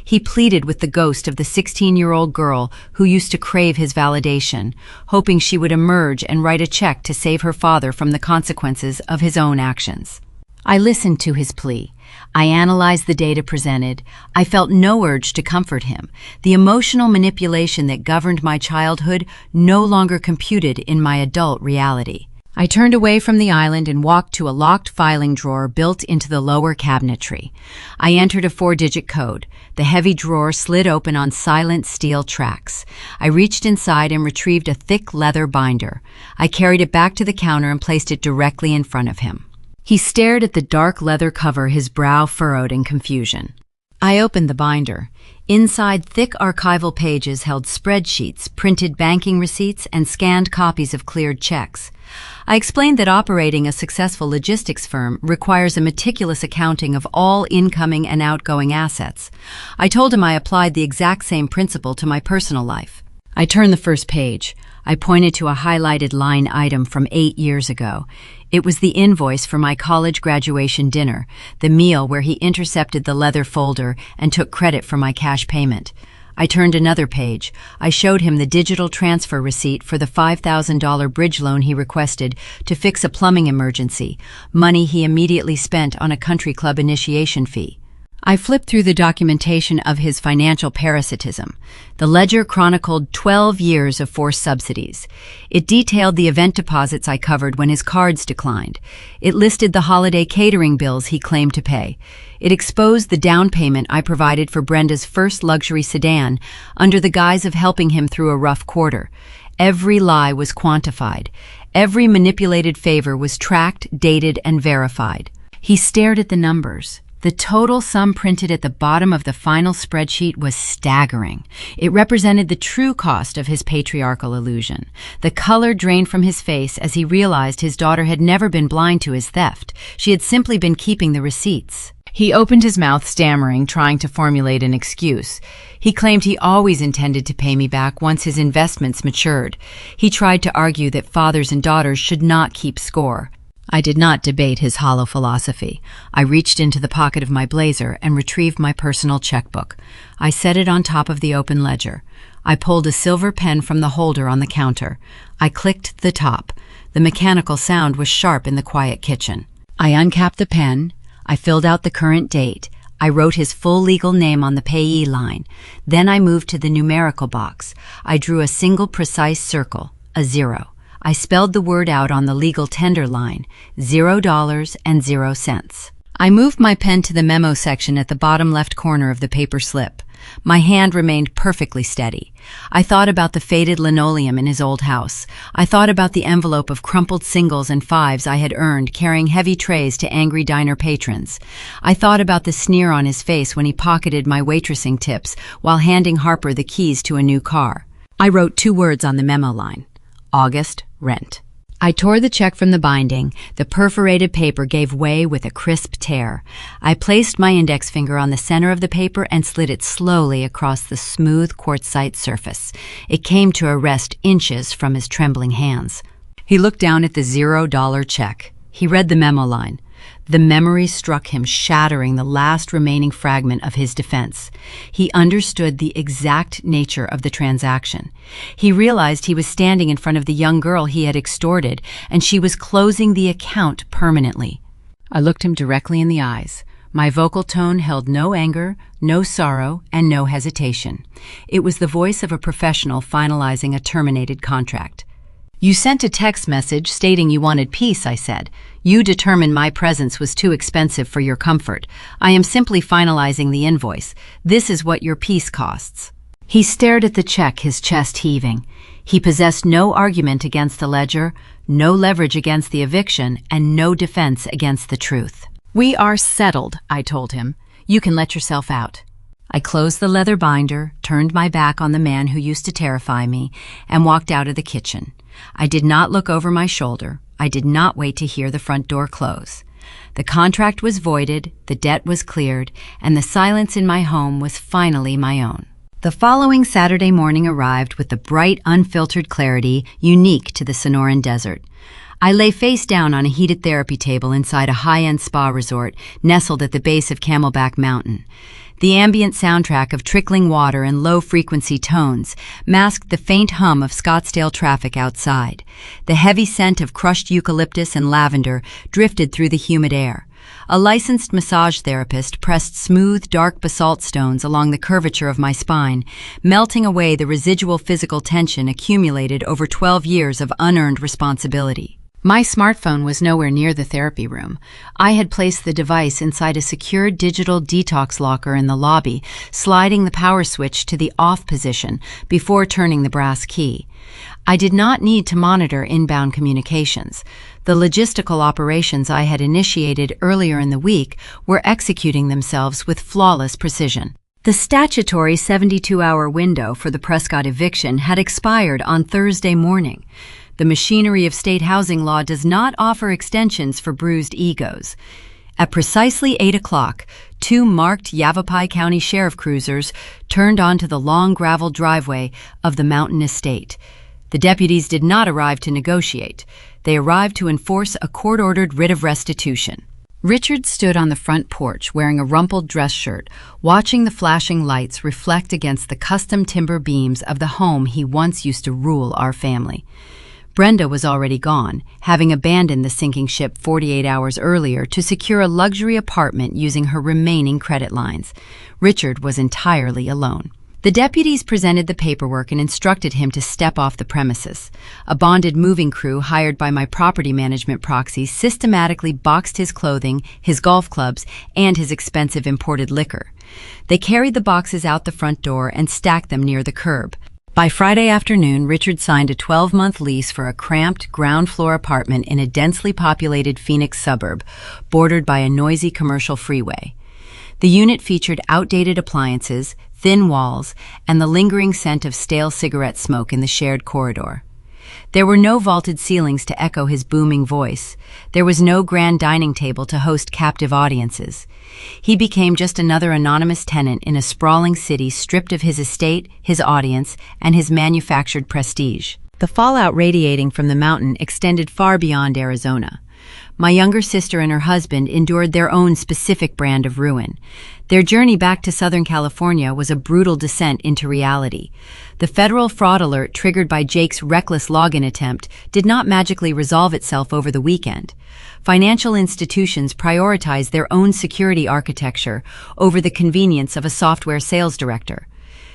He pleaded with the ghost of the 16-year-old girl who used to crave his validation, hoping she would emerge and write a check to save her father from the consequences of his own actions. I listened to his plea, I analyzed the data presented. I felt no urge to comfort him. The emotional manipulation that governed my childhood no longer computed in my adult reality. I turned away from the island and walked to a locked filing drawer built into the lower cabinetry. I entered a 4-digit code. The heavy drawer slid open on silent steel tracks. I reached inside and retrieved a thick leather binder. I carried it back to the counter and placed it directly in front of him. He stared at the dark leather cover, his brow furrowed in confusion. I opened the binder. Inside, thick archival pages held spreadsheets, printed banking receipts, and scanned copies of cleared checks. I explained that operating a successful logistics firm requires a meticulous accounting of all incoming and outgoing assets. I told him I applied the exact same principle to my personal life. I turned the first page. I pointed to a highlighted line item from 8 years ago. It was the invoice for my college graduation dinner, the meal where he intercepted the leather folder and took credit for my cash payment. I turned another page. I showed him the digital transfer receipt for the $5,000 bridge loan he requested to fix a plumbing emergency, money he immediately spent on a country club initiation fee. I flipped through the documentation of his financial parasitism. The ledger chronicled 12 years of forced subsidies. It detailed the event deposits I covered when his cards declined. It listed the holiday catering bills he claimed to pay. It exposed the down payment I provided for Brenda's first luxury sedan under the guise of helping him through a rough quarter. Every lie was quantified. Every manipulated favor was tracked, dated, and verified. He stared at the numbers. The total sum printed at the bottom of the final spreadsheet was staggering. It represented the true cost of his patriarchal illusion. The color drained from his face as he realized his daughter had never been blind to his theft. She had simply been keeping the receipts. He opened his mouth, stammering, trying to formulate an excuse. He claimed he always intended to pay me back once his investments matured. He tried to argue that fathers and daughters should not keep score. I did not debate his hollow philosophy. I reached into the pocket of my blazer and retrieved my personal checkbook. I set it on top of the open ledger. I pulled a silver pen from the holder on the counter. I clicked the top. The mechanical sound was sharp in the quiet kitchen. I uncapped the pen. I filled out the current date. I wrote his full legal name on the payee line. Then I moved to the numerical box. I drew a single precise circle, a 0. I spelled the word out on the legal tender line, $0.00. I moved my pen to the memo section at the bottom left corner of the paper slip. My hand remained perfectly steady. I thought about the faded linoleum in his old house. I thought about the envelope of crumpled singles and fives I had earned carrying heavy trays to angry diner patrons. I thought about the sneer on his face when he pocketed my waitressing tips while handing Harper the keys to a new car. I wrote 2 words on the memo line: August rent. I tore the check from the binding. The perforated paper gave way with a crisp tear. I placed my index finger on the center of the paper and slid it slowly across the smooth quartzite surface. It came to a rest inches from his trembling hands. He looked down at the $0 check. He read the memo line. The memory struck him, shattering the last remaining fragment of his defense. He understood the exact nature of the transaction. He realized he was standing in front of the young girl he had extorted, and she was closing the account permanently. I looked him directly in the eyes. My vocal tone held no anger, no sorrow, and no hesitation. It was the voice of a professional finalizing a terminated contract. You sent a text message stating you wanted peace, I said. You determined my presence was too expensive for your comfort. I am simply finalizing the invoice. This is what your peace costs. He stared at the check, his chest heaving. He possessed no argument against the ledger, no leverage against the eviction, and no defense against the truth. We are settled, I told him. You can let yourself out. I closed the leather binder, turned my back on the man who used to terrify me, and walked out of the kitchen. I did not look over my shoulder. I did not wait to hear the front door close. The contract was voided, the debt was cleared, and the silence in my home was finally my own. The following Saturday morning arrived with the bright, unfiltered clarity unique to the Sonoran Desert. I lay face down on a heated therapy table inside a high-end spa resort nestled at the base of Camelback Mountain. The ambient soundtrack of trickling water and low-frequency tones masked the faint hum of Scottsdale traffic outside. The heavy scent of crushed eucalyptus and lavender drifted through the humid air. A licensed massage therapist pressed smooth, dark basalt stones along the curvature of my spine, melting away the residual physical tension accumulated over 12 years of unearned responsibility. My smartphone was nowhere near the therapy room. I had placed the device inside a secure digital detox locker in the lobby, sliding the power switch to the off position before turning the brass key. I did not need to monitor inbound communications. The logistical operations I had initiated earlier in the week were executing themselves with flawless precision. The statutory 72-hour window for the Prescott eviction had expired on Thursday morning. The machinery of state housing law does not offer extensions for bruised egos. At precisely 8 o'clock, 2 marked Yavapai County Sheriff cruisers turned onto the long gravel driveway of the Mountain Estate. The deputies did not arrive to negotiate. They arrived to enforce a court-ordered writ of restitution. Richard stood on the front porch wearing a rumpled dress shirt, watching the flashing lights reflect against the custom timber beams of the home he once used to rule our family. Brenda was already gone, having abandoned the sinking ship 48 hours earlier to secure a luxury apartment using her remaining credit lines. Richard was entirely alone. The deputies presented the paperwork and instructed him to step off the premises. A bonded moving crew hired by my property management proxy systematically boxed his clothing, his golf clubs, and his expensive imported liquor. They carried the boxes out the front door and stacked them near the curb. By Friday afternoon, Richard signed a 12-month lease for a cramped ground-floor apartment in a densely populated Phoenix suburb, bordered by a noisy commercial freeway. The unit featured outdated appliances, thin walls, and the lingering scent of stale cigarette smoke in the shared corridor. There were no vaulted ceilings to echo his booming voice. There was no grand dining table to host captive audiences. He became just another anonymous tenant in a sprawling city stripped of his estate, his audience, and his manufactured prestige. The fallout radiating from the mountain extended far beyond Arizona. My younger sister and her husband endured their own specific brand of ruin. Their journey back to Southern California was a brutal descent into reality. The federal fraud alert triggered by Jake's reckless login attempt did not magically resolve itself over the weekend. Financial institutions prioritized their own security architecture over the convenience of a software sales director.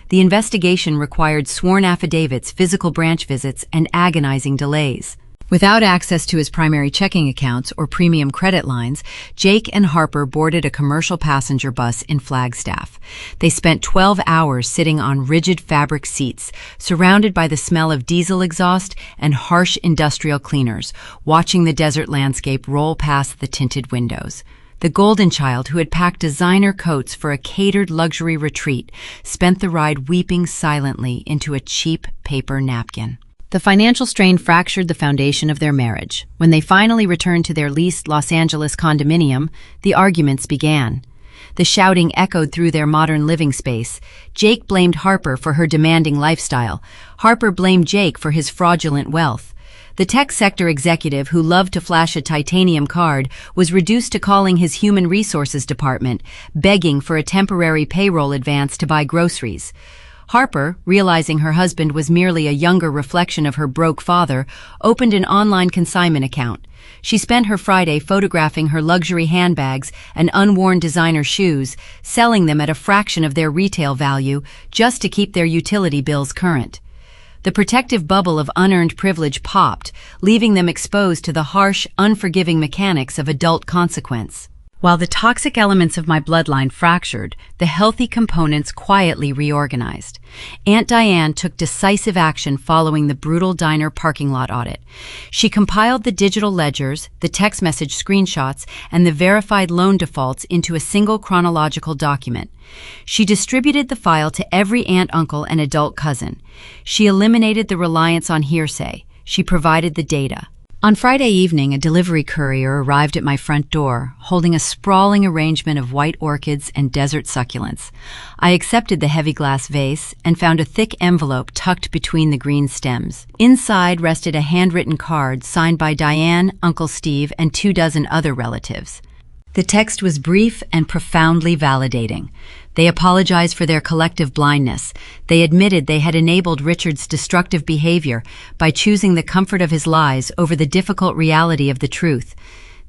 The investigation required sworn affidavits, physical branch visits, and agonizing delays. Without access to his primary checking accounts or premium credit lines, Jake and Harper boarded a commercial passenger bus in Flagstaff. They spent 12 hours sitting on rigid fabric seats, surrounded by the smell of diesel exhaust and harsh industrial cleaners, watching the desert landscape roll past the tinted windows. The golden child, who had packed designer coats for a catered luxury retreat, spent the ride weeping silently into a cheap paper napkin. The financial strain fractured the foundation of their marriage. When they finally returned to their leased Los Angeles condominium, the arguments began. The shouting echoed through their modern living space. Jake blamed Harper for her demanding lifestyle. Harper blamed Jake for his fraudulent wealth. The tech sector executive who loved to flash a titanium card was reduced to calling his human resources department, begging for a temporary payroll advance to buy groceries. Harper, realizing her husband was merely a younger reflection of her broke father, opened an online consignment account. She spent her Friday photographing her luxury handbags and unworn designer shoes, selling them at a fraction of their retail value just to keep their utility bills current. The protective bubble of unearned privilege popped, leaving them exposed to the harsh, unforgiving mechanics of adult consequence. While the toxic elements of my bloodline fractured, the healthy components quietly reorganized. Aunt Diane took decisive action following the brutal diner parking lot audit. She compiled the digital ledgers, the text message screenshots, and the verified loan defaults into a single chronological document. She distributed the file to every aunt, uncle, and adult cousin. She eliminated the reliance on hearsay. She provided the data. On Friday evening, a delivery courier arrived at my front door, holding a sprawling arrangement of white orchids and desert succulents. I accepted the heavy glass vase and found a thick envelope tucked between the green stems. Inside rested a handwritten card signed by Diane, Uncle Steve, and 24 other relatives. The text was brief and profoundly validating. They apologized for their collective blindness. They admitted they had enabled Richard's destructive behavior by choosing the comfort of his lies over the difficult reality of the truth.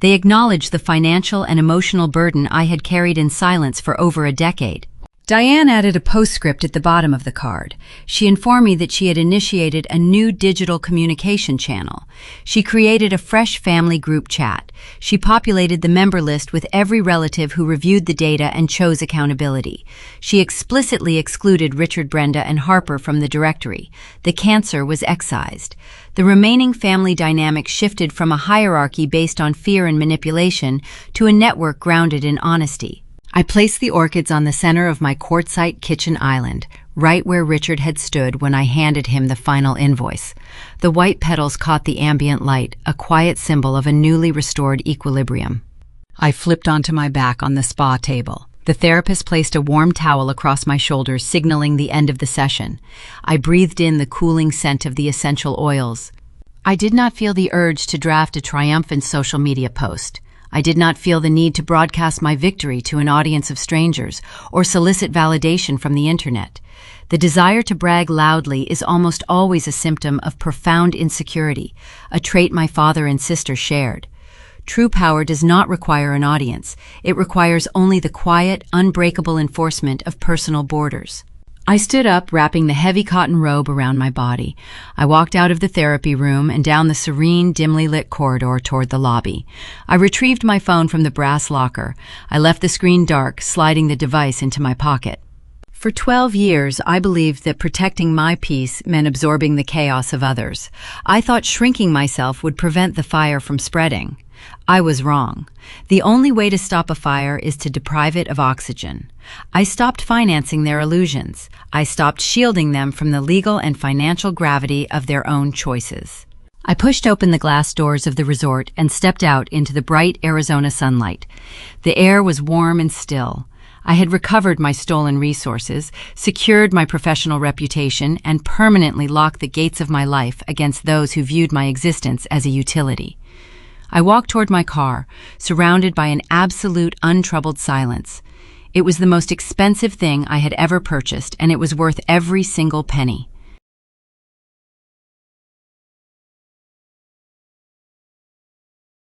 They acknowledged the financial and emotional burden I had carried in silence for over a decade. Diane added a postscript at the bottom of the card. She informed me that she had initiated a new digital communication channel. She created a fresh family group chat. She populated the member list with every relative who reviewed the data and chose accountability. She explicitly excluded Richard, Brenda, and Harper from the directory. The cancer was excised. The remaining family dynamic shifted from a hierarchy based on fear and manipulation to a network grounded in honesty. I placed the orchids on the center of my quartzite kitchen island, right where Richard had stood when I handed him the final invoice. The white petals caught the ambient light, a quiet symbol of a newly restored equilibrium. I flipped onto my back on the spa table. The therapist placed a warm towel across my shoulders, signaling the end of the session. I breathed in the cooling scent of the essential oils. I did not feel the urge to draft a triumphant social media post. I did not feel the need to broadcast my victory to an audience of strangers or solicit validation from the internet. The desire to brag loudly is almost always a symptom of profound insecurity, a trait my father and sister shared. True power does not require an audience. It requires only the quiet, unbreakable enforcement of personal borders. I stood up, wrapping the heavy cotton robe around my body. I walked out of the therapy room and down the serene, dimly lit corridor toward the lobby. I retrieved my phone from the brass locker. I left the screen dark, sliding the device into my pocket. For 12 years, I believed that protecting my peace meant absorbing the chaos of others. I thought shrinking myself would prevent the fire from spreading. I was wrong. The only way to stop a fire is to deprive it of oxygen. I stopped financing their illusions. I stopped shielding them from the legal and financial gravity of their own choices. I pushed open the glass doors of the resort and stepped out into the bright Arizona sunlight. The air was warm and still. I had recovered my stolen resources, secured my professional reputation, and permanently locked the gates of my life against those who viewed my existence as a utility. I walked toward my car, surrounded by an absolute, untroubled silence. It was the most expensive thing I had ever purchased, and it was worth every single penny.